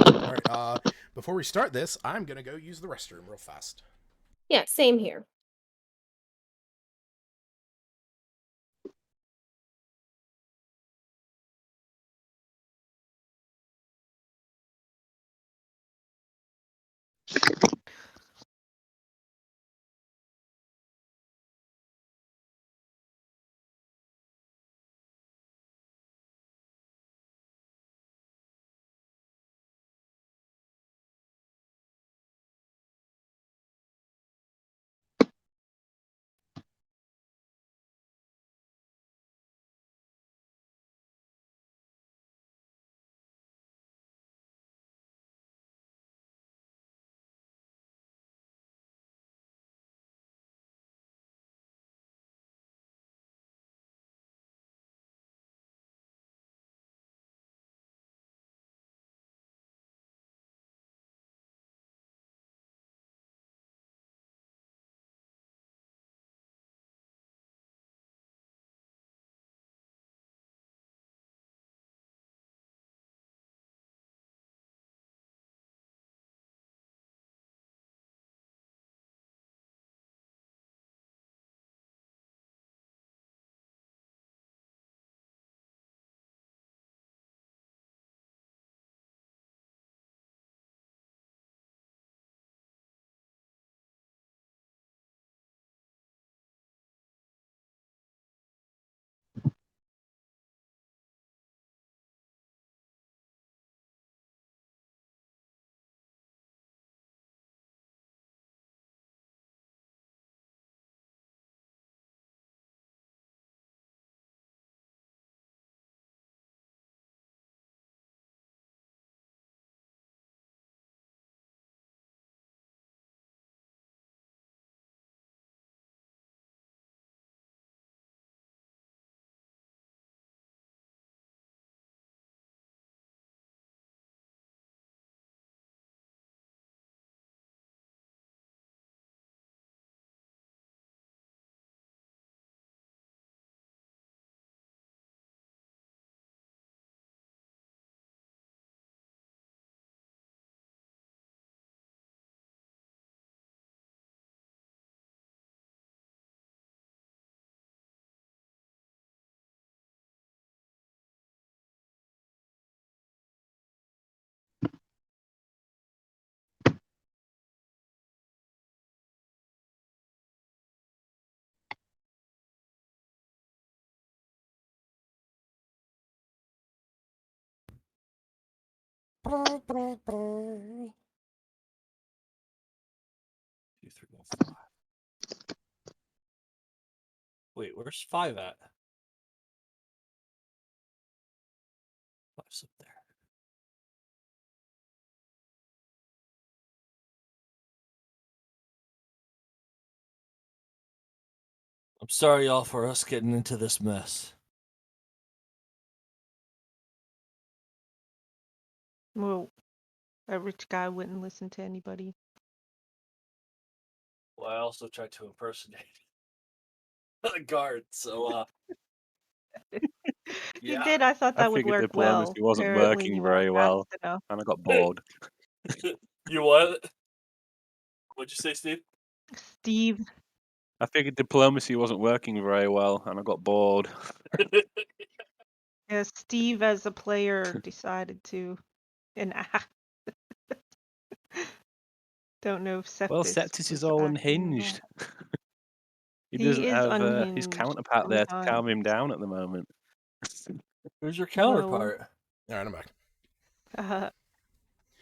All right. Before we start this, I'm gonna go use the restroom real fast. Yeah, same here. Two, three, one, five. Wait, where's 5 at? 5's up there. I'm sorry, y'all, for us getting into this mess. Well, a rich guy wouldn't listen to anybody. Well, I also tried to impersonate a guard, so You yeah. did. I thought I that would figured work well. diplomacy wasn't Apparently, working you very weren't fast well, enough. and I got bored. You what? What'd you say, Steve? Steve, I figured diplomacy wasn't working very well, and I got bored. yeah, Steve as a player decided to enact. Don't know if Well, Septis Septis is was all acting or not. unhinged. He He doesn't is have his unhinged counterpart there to calm him sometimes. down at the moment. Who's your Well, counterpart? All right, I'm back.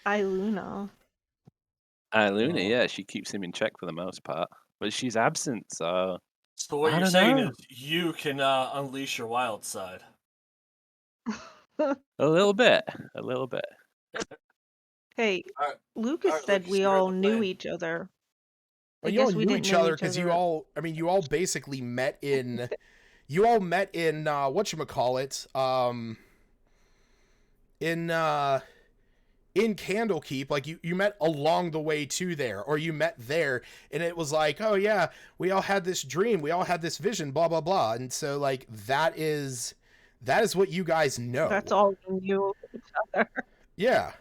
Iluna. Luna, Oh. yeah, she keeps him in check for the most part, but she's absent, so So what I you're don't saying know. is you can unleash your wild side. A little bit, a little bit. Hey, All Lucas right, said Lucas, we you're in all the knew plane. each other. I Well, you all guess we knew didn't each know other each because other. you all basically met in, you all met in whatchamacallit, in Candlekeep, like you met along the way to there, or you met there, and it was like, oh yeah, we all had this dream, we all had this vision, blah blah blah, and so like that is what you guys know. That's all we knew of each other. Yeah.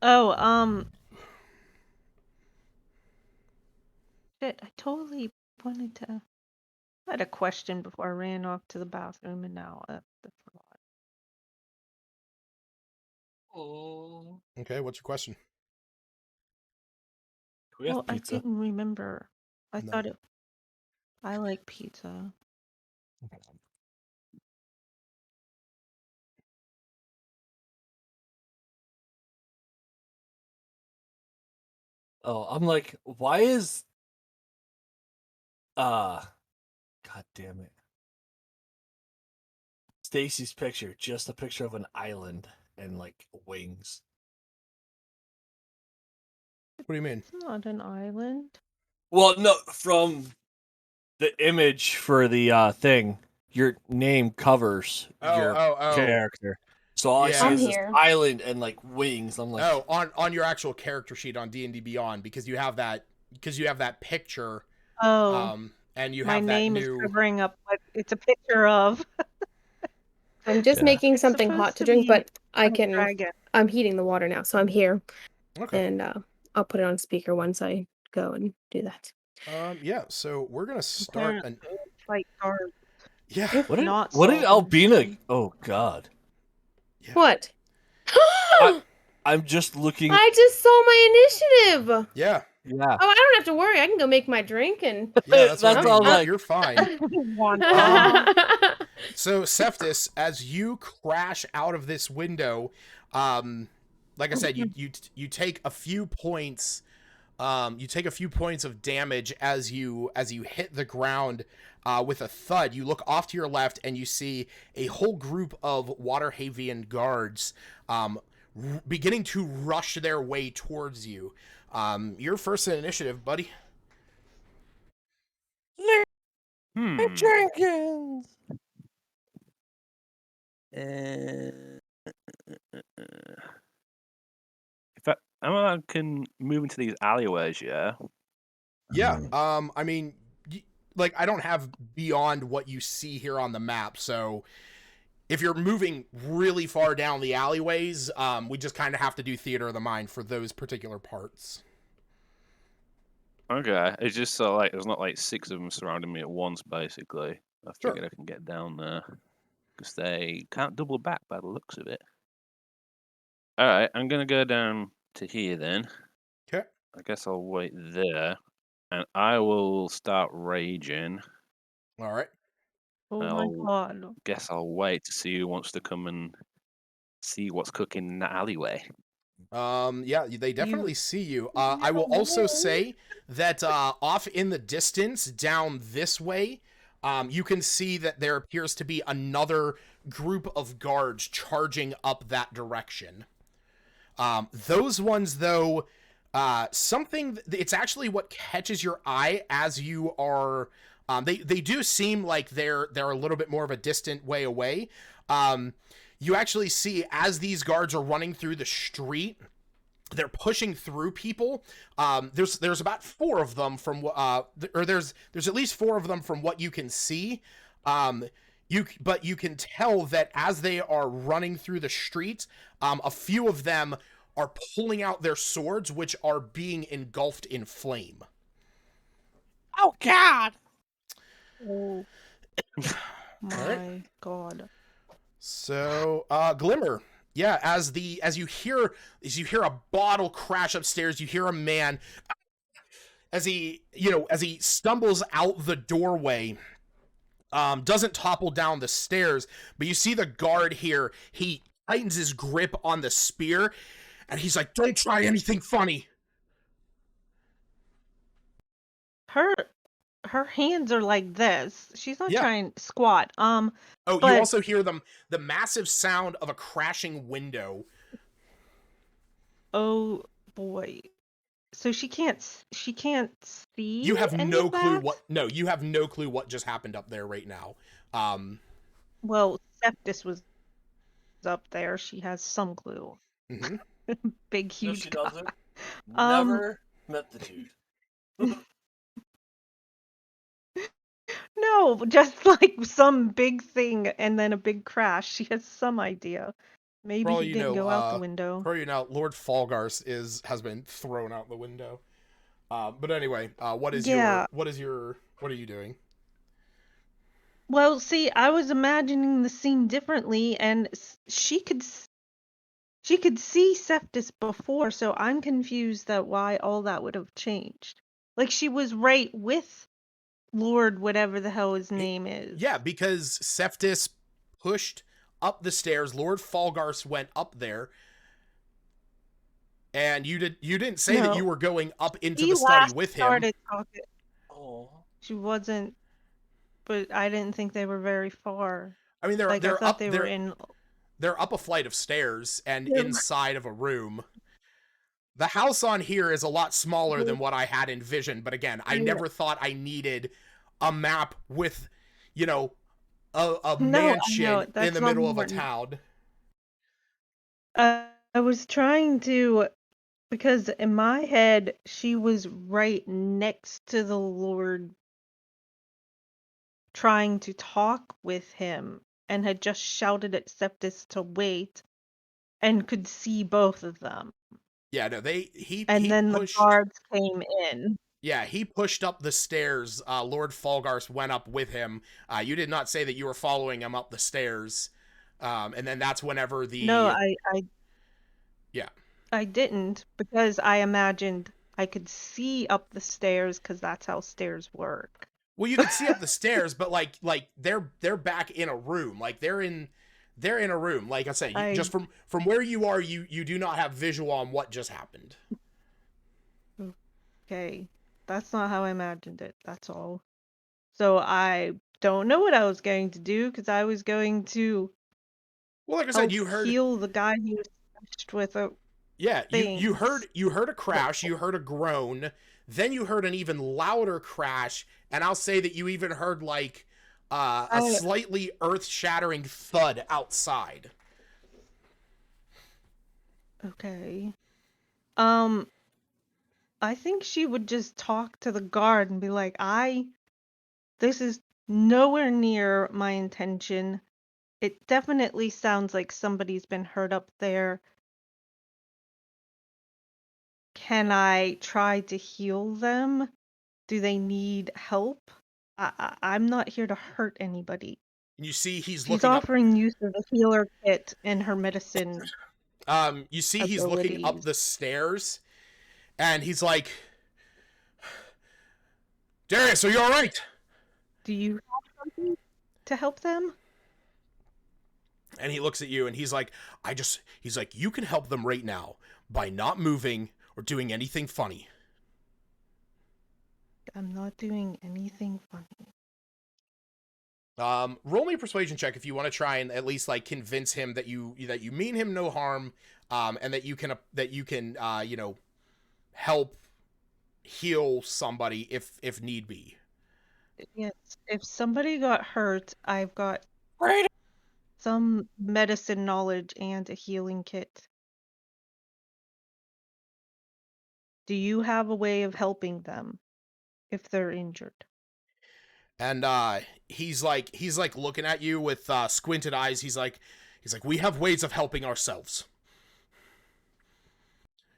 Oh, shit, I totally wanted to. I had a question before I ran off to the bathroom, and now I forgot. Oh. Okay, what's your question? We have Well, I pizza. didn't remember. I No. thought it. I like pizza. Oh, I'm like, why is God damn it. Stacy's picture, just a picture of an island and like wings. What do you mean? It's not an island. Well, no, from the image for the thing, your name covers your character. So all I see Yeah. is this here. island and like wings. I'm like, Oh, on your actual character sheet on D&D Beyond, because you have that picture, Oh, and you my have that name is new. covering up what it's a picture of. I'm just Yeah. making It's something supposed hot to to drink, be but I a can. dragon. I'm heating the water now, so I'm here, Okay. and I'll put it on speaker once I go and do that. Yeah. So we're gonna start an. Apparently, it's like guards. Yeah. If what did not Albina? solving. Oh God, Yeah. What? I'm just looking. I just saw my initiative. Yeah. Yeah, Oh, I don't have to worry. I can go make my drink and. Yeah. That's what I That's mean. all like- You're fine. One. So Cephas, as you crash out of this window, like I said, you take a few points. You take a few points of damage as you hit the ground with a thud. You look off to your left and you see a whole group of Waterhavian guards beginning to rush their way towards you. You're first in initiative, buddy. Jenkins. If I can move into these alleyways, yeah. Yeah. I mean, like I don't have beyond what you see here on the map, so if you're moving really far down the alleyways, we just kind of have to do theater of the mind for those particular parts. Okay, it's just so like there's not like 6 of them surrounding me at once. Basically, I Sure. figured I can get down there because they can't double back by the looks of it. All right, I'm gonna go down to here then. Okay. I guess I'll wait there, and I will start raging. All right. Oh my I'll god. guess I'll wait to see who wants to come and see what's cooking in the alleyway. Yeah, they definitely see you. I will also say that off in the distance, down this way, you can see that there appears to be another group of guards charging up that direction. Those ones, though, it's actually what catches your eye as you are. They do seem like they're a little bit more of a distant way away. You actually see as these guards are running through the street, they're pushing through people. There's about 4 of them from there's at least 4 of them from what you can see. But you can tell that as they are running through the streets, a few of them are pulling out their swords, which are being engulfed in flame. Oh God. Oh my god. So, Glimmer, yeah, as you hear a bottle crash upstairs, you hear a man as he stumbles out the doorway. Doesn't topple down the stairs, but you see the guard here. He tightens his grip on the spear, and he's like, "Don't try anything funny." Her hands are like this. She's not Yeah. trying to squat. Oh, you But- also hear the massive sound of a crashing window. Oh boy. So she can't see. You have any no of clue that? what. No, you have no clue what just happened up there right now. Well, Septus was up there, she has some clue. Mm-hmm. Big, No, huge she guy. doesn't. Um, Never met the dude. No, just like some big thing and then a big crash. She has some idea. Maybe For all he you didn't know, go out the window. for all you know, Lord Falgars has been thrown out the window. But anyway, what are you doing? Well, see, I was imagining the scene differently, and she could see Septis before, so I'm confused that why all that would have changed. Like she was right with Lord whatever the hell his name is. Yeah, because Septis pushed up the stairs. Lord Falgars went up there, and you didn't say that No, you were going up into he the study last with him. started talking. Oh. She wasn't, but I didn't think they were very far. I mean, Like I they're thought up they were in. they're up a flight of stairs and Yeah. inside of a room. The house on here is a lot smaller than what I had envisioned, but again, I Yeah. never thought I needed a map with, you know, a No, I know mansion in that's the not middle of a important. town. I was trying to, because in my head she was right next to the Lord, trying to talk with him, and had just shouted at Septis to wait, and could see both of them. Yeah, no, he And then the pushed. guards came in. Yeah, he pushed up the stairs. Lord Falgars went up with him. You did not say that you were following him up the stairs. And then that's whenever No, the yeah. I didn't, because I imagined I could see up the stairs, because that's how stairs work. Well, you could see up the stairs, but like they're back in a room. Like they're in a room. Like I said, just from where you are, you do not have visual on what just happened. Okay, that's not how I imagined it, that's all. So I don't know what I was going to do, because I was going to Well, like I said, help you heard. heal the guy he was smashed with Yeah, you things. heard a crash, you heard a groan, then you heard an even louder crash, and I'll say that you even heard like a slightly earth-shattering thud outside. Okay. I think she would just talk to the guard and be like, this is nowhere near my intention. It definitely sounds like somebody's been hurt up there. Can I try to heal them? Do they need help? I'm not here to hurt anybody. And you see She's offering use of the healer kit and her medicine you see he's looking up abilities. the stairs, and he's like, Darius, are you all right? Do you have something to help them? And he looks at you and he's like, you can help them right now by not moving or doing anything funny. I'm not doing anything funny. Roll me a persuasion check if you want to try and at least like convince him that you mean him no harm, and that you can help heal somebody if need be. Yes, if somebody got hurt, I've got some medicine knowledge and a healing kit. Do you have a way of helping them if they're injured? And he's like looking at you with squinted eyes. He's like, we have ways of helping ourselves.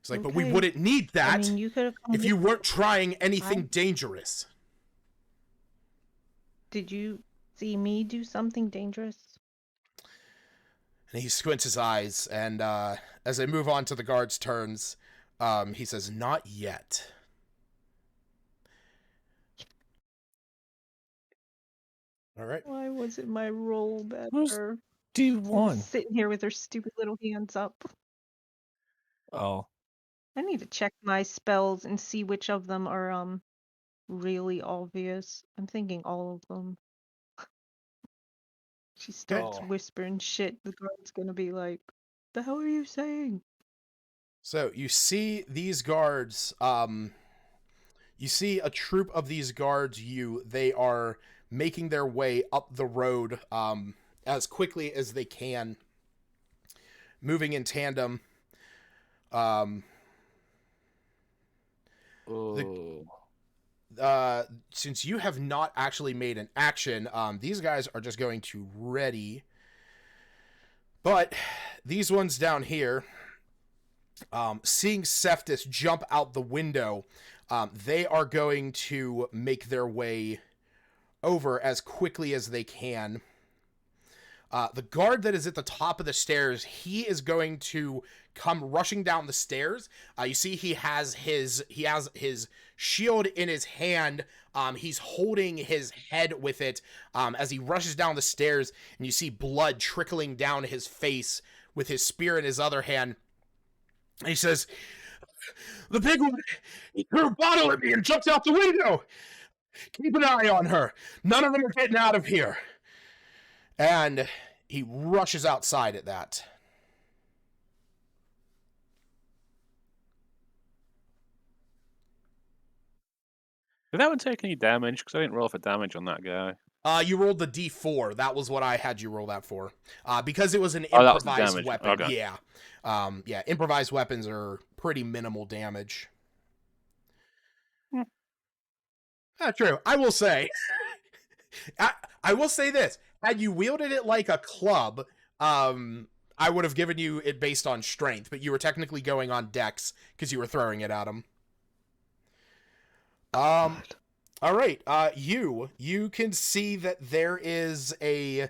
He's like, but we wouldn't need that. I mean, you could have come if you weren't trying anything dangerous. Did you see me do something dangerous? And he squints his eyes, and as they move on to the guard's turns, he says, not yet. All right. Why wasn't my roll better? D1. Sitting here with her stupid little hands up. Oh. I need to check my spells and see which of them are really obvious. I'm thinking all of them. She starts whispering shit. The guard's gonna be like, "The hell are you saying?" So you see these guards. You see a troop of these guards. They are making their way up the road as quickly as they can. moving in tandem. Oh. Since you have not actually made an action, these guys are just going to ready. But these ones down here, seeing Cephas jump out the window, they are going to make their way over as quickly as they can. The guard that is at the top of the stairs, he is going to come rushing down the stairs. You see he has his shield in his hand. He's holding his head with it as he rushes down the stairs, and you see blood trickling down his face with his spear in his other hand. And he says, "The big one, he threw a bottle at me and jumped out the window. Keep an eye on her. None of them are getting out of here." And he rushes outside at that. Did that one take any damage? Because I didn't roll for damage on that guy. You rolled the D4. That was what I had you roll that for. Because it was an Oh, that was the improvised damage. weapon. Okay. Yeah. Yeah, improvised weapons are pretty minimal damage. True. I will say, I will say this. Had you wielded it like a club, I would have given you it based on strength, but you were technically going on dex because you were throwing it at him. All right. You can see that there's a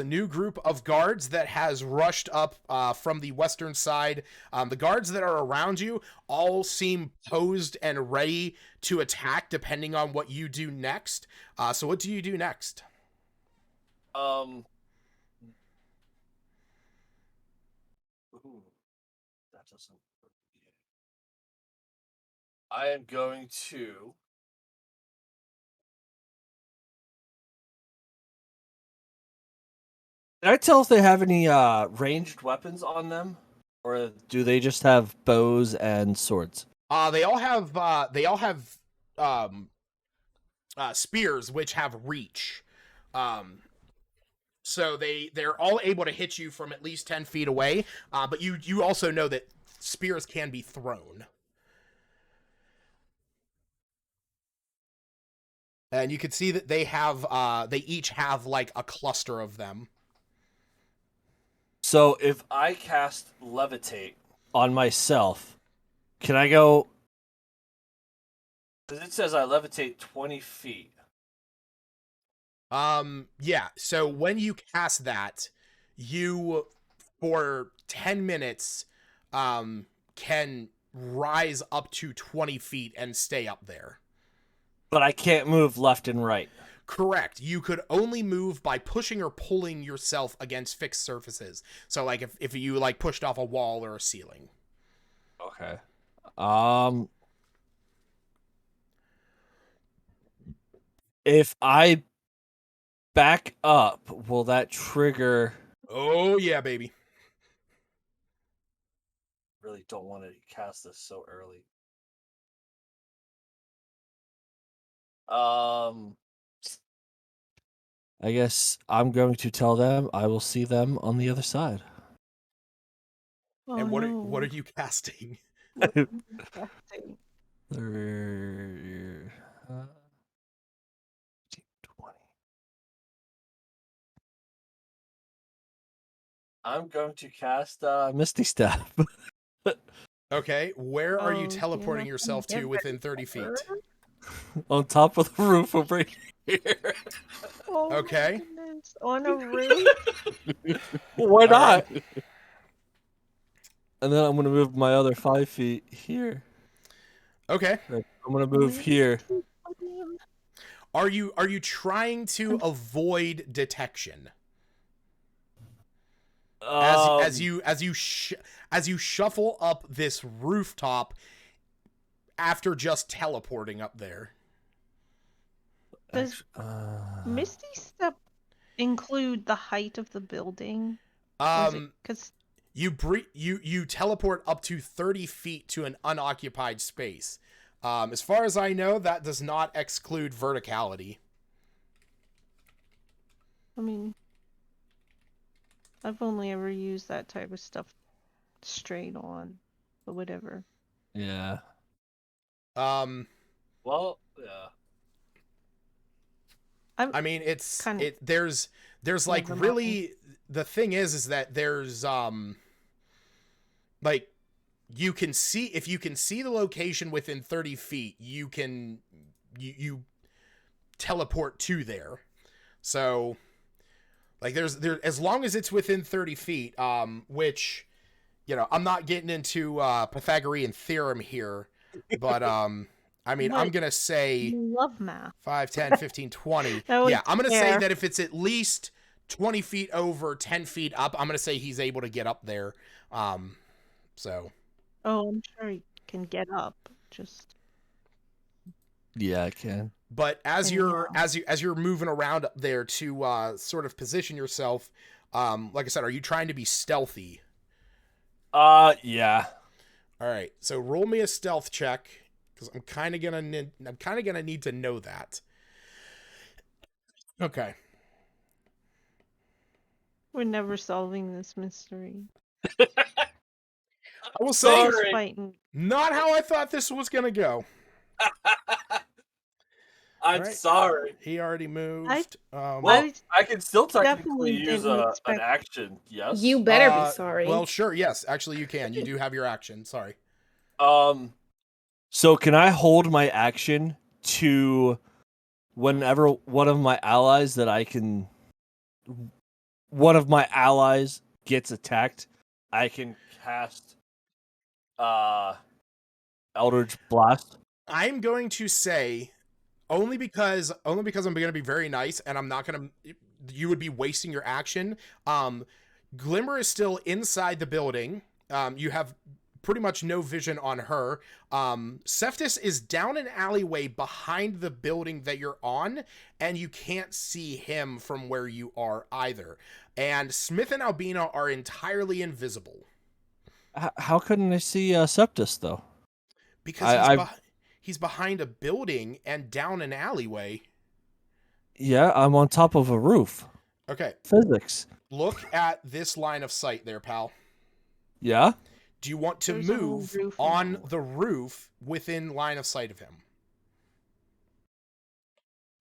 new group of guards that has rushed up from the western side. The guards that are around you all seem posed and ready to attack depending on what you do next. So what do you do next? Ooh, that doesn't work. I am going to. Can I tell if they have any ranged weapons on them, or do they just have bows and swords? They all have spears which have reach. So they're all able to hit you from at least 10 feet away. But you also know that spears can be thrown. And you can see that they each have like a cluster of them. So if I cast levitate on myself, can I go? Because it says I levitate 20 feet. Yeah. So when you cast that, you for 10 minutes can rise up to 20 feet and stay up there. But I can't move left and right. Correct. You could only move by pushing or pulling yourself against fixed surfaces. So like if you like pushed off a wall or a ceiling. Okay. If I back up, will that trigger? Oh yeah, baby. Really don't want to cast this so early. I guess I'm going to tell them I will see them on the other side. Oh, And what no. are you casting? What are you casting? 20. I'm going to cast Misty Step. Okay, where are you Oh, teleporting you're not yourself gonna to get within 30 feet? On top of the roof over here. Oh, Okay. my goodness. On a roof? Why All not? right. And then I'm gonna move my other 5 feet here. Okay. I'm gonna move here. Are you trying to avoid detection? As you shuffle up this rooftop after just teleporting up there. Does Misty Step include the height of the building? Because You teleport up to 30 feet to an unoccupied space. As far as I know, that does not exclude verticality. I mean, I've only ever used that type of stuff straight on, but whatever. Yeah. Well, yeah. I mean, Kind of. there's like Never mind. really, the thing is that there's like, you can see, if you can see the location within 30 feet, you can you teleport to there. So like there's as long as it's within 30 feet, which, you know, I'm not getting into Pythagorean theorem here, but I mean, I'm What? gonna say You love math. 5, 10, 15, 20. That was Yeah, I'm gonna say fair. that if it's at least 20 feet over, 10 feet up, I'm gonna say he's able to get up there. So Oh, I'm sure he can get up. Just Yeah, I can. but as you're anyhow. as you're moving around up there to sort of position yourself, like I said, are you trying to be stealthy? Yeah. All right, so roll me a stealth check, because I'm kind of gonna need to know that. Okay. We're never solving this mystery. I will say, Always Sorry. fighting. not how I thought this was gonna go. I'm Right. sorry. He already moved. Well, I can still technically definitely use didn't an expect- action. Yes. You better be sorry. Well, sure. Yes, actually, you can. You do have your action. Sorry. So can I hold my action to whenever one of my allies gets attacked, I can cast Eldritch Blast? I'm going to say, only because I'm going to be very nice, and I'm not going to. You would be wasting your action. Glimmer is still inside the building. You have pretty much no vision on her. Cephas is down an alleyway behind the building that you're on, and you can't see him from where you are either. And Smith and Albina are entirely invisible. How couldn't I see Septus though? Because he's behind a building and down an alleyway. Yeah, I'm on top of a roof. Okay. Physics. Look at this line of sight there, pal. Yeah? Do you want to There's a whole move roof on now. the roof within line of sight of him?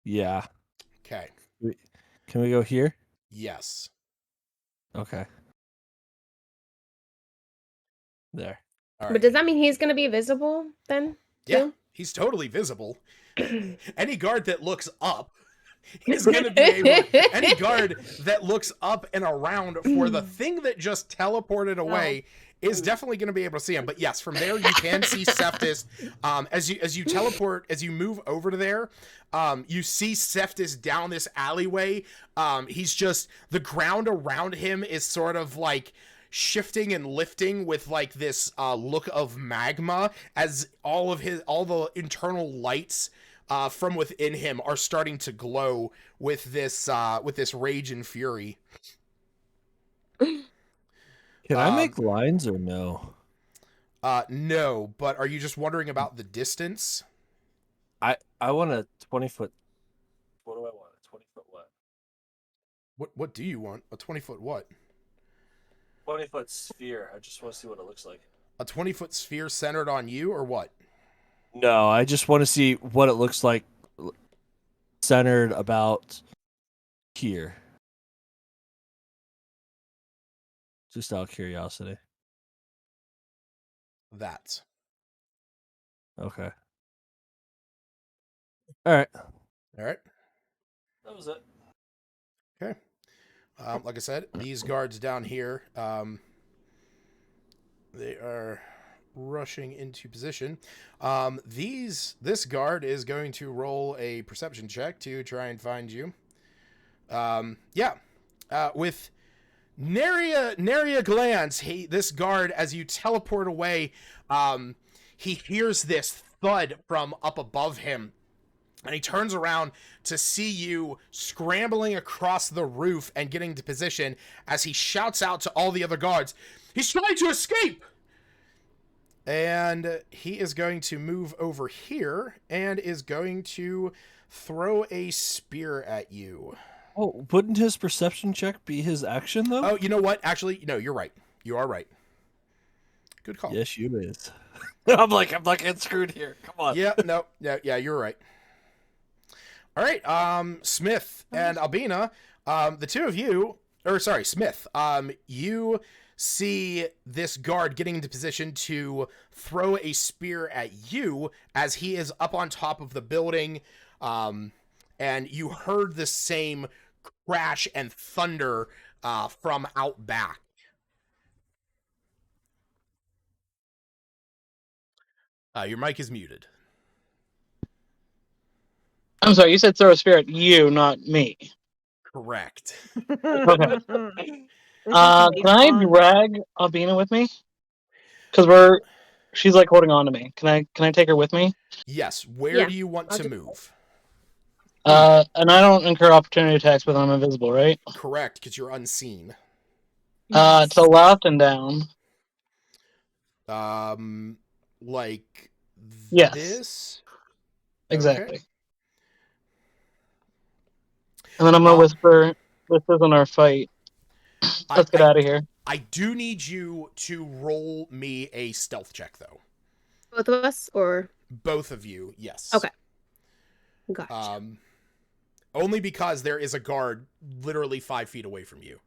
Yeah. Okay. Can we go here? Yes. Okay. There. All But right. does that mean he's going to be visible then? Yeah, Too? he's totally visible. Any guard that looks up is going to be able. Any guard that looks up and around for the thing that just teleported away is definitely going to be able to see him. But yes, from there you can see Cephas. As you teleport, as you move over to there, you see Cephas down this alleyway. He's just, the ground around him is sort of like shifting and lifting with like this look of magma, as all the internal lights from within him are starting to glow with this rage and fury. Can I make lines or no? No, but are you just wondering about the distance? I want a 20-foot. What do I want? A 20-foot what? What do you want? A 20-foot what? 20-foot sphere. I just want to see what it looks like. A 20-foot sphere centered on you, or what? No, I just want to see what it looks like centered about here. Just out of curiosity. That. Okay. All right. All right. That was it. Okay. Like I said, these guards down here, they are rushing into position. This guard is going to roll a perception check to try and find you. With nary a glance, this guard, as you teleport away, he hears this thud from up above him. And he turns around to see you scrambling across the roof and getting to position, as he shouts out to all the other guards, "He's trying to escape!" And he is going to move over here and is going to throw a spear at you. Oh, wouldn't his perception check be his action though? Oh, you know what? Actually, no, you're right. You are right. Good call. Yes, you is. I'm like getting screwed here. Come on. Yeah, no, yeah, you're right. All right, Smith and Albina, the two of you, or sorry, Smith, you see this guard getting into position to throw a spear at you as he is up on top of the building, and you heard the same crash and thunder from out back. Your mic is muted. I'm sorry, you said throw a spear at you, not me. Correct. Okay. This is Can I fun. drag Albina with me? Because she's like holding on to me. Can I take her with me? Yes. Where Yeah, do you want I'll to do move? And I don't incur opportunity attacks when I'm invisible, right? Correct, because you're unseen. Yes. To left and down. Like Yes. this? Exactly. Okay. And then I'm gonna whisper, "This isn't our fight. Let's get out of here." I do need you to roll me a stealth check, though. Both of us, or Both of you, yes. okay. Gotcha. Only because there is a guard literally 5 feet away from you.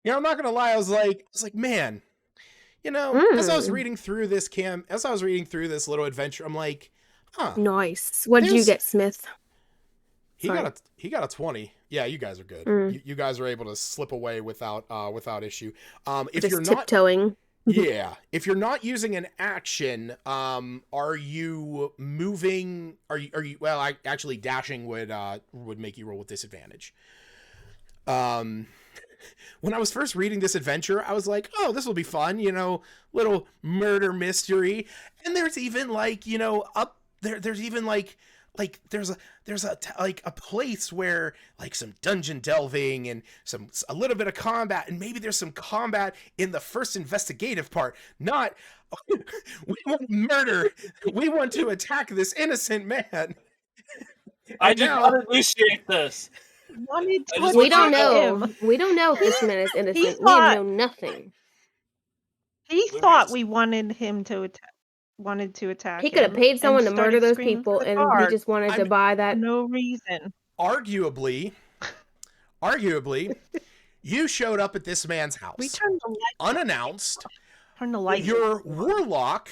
You know, I'm not gonna lie. I was like, man, you know, as I was reading through this little adventure, I'm like, huh. Nice. What did you get, Smith? He got a 20. Yeah, you guys are good. You guys are able to slip away without issue. If Just you're not tiptoeing. Yeah, if you're not using an action, are you moving? Are you? Well, actually dashing would make you roll with disadvantage. When I was first reading this adventure, I was like, oh, this will be fun, you know, little murder mystery. And there's even like, you know, there's even like there's a place where like some dungeon delving and a little bit of combat, and maybe there's some combat in the first investigative part. Not we want murder. We want to attack this innocent man. I did not initiate this. We don't know. We don't know if this man is innocent. We know nothing. He thought we wanted him to attack. He could have paid someone to murder those people, and he just wanted to buy that. No reason. Arguably, you showed up at this man's house. We turned the lights unannounced. Turn the lights. Your warlock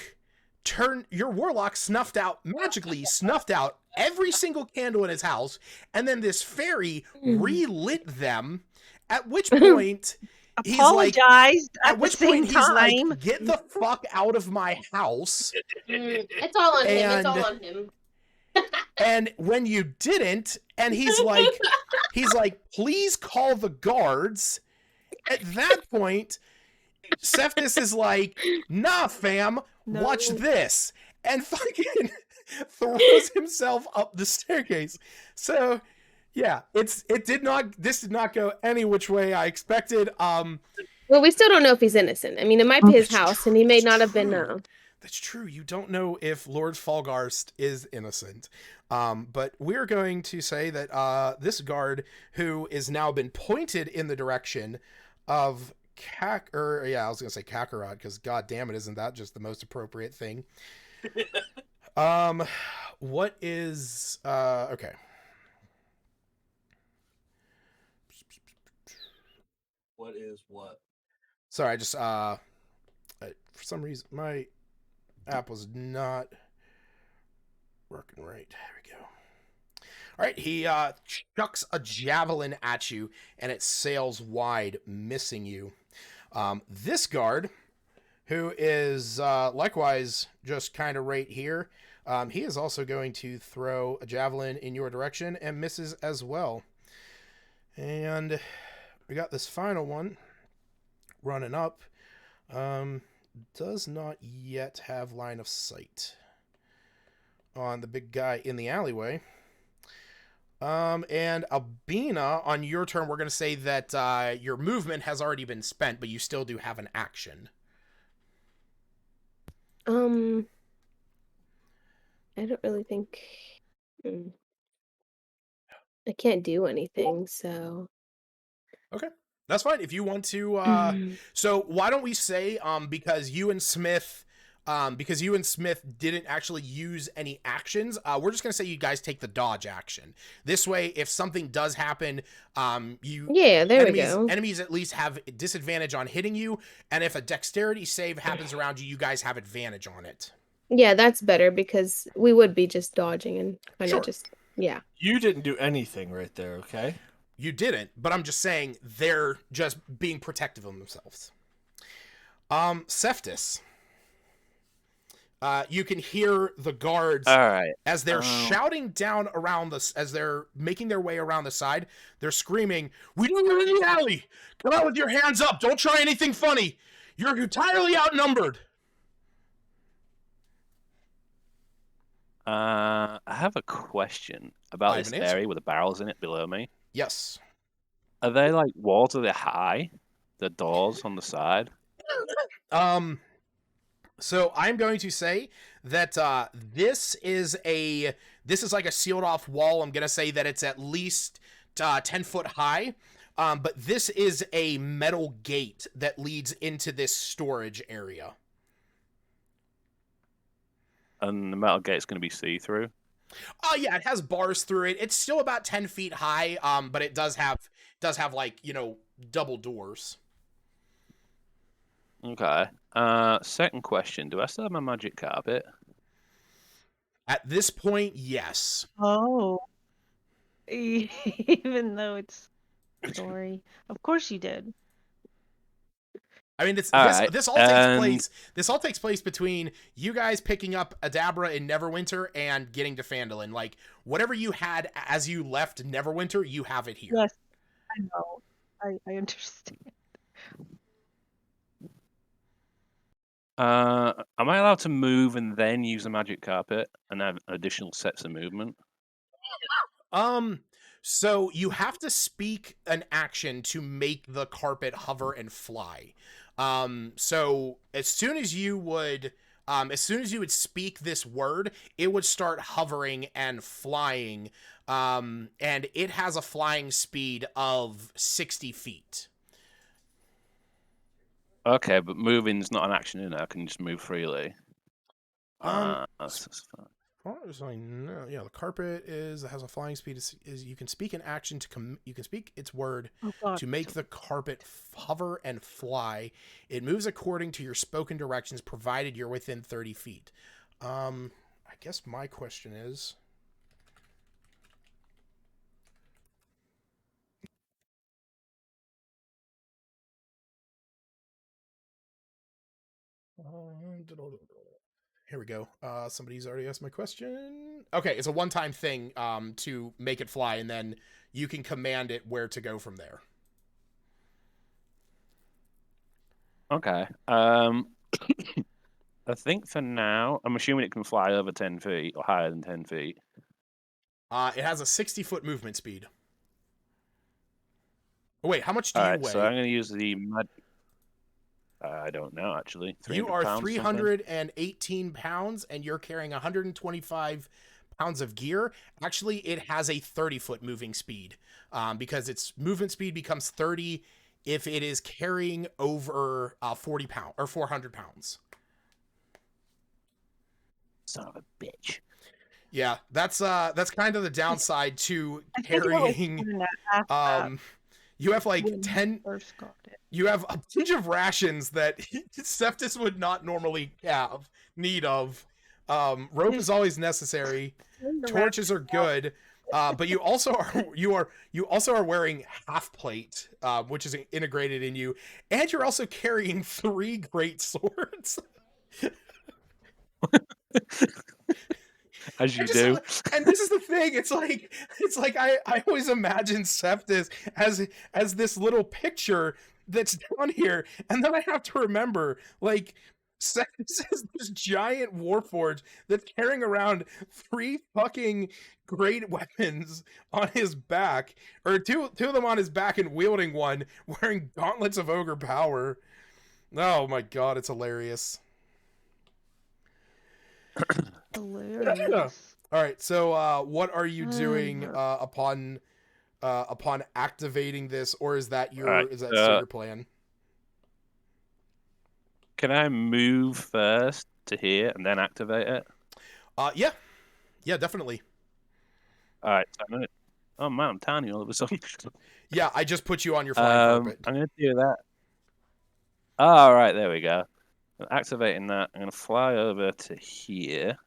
magically snuffed out every single candle in his house, and then this fairy relit them. At which point, apologized. He's like, "Get the fuck out of my house!" It's all on him. It's all on him. And when you didn't, and he's like, "Please call the guards." At that point, Cephas is like, "Nah, fam, watch this," and fucking throws himself up the staircase. So, yeah, this did not go any which way I expected. Well, we still don't know if he's innocent. I mean, it might be his house, and he may not have been. That's true. You don't know if Lord Falgarst is innocent. But we're going to say that this guard, who is now been pointed in the direction of I was gonna say Kakarot, because god damn it, isn't that just the most appropriate thing? What is okay. What is what? Sorry, I just for some reason my app was not working right. There we go. All right, he chucks a javelin at you, and it sails wide, missing you. This guard, who is likewise just kind of right here, he is also going to throw a javelin in your direction and misses as well. And we got this final one running up. Does not yet have line of sight on the big guy in the alleyway. And Albina, on your turn, we're going to say that your movement has already been spent, but you still do have an action. I don't really think. Hmm. I can't do anything, so. Okay. That's fine. If you want to, so why don't we say, because you and Smith didn't actually use any actions, we're just going to say you guys take the dodge action. This way, if something does happen, Yeah, there we go. enemies at least have disadvantage on hitting you. And if a dexterity save happens around you, you guys have advantage on it. Yeah, that's better because we would be just dodging and kind Sure. of just, yeah. You didn't do anything right there, okay? You didn't, but I'm just saying they're just being protective of themselves. Cephas. You can hear the guards All right. as they're shouting down around this, as they're making their way around the side. They're screaming, "We know you're in the alley! Come out with your hands up! Don't try anything funny! You're entirely outnumbered!" I have a question about this area with the barrels in it below me. Yes. Are they like walls? Are they high? The doors on the side? So I'm going to say that this is like a sealed off wall. I'm going to say that it's at least 10 foot high. But this is a metal gate that leads into this storage area. And the metal gate's going to be see-through? Oh yeah, it has bars through it. It's still about 10 feet high, but it does have like, double doors. Okay. Second question. Do I still have my magic carpet? At this point, yes. Oh. Even though it's story. Of course you did. I mean, this all takes place between you guys picking up Adabra in Neverwinter and getting to Phandalin. Like, whatever you had as you left Neverwinter, you have it here. Yes, I know. I understand. Am I allowed to move and then use the magic carpet and have additional sets of movement? So you have to speak an action to make the carpet hover and fly. So as soon as you would speak this word, it would start hovering and flying. And it has a flying speed of 60 feet. Okay, but moving's not an action in it. I can just move freely. That's fine. No, yeah, the carpet has a flying speed. Is you can speak an action you can speak its word to make the carpet hover and fly. It moves according to your spoken directions, provided you're within 30 feet. I guess my question is, here we go. Somebody's already asked my question. Okay, it's a one-time thing to make it fly, and then you can command it where to go from there. Okay. I think for now, I'm assuming it can fly over 10 feet or higher than 10 feet. It has a 60-foot movement speed. Oh, wait, how much do you weigh? So I'm going to use the I don't know, actually. You are 318 pounds, and you're carrying 125 pounds of gear. Actually, it has a 30-foot moving speed, because its movement speed becomes 30 if it is carrying over 40 pounds or 400 pounds. Son of a bitch. Yeah, that's kind of the downside to carrying. You have like 10. You have a bunch of rations that Cephas would not normally have need of. Rope is always necessary. Torches are good, but you also are wearing half plate, which is integrated in you, and you're also carrying 3 great swords. As you do. And this is the thing, it's like I always imagine Cephas as this little picture that's down here, and then I have to remember, like, Cephas is this giant warforged that's carrying around 3 fucking great weapons on his back, or two of them on his back and wielding one, wearing gauntlets of ogre power. Oh my god, it's hilarious. Hilarious. All right. So, what are you doing Uh, upon activating this, or is that Alright, still your plan? can I move first to here and then activate it? Yeah, definitely. All right. So oh man, I'm tiny all of a sudden. Yeah, I just put you on your flying carpet. I'm gonna do that. All right, there we go. I'm activating that. I'm gonna fly over to here.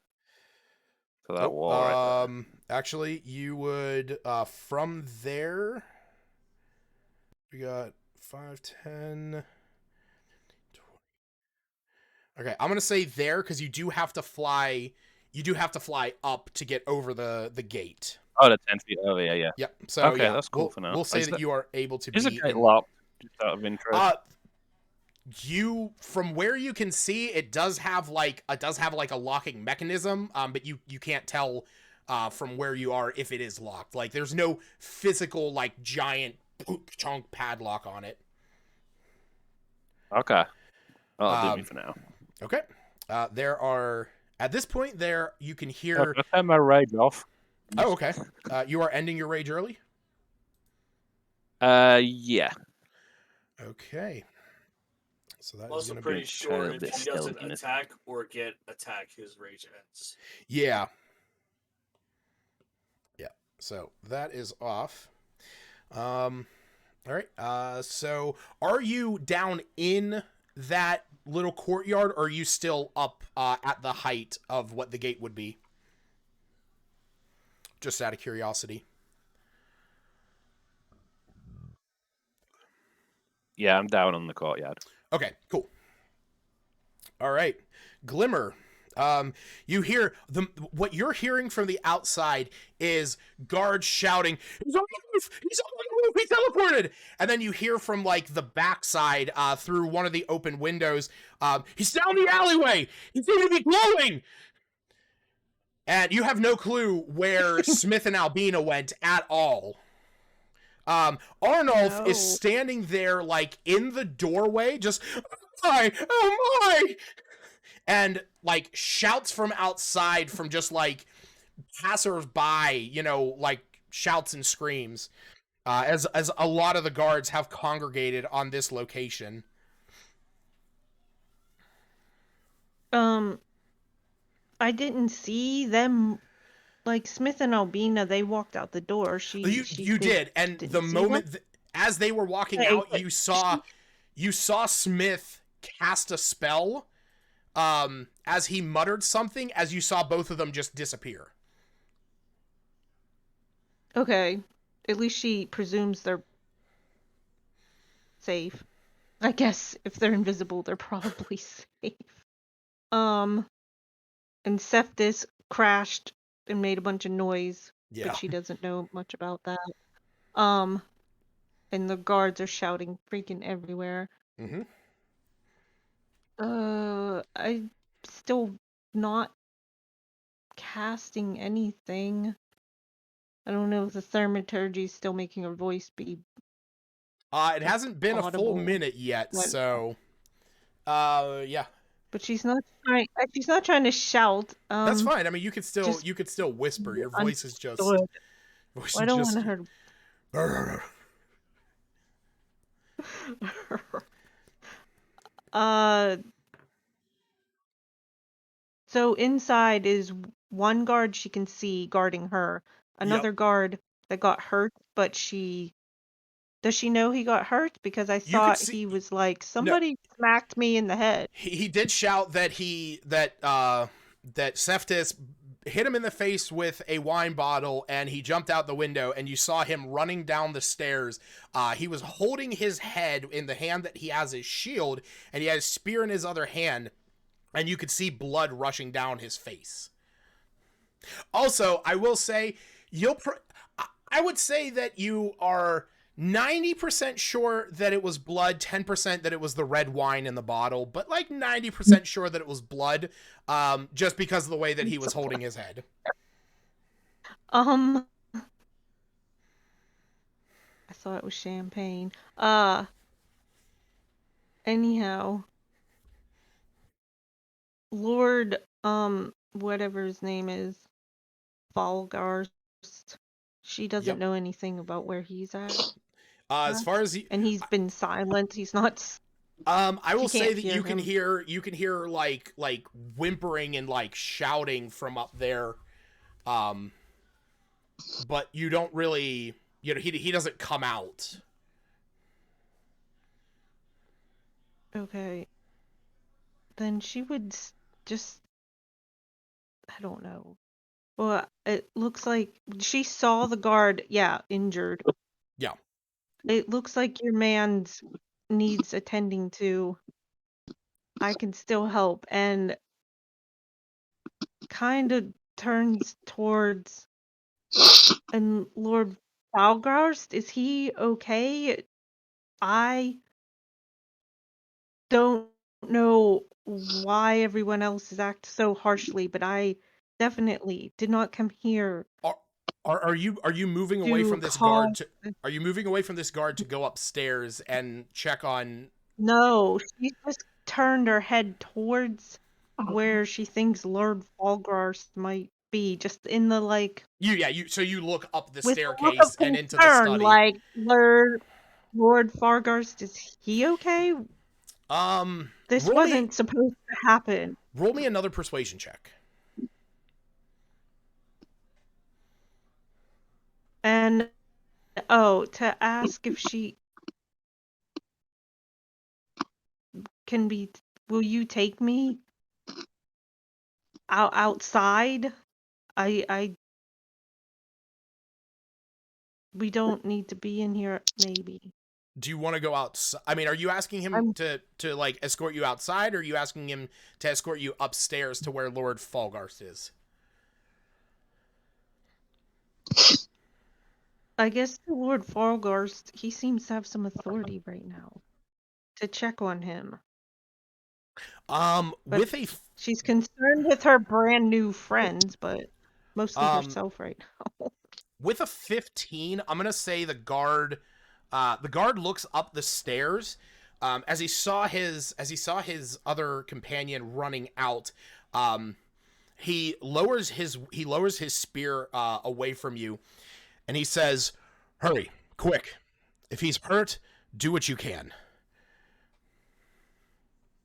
To that wall right there. Actually, you would from there. We got 5, 10. 20. Okay, I'm gonna say there because you do have to fly. You do have to fly up to get over the gate. Oh, the 10 feet over. Yeah. Yep. So Okay, yeah, that's cool for now. we'll say that you are able to Is the be gate in. locked? Just out of interest. You from where you can see, it does have like a locking mechanism. But you can't tell from where you are if it is locked. Like there's no physical like giant chunk padlock on it. Okay. That'll do me for now. Okay. There are at this point there you can Can hear. I turn my rage off? Oh, okay. You are ending your rage early. Yeah. Okay. So that I'm is also going to pretty be sure a if bit he doesn't stealthiness. attack or get attacked, his rage ends. yeah. So that is off. All right. So are you down in that little courtyard, or are you still up at the height of what the gate would be? Just out of curiosity. Yeah, I'm down on the courtyard. Okay, cool. All right. Glimmer. You hear what you're hearing from the outside is guards shouting, "He's on the roof! He's on the roof! He teleported!" And then you hear from like the backside, through one of the open windows, "He's down the alleyway! He's going to be glowing!" And you have no clue where Smith and Albina went at all. Arnulf is No. standing there like in the doorway, just, oh my! And like shouts from outside from just like passersby, like shouts and screams, as a lot of the guards have congregated on this location. I didn't see them. Like Smith and Albina, they walked out the door. You did, and didn't the see moment as they were walking Okay, out, but you saw Smith cast a spell. As he muttered something, as you saw both of them just disappear. Okay, at least she presumes they're safe. I guess if they're invisible, they're probably safe. And Cephas crashed and made a bunch of noise, Yeah. but she doesn't know much about that. And the guards are shouting freaking everywhere. Mm-hmm. I'm still not casting anything. I don't know if the thaumaturgy is still making her voice be It hasn't been a full audible. minute yet, What? so yeah. But she's not trying. She's not trying to shout. That's fine. I mean, you could still just- whisper. Your voice is just. Understood. Voice I is don't just. want her. So inside is one guard she can see guarding her. Another guard that got hurt, but does she know he got hurt? Because I You could thought see- he was like, somebody smacked me in the head. He did shout that that Cephas hit him in the face with a wine bottle, and he jumped out the window, and you saw him running down the stairs. He was holding his head in the hand that he has his shield, and he had his spear in his other hand, and you could see blood rushing down his face. Also, I will say, I would say that you are 90% sure that it was blood, 10% that it was the red wine in the bottle, but like 90% sure that it was blood, just because of the way that he was holding his head. I thought it was champagne. Anyhow. Lord, whatever his name is, Falgarst. She doesn't Yep. know anything about where he's at. As far as And he's been silent. He's not. I will She say can't that hear you can him. hear like whimpering and like shouting from up there. But you don't really, he doesn't come out. Okay. Then she would just. I don't know. Well, it looks like she saw the guard, injured. Yeah. It looks like your man's needs attending to. I can still help, and kind of turns towards. And Lord Falgarst, is he okay? I don't know why everyone else is act so harshly, but I definitely did not come here Are you moving away to from this guard call. to Are you moving away from this guard to go upstairs and check on? No, she just turned her head towards where she thinks Lord Falgarst might be, just in the So you look up the with a look of staircase and into the concern, study. like Lord Fargarst, is he okay? This roll me wasn't supposed to happen. roll me another persuasion check. And to ask if she can be, will you take me outside? We don't need to be in here, maybe. Do you want to go out? I mean, are you asking him to like escort you outside, or are you asking him to escort you upstairs to where Lord Falgarth is? I guess the Lord Falgarst, he seems to have some authority right now to check on him. But she's concerned with her brand new friends, but mostly herself right now. With a 15, I'm gonna say the guard looks up the stairs. As he saw his other companion running out, he lowers his spear away from you, and he says, "Hurry, quick! If he's hurt, do what you can."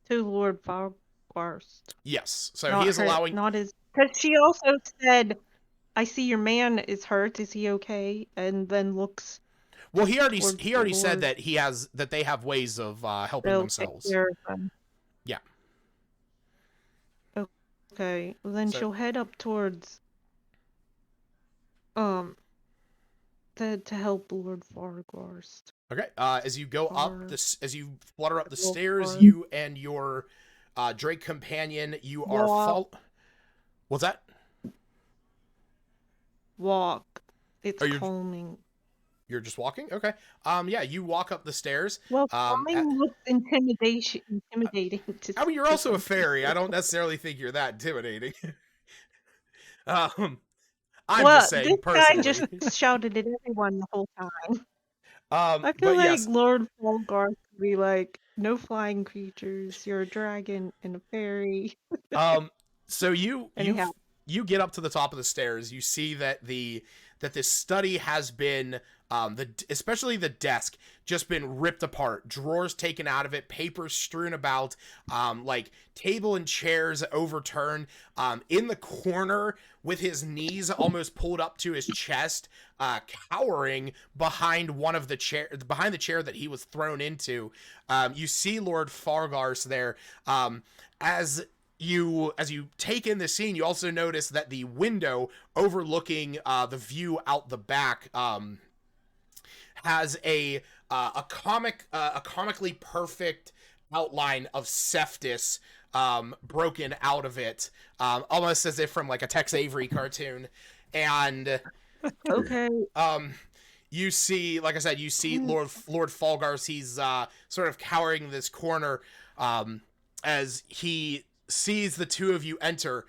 To Lord Falgarst. Yes, so Not he is her, allowing. not his. Because she also said, "I see your man is hurt. Is he okay?" And then looks. Well, he already said Lord. that they have ways of helping They'll themselves. take care of them. Yeah. Okay, well, then she'll head up towards to help Lord Fargarst. Okay. As you go up as you flutter up the Little stairs, farm. you and your Drake companion, you are Walk. What's that? Walk. It's Are you calming. You're just walking? Okay. Yeah, you walk up the stairs. Well, calming looks intimidating to I mean, you're also a some fairy. I people. don't necessarily think you're that intimidating. I'm Well, just saying this guy personally. just shouted at everyone the whole time. I feel But like yes, Lord Falgarth would be like, no flying creatures, you're a dragon and a fairy. so you Anyhow. you get up to the top of the stairs. You see that this study has been especially the desk just been ripped apart, drawers taken out of it, papers strewn about, like table and chairs overturned. In the corner with his knees almost pulled up to his chest, cowering behind behind the chair that he was thrown into. You see Lord Fargars there. As you take in the scene, you also notice that the window overlooking the view out the back has a comically perfect outline of Cephas broken out of it, almost as if from like a Tex Avery cartoon. And Okay. you see, like I said, you see Lord Falgars. He's sort of cowering in this corner as he sees the two of you enter,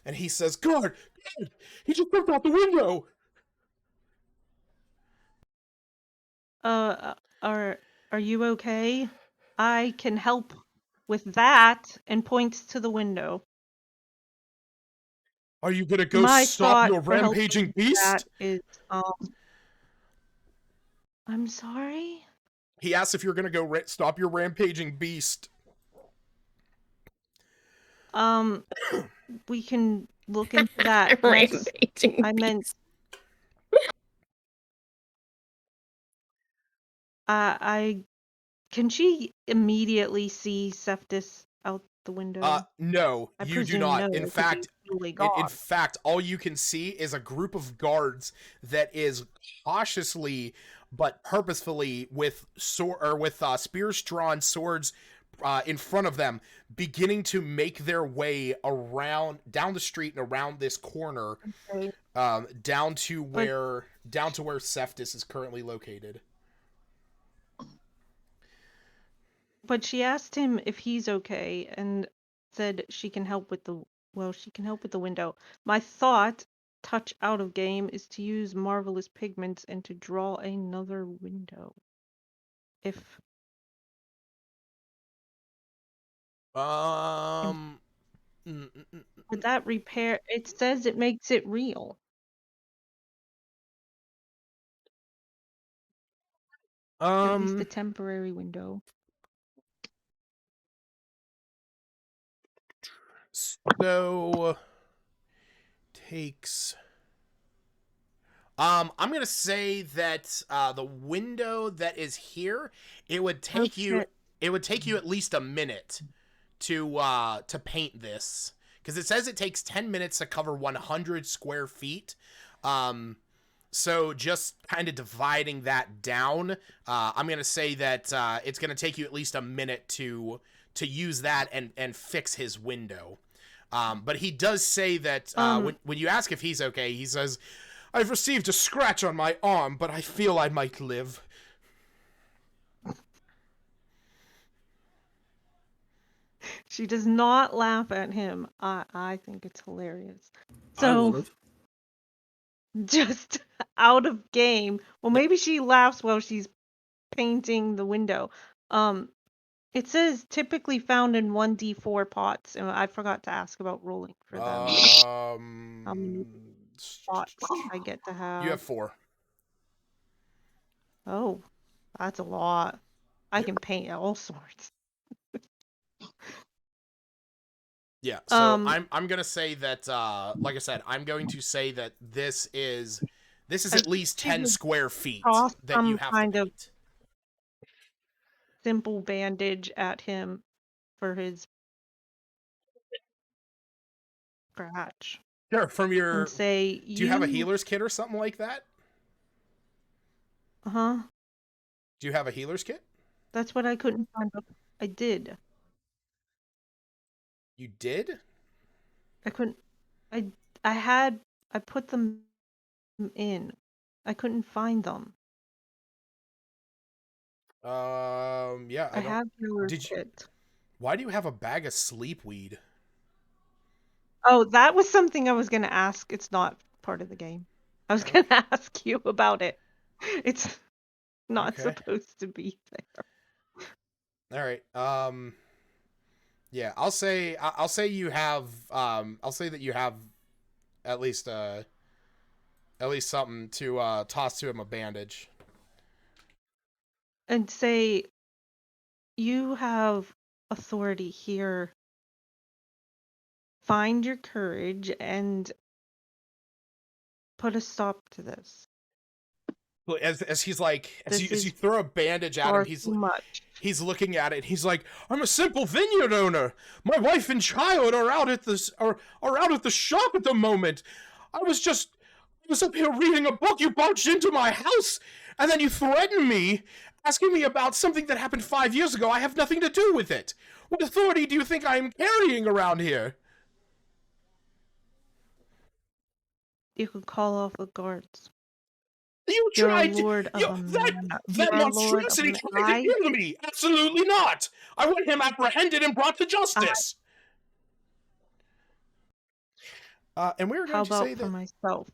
and he says, "Guard, he just jumped out the window." Are you okay? I can help with that, and points to the window. Are you gonna go My stop thought your for helping rampaging with beast? that is, I'm sorry? He asks if you're gonna go stop your rampaging beast. We can look into that. Yes, Rampaging I meant, beast. can she immediately see Cephas out the window? No, I you do presume not. no, In 'cause fact, he's totally in gone. fact, all you can see is a group of guards that is cautiously but purposefully with spears drawn, swords in front of them, beginning to make their way around down the street and around this corner, Okay. down to where Cephas is currently located. But she asked him if he's okay and said she can help with the window. My thought, touch out of game, is to use marvelous pigments and to draw another window. If Mm, would that repair? It says it makes it real. At least a temporary window. So takes. I'm gonna say that the window that is here, it would take you at least a minute to paint this, because it says it takes 10 minutes to cover 100 square feet. So just kind of dividing that down, I'm gonna say that it's gonna take you at least a minute to use that and fix his window. But he does say that when you ask if he's okay, he says, "I've received a scratch on my arm, but I feel I might live." She does not laugh at him. I think it's hilarious. I So would. just out of game. Well, maybe she laughs while she's painting the window. It says typically found in 1d4 pots, and I forgot to ask about rolling for them. How many pots I get to have? You have 4. Oh, that's a lot. I can paint all sorts. Yeah, so I'm gonna say that, like I said, I'm going to say that this is at least 10 square feet toss that you some have kind to of paint. simple bandage at him for his scratch Sure, from your. and say, Do you have a healer's kit or something like that? Uh-huh. Do you have a healer's kit? That's what I couldn't find. I did. You did? I couldn't. I put them in. I couldn't find them. Yeah, I have your Did you? kit. Why do you have a bag of sleepweed? Oh, that was something I was gonna ask. It's not part of the game. I was gonna ask you about it. It's not Okay. supposed to be there. All right. Yeah, I'll say you have. I'll say that you have at least something to toss to him, a bandage. And say, you have authority here. Find your courage and put a stop to this. As he's like, as This you is throw a bandage at him, far he's too much. he's looking at it. And he's like, "I'm a simple vineyard owner. My wife and child are out at the shop at the moment. I was up here reading a book. You barged into my house, and then you threatened me, asking me about something that happened 5 years ago. I have nothing to do with it. What authority do you think I am carrying around here?" You could call off the guards. You You're a tried to. lord of a That manor. that You're a lord of monstrosity a tried to kill me. Absolutely not. I want him apprehended and brought to justice. And we were How going to say about for that. myself?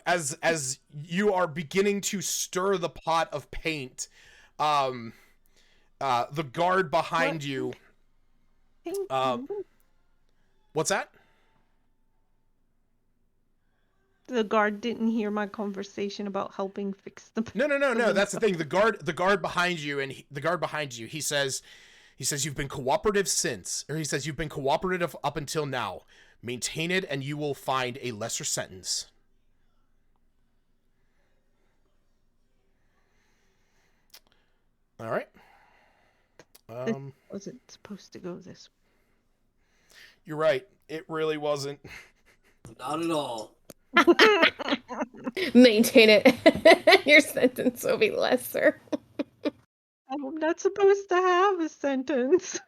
As you are beginning to stir the pot of paint, the guard behind you, What's that? The guard didn't hear my conversation about helping fix the. No. That's the thing. The guard behind you, he says you've been cooperative since, or he says you've been cooperative up until now. Maintain it, and you will find a lesser sentence. All right. It wasn't supposed to go this You're right. It really wasn't. Not at all. way. Maintain it. Your sentence will be lesser. I'm not supposed to have a sentence.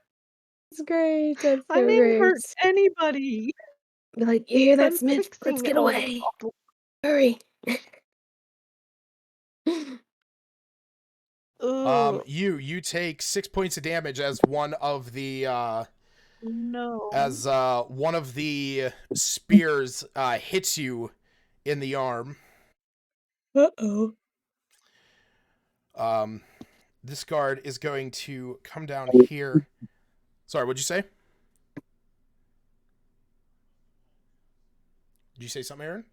That's great. That's so I didn't great. hurt anybody. Be like, you hear that, I'm Smith? fixing Let's get all the away. problems. Hurry. Ugh, You take 6 points of damage as one of the no. one of the spears hits you in the arm. Uh-oh. This guard is going to come down here. Sorry, what'd you say? Did you say something, Aaron?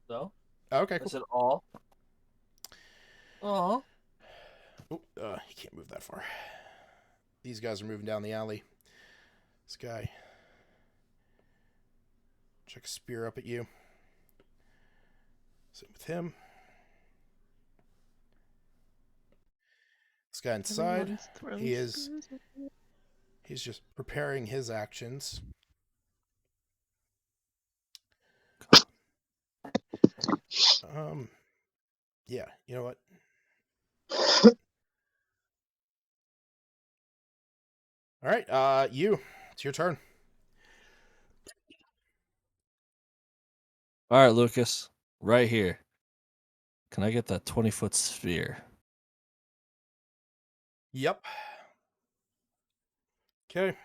No? Oh, okay, I cool. said all. Oh. Oh, he can't move that far. These guys are moving down the alley. This guy. Check a spear up at you. Same with him. This guy inside. Everyone's throwing He is. spears at me. He's just preparing his actions. Yeah, you know what? All right, it's your turn. All right, Lucas. Right here. Can I get that 20-foot sphere? Yep. Okay.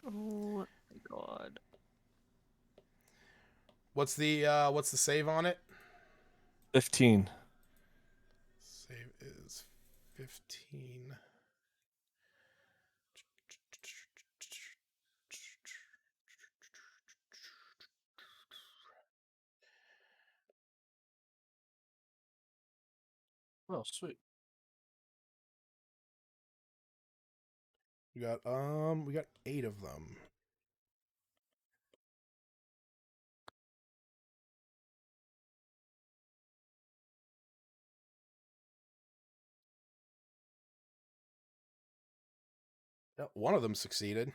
Oh my god. What's the save on it? 15. Save is 15. Oh, sweet. We got 8 of them. Yep, one of them succeeded.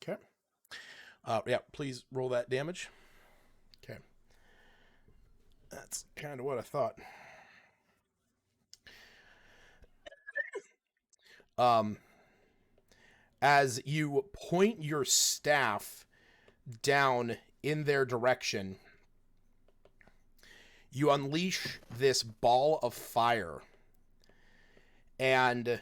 Okay. Yeah, please roll that damage. Okay. That's kind of what I thought. As you point your staff down in their direction, you unleash this ball of fire. And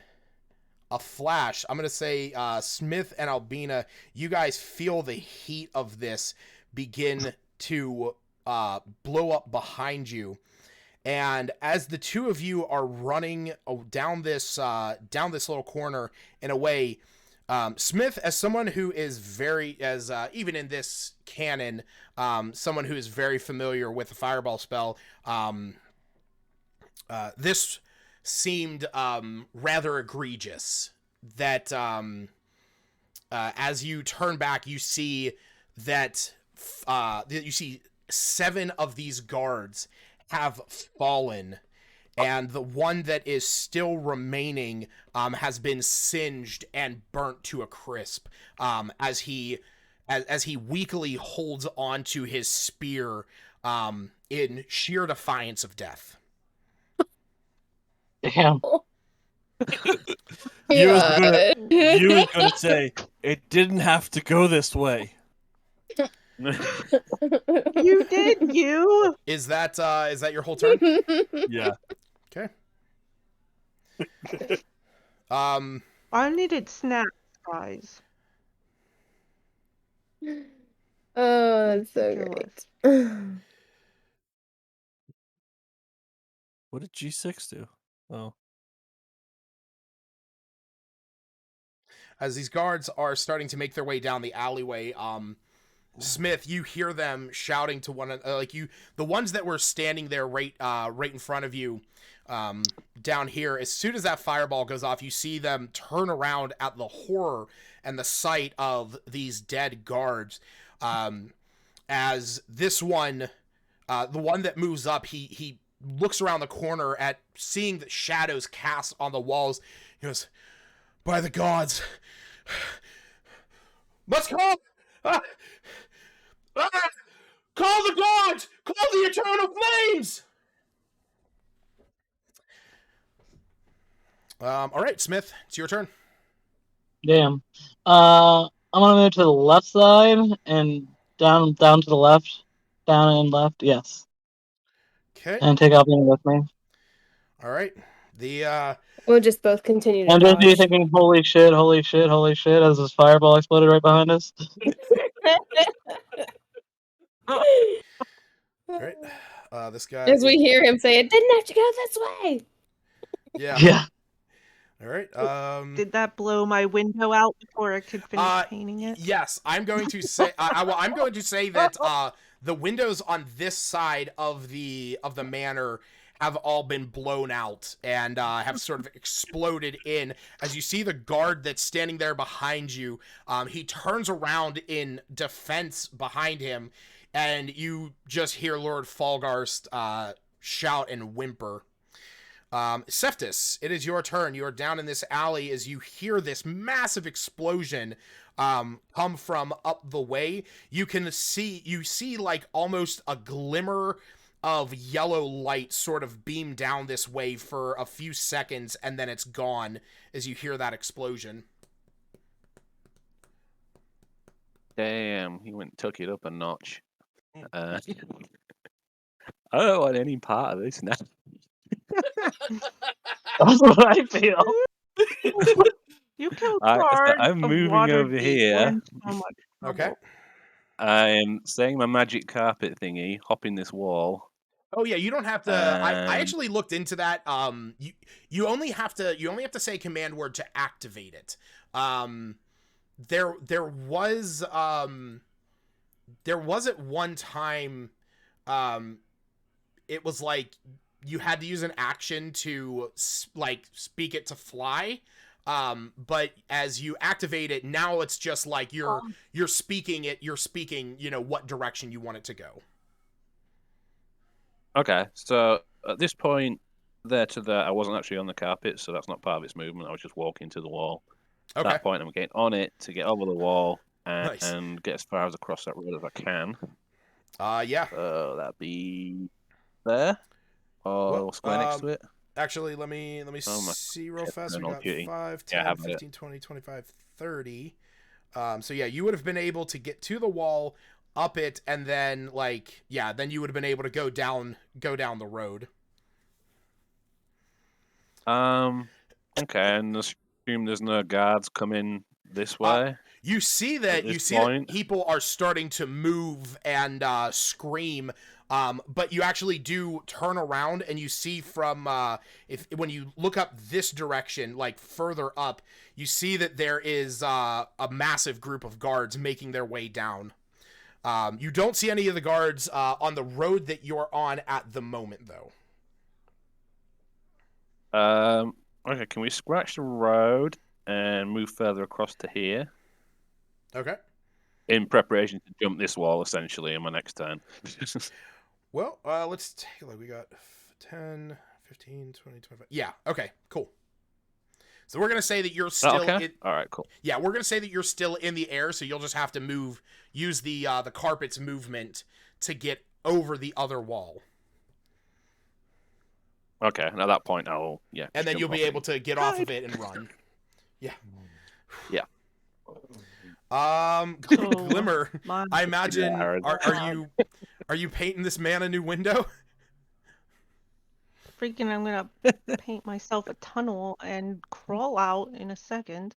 a flash, I'm going to say Smith and Albina, you guys feel the heat of this begin to blow up behind you. And as the two of you are running down this little corner in a way, Smith, as someone who is even in this canon, someone who is very familiar with the fireball spell, this seemed rather egregious. That as you turn back, you see that you see 7 of these guards have fallen, and the one that is still remaining has been singed and burnt to a crisp as he weakly holds onto his spear in sheer defiance of death. Damn. You was Yeah. gonna say it didn't have to go this way. You did, you! Is that your whole turn? Yeah. Okay. I needed snacks, guys. Oh, that's so Ridiculous. great. What did G6 do? Oh. as these guards are starting to make their way down the alleyway, Smith, you hear them shouting to one another, the ones that were standing there right in front of you, down here. As soon as that fireball goes off, you see them turn around at the horror and the sight of these dead guards. As this one, the one that moves up, he looks around the corner at seeing the shadows cast on the walls. He goes, "By the gods, let's go! Call the gods! Call the eternal flames!" All right, Smith, it's your turn. Damn. I'm gonna move to the left side and down to the left, down and left. Yes. Okay. And take Albion with me. All right. The We'll just both continue to And just be dodge. thinking, holy shit, holy shit, holy shit, as this fireball exploded right behind us. all right. This guy. As we hear him say, "It didn't have to go this way." Yeah. Yeah. All right. Did that blow my window out before I could finish painting it? Yes, I'm going to say. I'm going to say that the windows on this side of the manor have all been blown out and have sort of exploded in. As you see the guard that's standing there behind you, he turns around in defense behind him, and you just hear Lord Falgarst shout and whimper. Seftis, it is your turn. You are down in this alley as you hear this massive explosion come from up the way. You see like almost a glimmer of yellow light sort of beam down this way for a few seconds, and then it's gone as you hear that explosion. Damn, he went and took it up a notch. I don't want any part of this now. That's what I feel. You killed I'm moving over Waterdeep. here. We're in so much Okay. trouble. I am saying my magic carpet thingy, hopping this wall. Oh yeah, you don't have to. I actually looked into that. You only have to say command word to activate it. There was at one time, it was like you had to use an action to speak it to fly. But as you activate it, now it's just like you're speaking it. You're speaking, what direction you want it to go. Okay, so at this point, there to there, I wasn't actually on the carpet, so that's not part of its movement. I was just walking to the wall. At Okay. that point, I'm getting on it to get over the wall Nice. and get as far as across that road as I can. Yeah. That'd be there or square next to it. Actually, let me see real fast. We got 5, 10, 15, 20, 25, 30. So yeah, you would have been able to get to the wall, up it, and then then you would have been able to go down the road. Okay, and assume there's no guards coming this way. You see that people are starting to move and scream, but you actually do turn around and you see from when you look up this direction, like further up, you see that there is a massive group of guards making their way down. You don't see any of the guards on the road that you're on at the moment, though. Okay, can we scratch the road and move further across to here? Okay. In preparation to jump this wall, essentially, in my next turn. Well, let's take a look. We got 10, 15, 20, 25. Yeah, okay, cool. So we're going to say that you're still... okay. All right, cool. Yeah, we're going to say that you're still in the air, so you'll just have to use the carpet's movement to get over the other wall. Okay, and at that point, and then you'll be able to get off of it and run. Yeah. Yeah. Glimmer, I imagine, are you painting this man a new window? Freaking, I'm gonna paint myself a tunnel and crawl out in a second.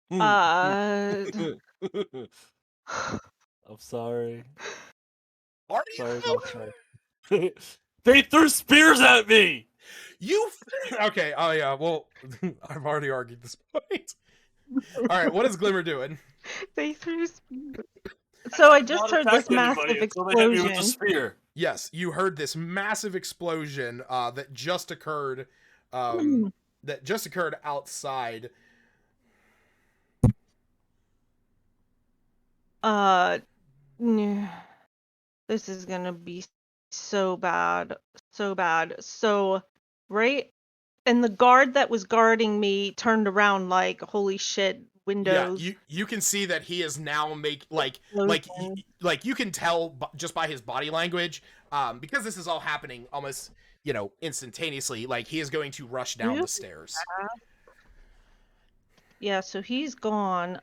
I'm sorry. Are Sorry you? about that. They threw spears at me! Okay, oh yeah, well, I've already argued this point. right, what is Glimmer doing? They threw. So I just Not heard this attack anybody massive until they hit me with the explosion. spear. Yes, you heard this massive explosion that just occurred. That just occurred outside. This is gonna be so bad, so bad. So, right, and the guard that was guarding me turned around like, holy shit, Yeah, windows, you can see that he is now explosion. like you can tell just by his body language, because this is all happening almost instantaneously. Like he is going to rush down Really the stairs. bad. Yeah, so he's gone.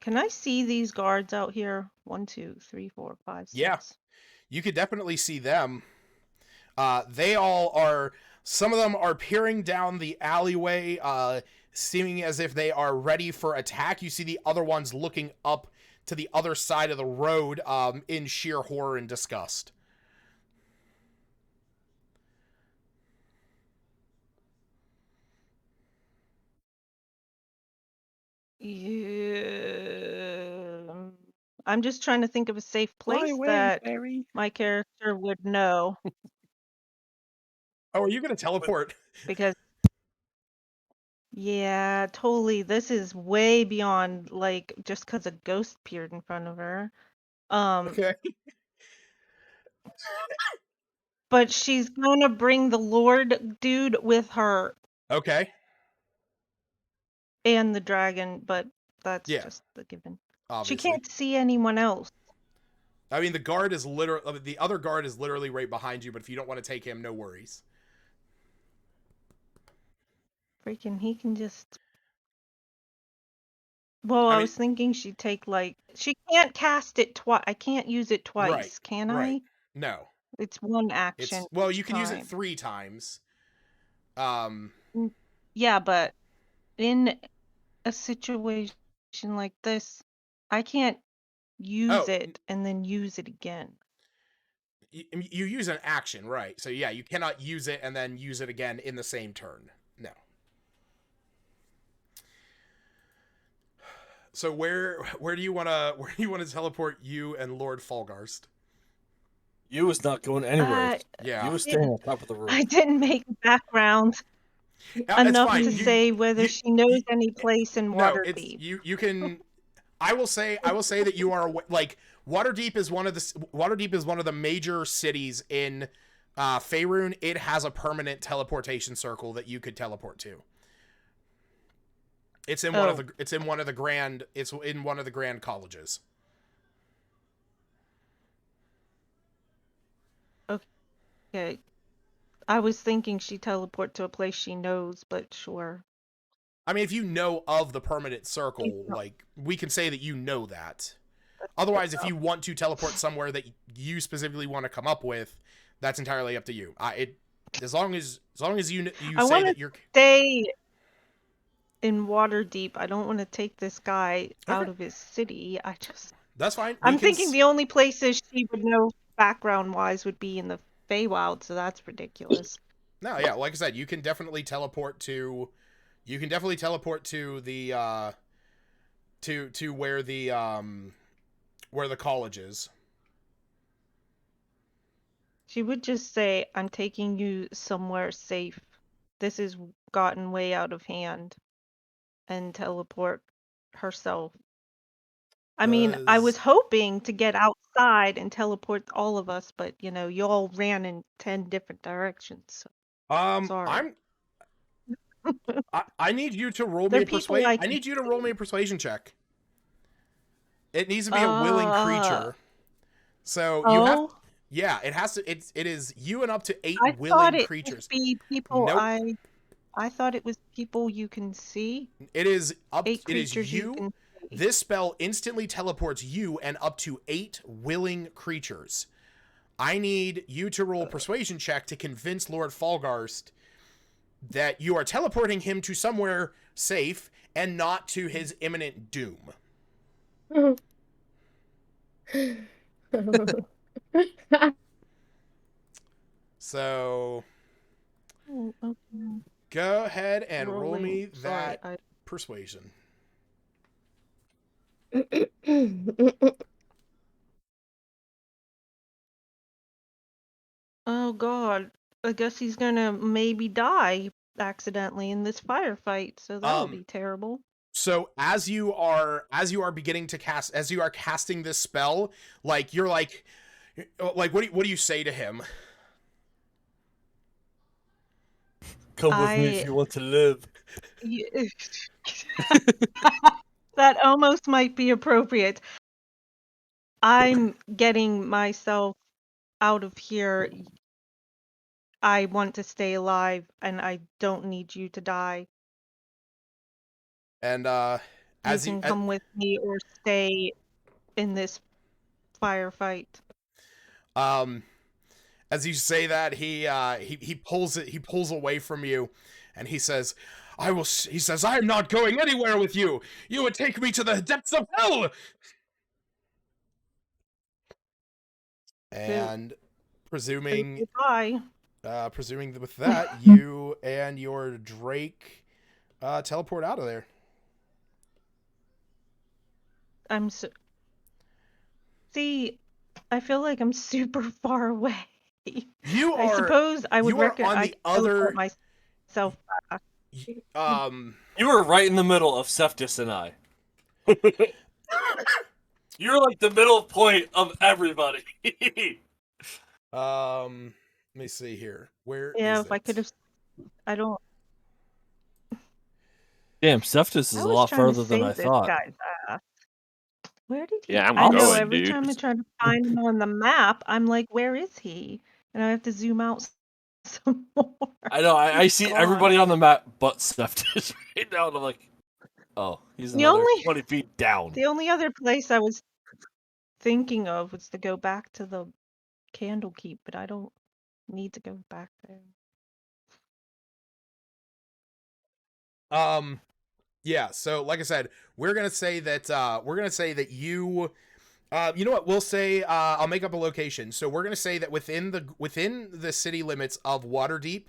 Can I see these guards out here? 1, 2, 3, 4, 5, Yeah, 6. you could definitely see them. They all are. Some of them are peering down the alleyway, seeming as if they are ready for attack. You see the other ones looking up to the other side of the road, in sheer horror and disgust. Yeah. I'm just trying to think of a safe Fly place away, that fairy. my character would know Oh, are you gonna teleport? because yeah, totally. This is way beyond like just because a ghost appeared in front of her. Okay. But she's gonna bring the Lord dude with her Okay. and the dragon, but that's Yeah. just the given. She Obviously. can't see anyone else. I mean, the other guard is literally right behind you. But if you don't want to take him, no worries. Freaking, he can just. Well, I I mean, was thinking she'd take like she can't cast it twice. I can't use it right, twice, can right. I? No, It's one action well, you each can use it time. 3 times. Um, Yeah, but in a situation like this, I can't use oh, it and then use it again. you use an action, right? So yeah, you cannot use it and then use it again in the same turn. No. So where do you wanna teleport you and Lord Falgarst? You was not going anywhere. Yeah, You was staying on top of the roof. I didn't make background it's enough fine. to say whether she knows You any place in no, it's Waterdeep. you can. I will say that you are like Waterdeep is one of the major cities in Faerun. It has a permanent teleportation circle that you could teleport to. It's in Oh, one of the grand colleges. okay. I was thinking she teleport to a place she knows, but sure. I mean, if you know of the permanent Think circle, so. like we can say that you know that. Otherwise, if you want to teleport somewhere that you specifically want to come up with, that's entirely up to you. As long as you I say want to that you're stay in Waterdeep. I don't want to take this guy okay. out of his city. That's fine. I'm thinking the only places she would know background wise would be in the Feywild, so that's ridiculous. No, yeah, like I said, you can definitely teleport to the to where the college is. She would just say, I'm taking you somewhere safe. This has gotten way out of hand, and teleport herself. I mean, I was Does hoping to get outside and teleport all of us, but you all ran in 10 different directions. So sorry. I need you to roll me They're a people persuade. I I can need you to roll me a persuasion check. It needs to be a willing uh creature. So you have oh, yeah, it has to it is you and up to 8 I thought willing it would creatures. be people Nope. I thought it was people you can see. It is 8 creatures you you. can see. This spell instantly teleports you and up to 8 willing creatures. I need you to roll a persuasion check to convince Lord Falgarst that you are teleporting him to somewhere safe and not to his imminent doom. So Oh, okay. go ahead and roll Rolling. me Sorry, that persuasion. Oh God. I guess he's gonna maybe die accidentally in this firefight, so that'll be terrible. So as you are beginning to cast, as you are casting this spell, like you're like what do you say to him? Come with me if you want to live. That almost might be appropriate. I'm getting myself out of here. I want to stay alive, and I don't need you to die. And You can come with me or stay in this firefight. as you say that, he pulls away from you, and he says, he says, "I am not going anywhere with you. You would take me to the depths of hell." And presuming with that, you and your Drake teleport out of there. See, I feel like I'm super far away. I suppose I would on I the could other teleport myself back. You were right in the middle of Cephas and I. You're like the middle point of everybody. Let me see here. Where Yeah, is if I could have, I don't. Damn, Cephas is I a was lot trying to further than I save this thought. guy's ass. Where did he? Yeah, I'm I know going, every dude. time I try to find him on the map, I'm like, where is he? And I have to zoom out some more. I know, I see God. everybody on the map but Cephas right now, and I'm like, oh, he's The another only 20 feet down. The only other place I was thinking of was to go back to the Candlekeep, but I don't need to go back there. Yeah, so like I said, we're gonna say that you you know what, we'll say I'll make up a location. So we're gonna say that within the city limits of Waterdeep,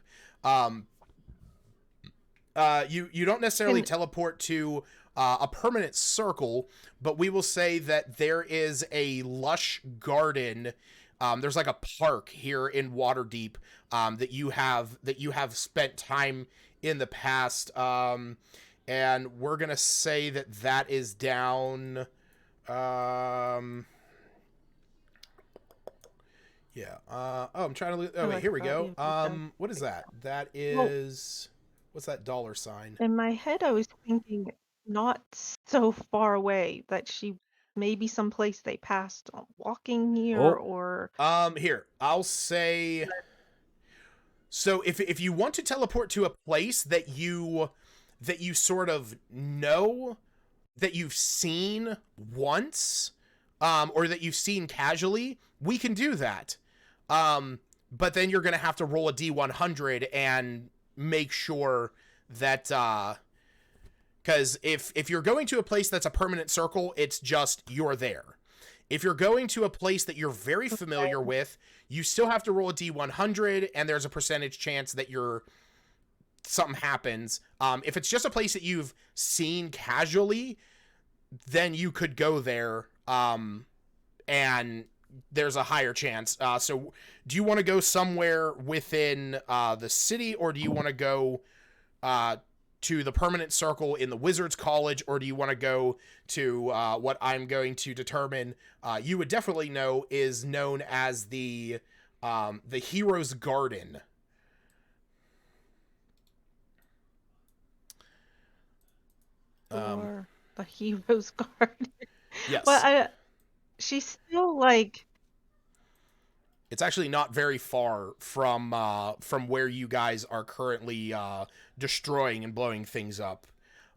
you don't necessarily teleport to a permanent circle, but we will say that there is a lush garden. There's like a park here in Waterdeep that you have spent time in the past, and we're gonna say that is down. Yeah. I'm trying to. Oh wait, here we go. What is that? That is. What's that dollar sign? In my head, I was thinking not so far away that she maybe someplace they passed on walking here or. Here I'll say. So if you want to teleport to a place that you sort of know, that you've seen once, or that you've seen casually, we can do that. But then you're gonna have to roll a D100 and make sure that because if you're going to a place that's a permanent circle, it's just you're there. If you're going to a place that you're very familiar with, you still have to roll a D100, and there's a percentage chance that something happens. If it's just a place that you've seen casually, then you could go there, and there's a higher chance. So do you want to go somewhere within the city, or do you want to go to the permanent circle in the Wizards College, or do you want to go to what I'm going to determine you would definitely know is known as the Hero's Garden? Or the Hero's Garden. Yes. But she's still like. It's actually not very far from where you guys are currently destroying and blowing things up.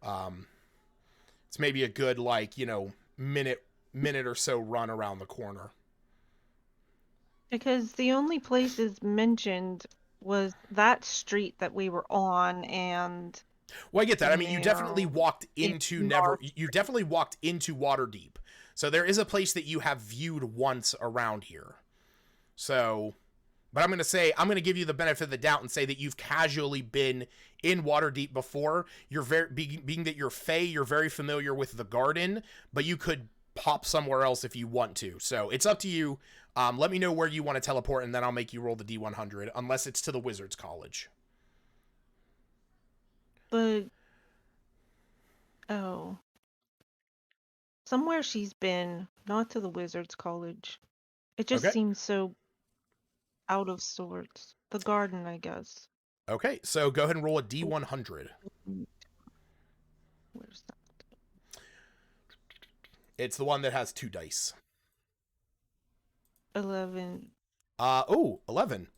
It's maybe a good minute or so run around the corner. Because the only places mentioned was that street that we were on, and. Well, I get that. I mean, you definitely walked into you definitely walked into Waterdeep. So there is a place that you have viewed once around here. So But I'm going to give you the benefit of the doubt and say that you've casually been in Waterdeep before. You're being that you're Fae, you're very familiar with the garden, but you could pop somewhere else if you want to. So it's up to you. Let me know where you want to teleport, and then I'll make you roll the D100, unless it's to the Wizards College. But oh, somewhere she's been, not to the Wizards College. It just Okay. seems so out of sorts. The garden, I guess. Okay, so go ahead and roll a D100. Where's that? It's the one that has 2 dice. 11. 11.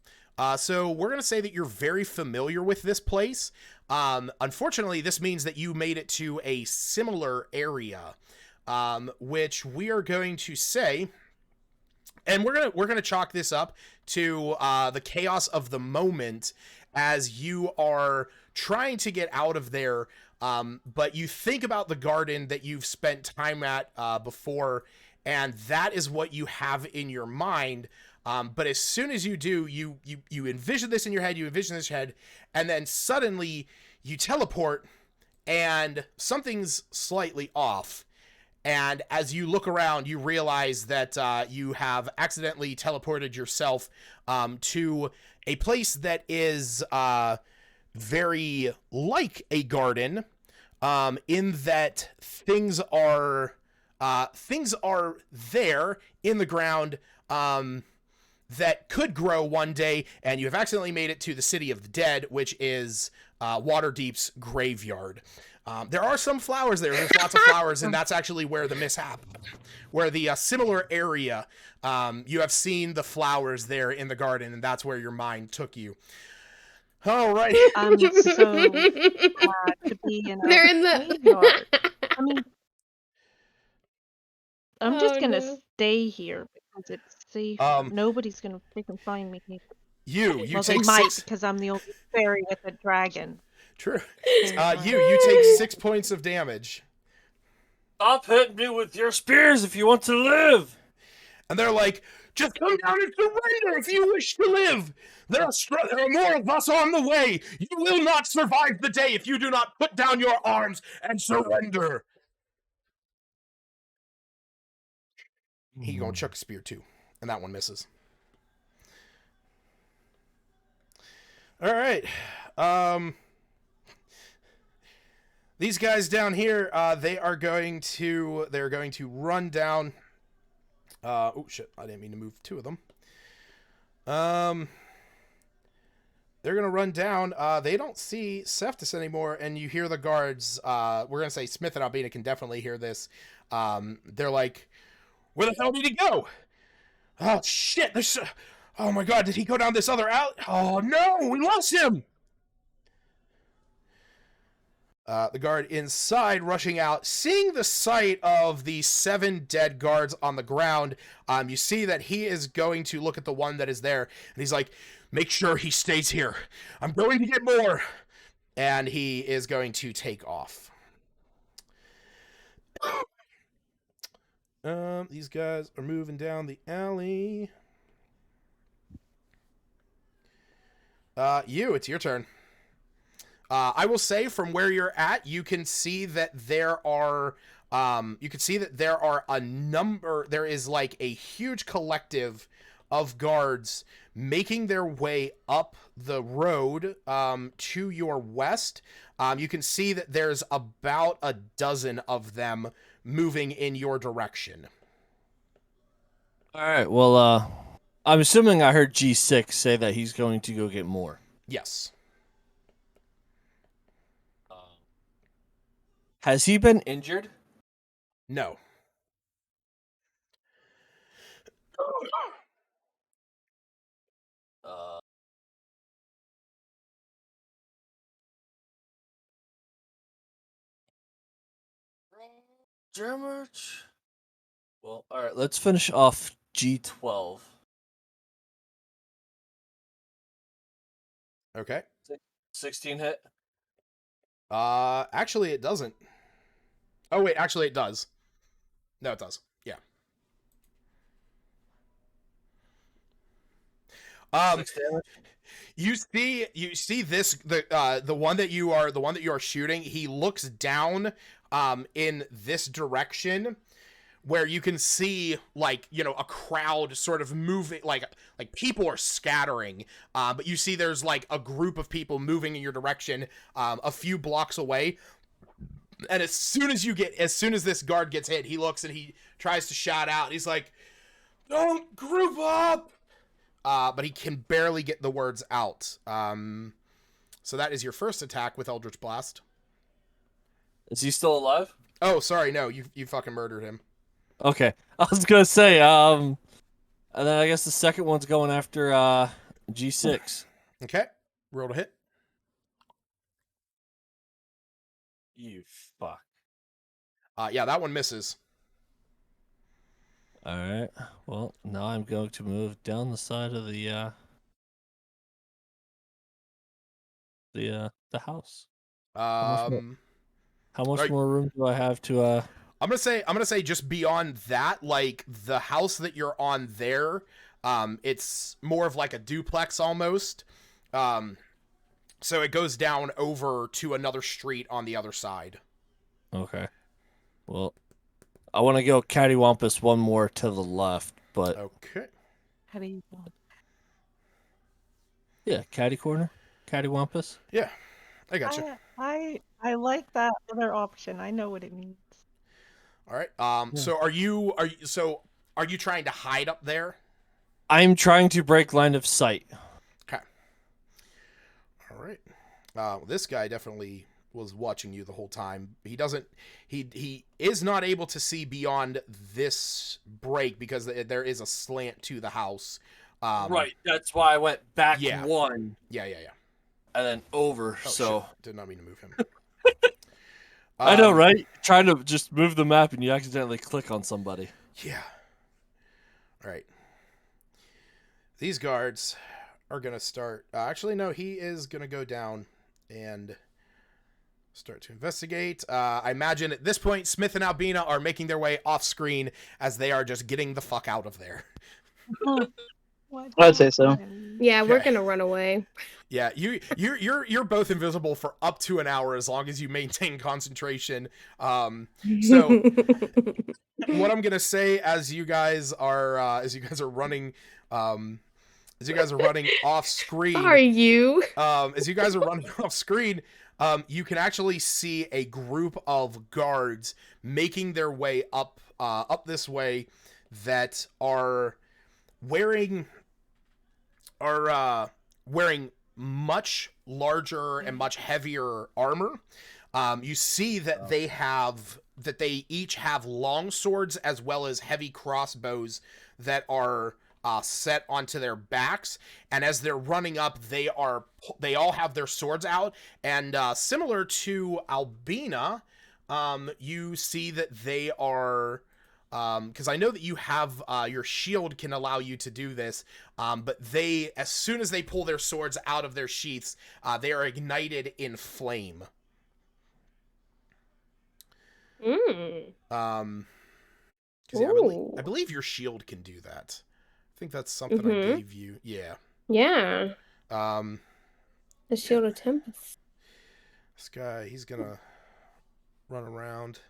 So we're going to say that you're very familiar with this place. Unfortunately, this means that you made it to a similar area, which we are going to say, and we're gonna chalk this up to the chaos of the moment as you are trying to get out of there. But you think about the garden that you've spent time at before, and that is what you have in your mind. But as soon as you do, you envision this in your head, and then suddenly you teleport, and something's slightly off. And as you look around, you realize that you have accidentally teleported yourself to a place that is very like a garden, in that things are there in the ground that could grow one day, and you have accidentally made it to the City of the Dead, which is Waterdeep's graveyard. There are some flowers there. There's lots of flowers, and that's actually where the mishap, where the similar area, you have seen the flowers there in the garden, and that's where your mind took you. All right. I'm so glad to be in a They're in the graveyard. I mean, I'm just Oh, gonna no. stay here because it's safer. Nobody's gonna freaking find me here. You Well, they take might 6. because I'm the only fairy with a dragon. True. Right. You take 6 points of damage. Stop hitting me with your spears if you want to live. And they're like, just come down and surrender if you wish to live. There are more of us on the way. You will not survive the day if you do not put down your arms and surrender. He gonna chuck a spear too, and that one misses. All right. These guys down here, they're going to run down. Oh shit! I didn't mean to move 2 of them. They're gonna run down. They don't see Cephas anymore, and you hear the guards. We're gonna say Smith and Albina can definitely hear this. They're like, "Where the hell did he go? Oh shit! Oh my god! Did he go down this other alley? Oh no! We lost him!" The guard inside rushing out, seeing the sight of the 7 dead guards on the ground. You see that he is going to look at the one that is there, and he's like, "Make sure he stays here. I'm going to get more." And he is going to take off. These guys are moving down the alley. It's your turn. I will say from where you're at, you can see that there are there is like a huge collective of guards making their way up the road to your west. You can see that there's about a dozen of them moving in your direction. All right. Well, I'm assuming I heard G6 say that he's going to go get more. Yes. Has he been injured? No. Damage. Well, all right. Let's finish off G12. Okay. 16 hit. Actually it doesn't. Oh wait, actually it does. No, it does. Yeah. Um, 6 damage. you see this the one that you are shooting. He looks down in this direction, where you can see like a crowd sort of moving, like people are scattering, but you see there's like a group of people moving in your direction, a few blocks away. And as soon as this guard gets hit, he looks and he tries to shout out. He's like, "Don't group up!" But he can barely get the words out. So that is your first attack with Eldritch Blast. Is he still alive? Oh, sorry, no, you fucking murdered him. Okay. I was gonna say, and then I guess the second one's going after G6. Okay, roll to hit. You fuck. Yeah, that one misses. All right. Well, now I'm going to move down the side of the house. How much Right. more room do I have to I'm gonna say just beyond that, like the house that you're on there, it's more of like a duplex almost. So it goes down over to another street on the other side. Okay. Well, I want to go cattywampus one more to the left, but Okay. How do you want? yeah, catty corner, cattywampus. Yeah, I got you. I like that other option. I know what it means. All right. So are you trying to hide up there? I'm trying to break line of sight. Okay. All right. This guy definitely was watching you the whole time. He is not able to see beyond this break because there is a slant to the house. Right. That's why I went back Yeah. one. Yeah. And then over. Oh, so shit. Did not mean to move him. I know, right? Trying to just move the map and you accidentally click on somebody. Yeah. All right. These guards are gonna start. Actually, no. He is gonna go down and start to investigate. I imagine at this point, Smith and Albina are making their way off screen as they are just getting the fuck out of there. What I'd say so. happened? Yeah, we're Okay. gonna run away. Yeah, you're both invisible for up to an hour as long as you maintain concentration. So what I'm gonna say as you guys are running, off screen. Are you? As you guys are running off screen, you can actually see a group of guards making their way up this way that are wearing much larger and much heavier armor. You see that they each have long swords as well as heavy crossbows that are set onto their backs, and as they're running up, they all have their swords out, and similar to Albina, you see that they are, because I know that you have your shield can allow you to do this, but as soon as they pull their swords out of their sheaths, they are ignited in flame. Because I believe your shield can do that. I think that's something I gave you. Yeah. Yeah. The Shield of Tempest. This guy, he's gonna run around.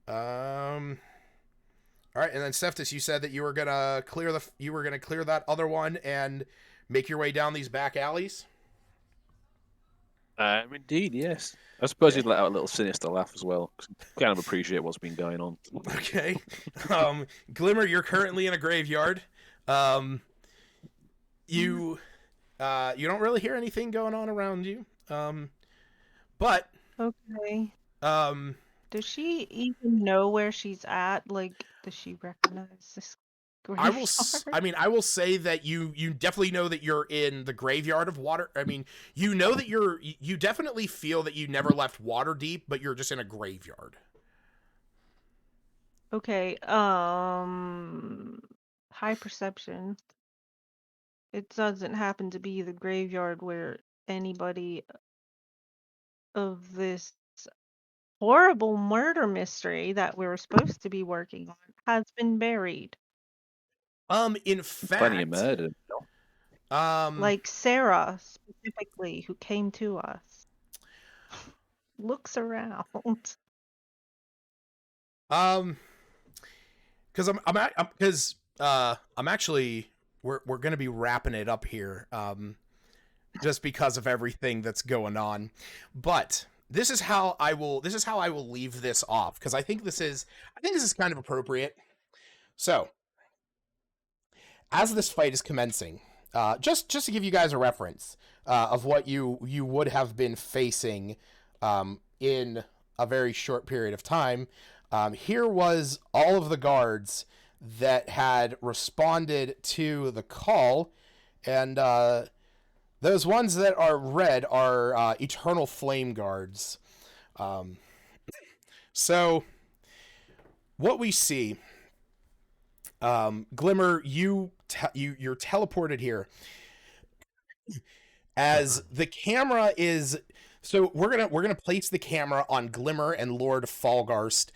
All right, and then Seftis, you said that you were gonna clear that other one and make your way down these back alleys. Indeed, yes. I suppose you'd let out a little sinister laugh as well. 'Cause I kind of appreciate what's been going on. Okay. Glimmer, you're currently in a graveyard. You don't really hear anything going on around you. But Okay. Does she even know where she's at? Like, does she recognize this graveyard? I will say that you definitely know that you're in the graveyard of water. I mean, you know that you definitely feel that you never left Waterdeep, but you're just in a graveyard. Okay. High perception. It doesn't happen to be the graveyard where anybody of this horrible murder mystery that we were supposed to be working on has been buried. In fact, Plenty of murder. Like Sarah, specifically, who came to us. Looks around. Because I'm actually we're gonna be wrapping it up here. Just because of everything that's going on, but this is how I will leave this off, because I think this is kind of appropriate. So, as this fight is commencing, just to give you guys a reference of what you would have been facing in a very short period of time, here was all of the guards that had responded to the call, and those ones that are red are Eternal Flame Guards. So, what we see, Glimmer, you're teleported here. As the camera is, so we're gonna place the camera on Glimmer and Lord Falgarst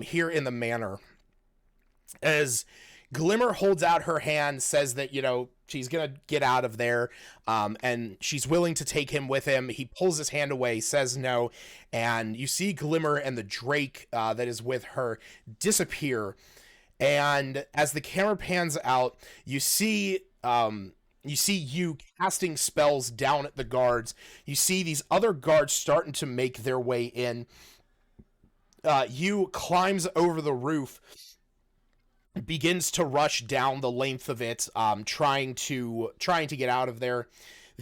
here in the manor. As Glimmer holds out her hand, says that, she's gonna get out of there, and she's willing to take him with him. He pulls his hand away, says no, and you see Glimmer and the Drake that is with her disappear. And as the camera pans out, you see you casting spells down at the guards. You see these other guards starting to make their way in. You climbs over the roof, begins to rush down the length of it, trying to get out of there.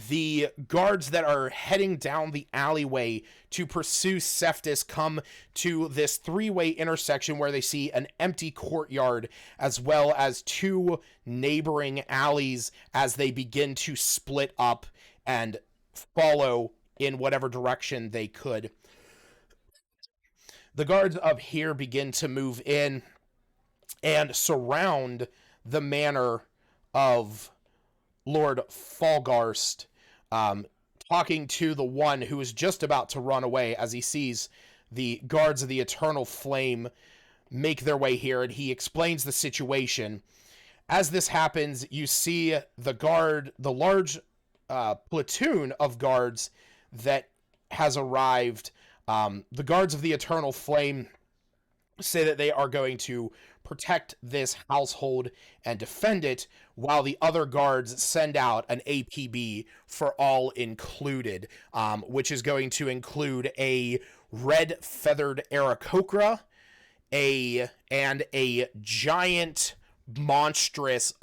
The guards that are heading down the alleyway to pursue Cephas come to this three-way intersection where they see an empty courtyard as well as two neighboring alleys as they begin to split up and follow in whatever direction they could. The guards up here begin to move in and surround the manor of Lord Falgarst, talking to the one who is just about to run away as he sees the guards of the Eternal Flame make their way here, and he explains the situation. As this happens, you see the large platoon of guards that has arrived. The guards of the Eternal Flame say that they are going to protect this household and defend it, while the other guards send out an APB for all included, which is going to include a red feathered Aarakocra, and a giant, monstrous,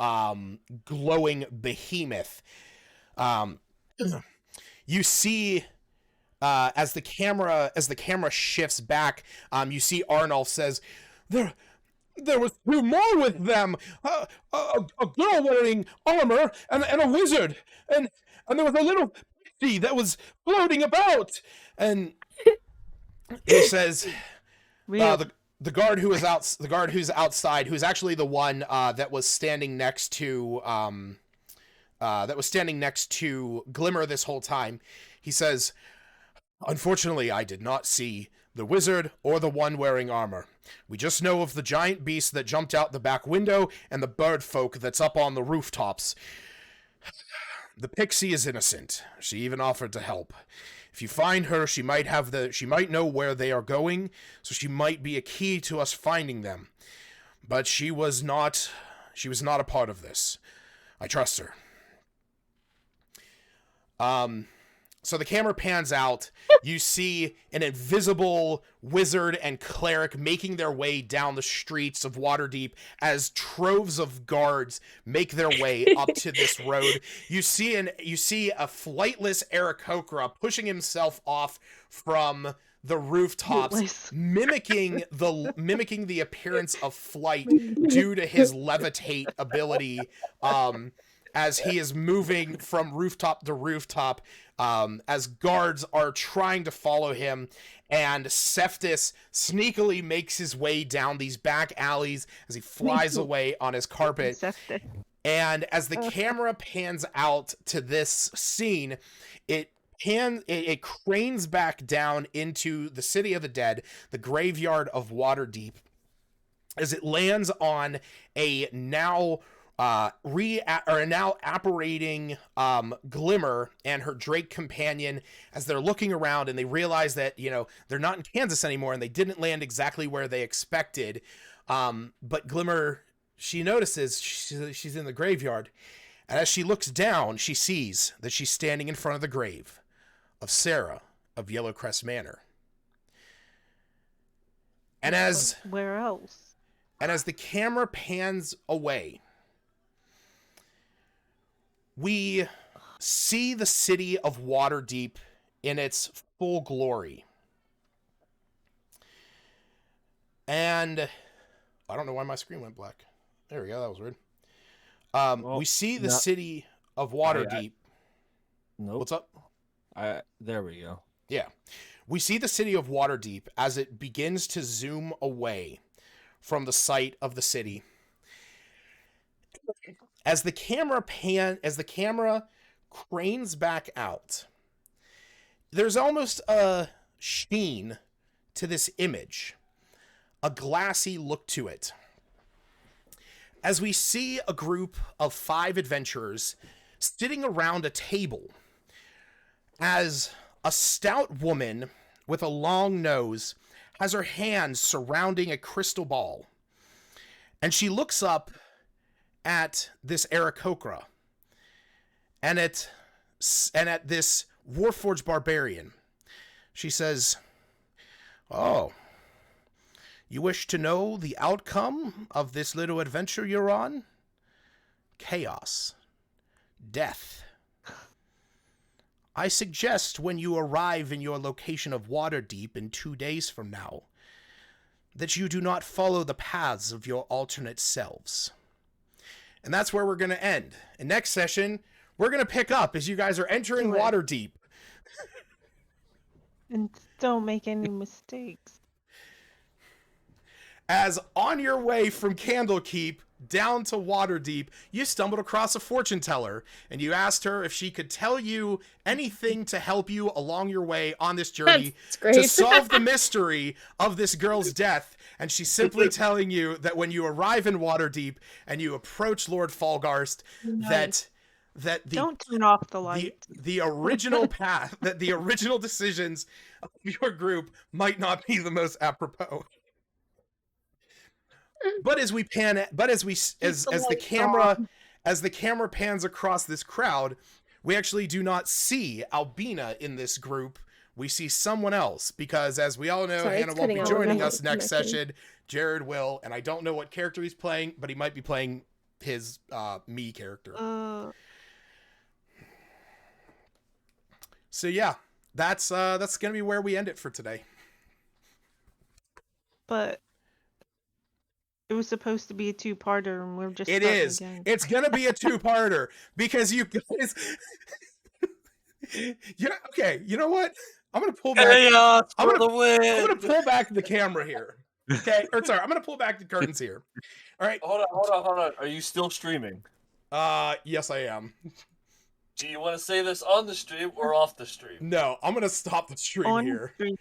glowing behemoth. You see, as the camera shifts back, you see Arnulf says, There was two more with them, a girl wearing armor and a wizard, and there was a little pixie that was floating about. And he says, the guard who's outside, who's actually the one that was standing next to Glimmer this whole time. He says, "Unfortunately, I did not see the wizard or the one wearing armor. We just know of the giant beast that jumped out the back window and the bird folk that's up on the rooftops. The pixie is innocent. She even offered to help. If you find her, she might know where they are going, so she might be a key to us finding them. But she was not a part of this. I trust her." So the camera pans out. You see an invisible wizard and cleric making their way down the streets of Waterdeep as troves of guards make their way up to this road. You see a flightless Aarakocra pushing himself off from the rooftops, mimicking the appearance of flight due to his levitate ability, as he is moving from rooftop to rooftop, as guards are trying to follow him, and Cephas sneakily makes his way down these back alleys as he flies away on his carpet. And as the camera pans out to this scene, it cranes back down into the City of the Dead, the graveyard of Waterdeep, as it lands on a now are now apparating Glimmer and her Drake companion as they're looking around, and they realize that, you know, they're not in Kansas anymore and they didn't land exactly where they expected. But Glimmer, she notices she's in the graveyard, and as she looks down, she sees that she's standing in front of the grave of Sarah of Yellowcrest Manor. And where else? And as the camera pans away, we see the city of Waterdeep in its full glory. And I don't know why my screen went black. There we go. That was weird. We see the city of Waterdeep. Nope. What's up? There we go. Yeah. We see the city of Waterdeep as it begins to zoom away from the site of the city. As the camera cranes back out, there's almost a sheen to this image, a glassy look to it. As we see a group of 5 adventurers sitting around a table, as a stout woman with a long nose has her hands surrounding a crystal ball, and she looks up at this Aarakocra and at this Warforged barbarian. She says, "Oh, you wish to know the outcome of this little adventure you're on? Chaos. Death. I suggest when you arrive in your location of Waterdeep in 2 days from now, that you do not follow the paths of your alternate selves." And that's where we're going to end. And next session, we're going to pick up as you guys are entering Waterdeep. And don't make any mistakes. As on your way from Candlekeep down to Waterdeep, you stumbled across a fortune teller, and you asked her if she could tell you anything to help you along your way on this journey to solve the mystery of this girl's death. And she's simply telling you that when you arrive in Waterdeep and you approach Lord Falgarst, that don't turn off the light. The original path, that the original decisions of your group might not be the most apropos. But as the camera pans across this crowd, we actually do not see Albina in this group. We see someone else, because as we all know, Hannah won't be joining us next session. Jared will, and I don't know what character he's playing, but he might be playing his me character. So yeah, that's gonna be where we end it for today. But it was supposed to be a 2-parter, and we're just It is. Again. It's gonna be a 2-parter because you guys. Okay. You know what? I'm gonna pull back. I'm gonna pull back the camera here. Okay. Or sorry, I'm gonna pull back the curtains here. All right. Hold on. Are you still streaming? Yes, I am. Do you want to say this on the stream or off the stream? No, I'm gonna stop the stream here. Stream.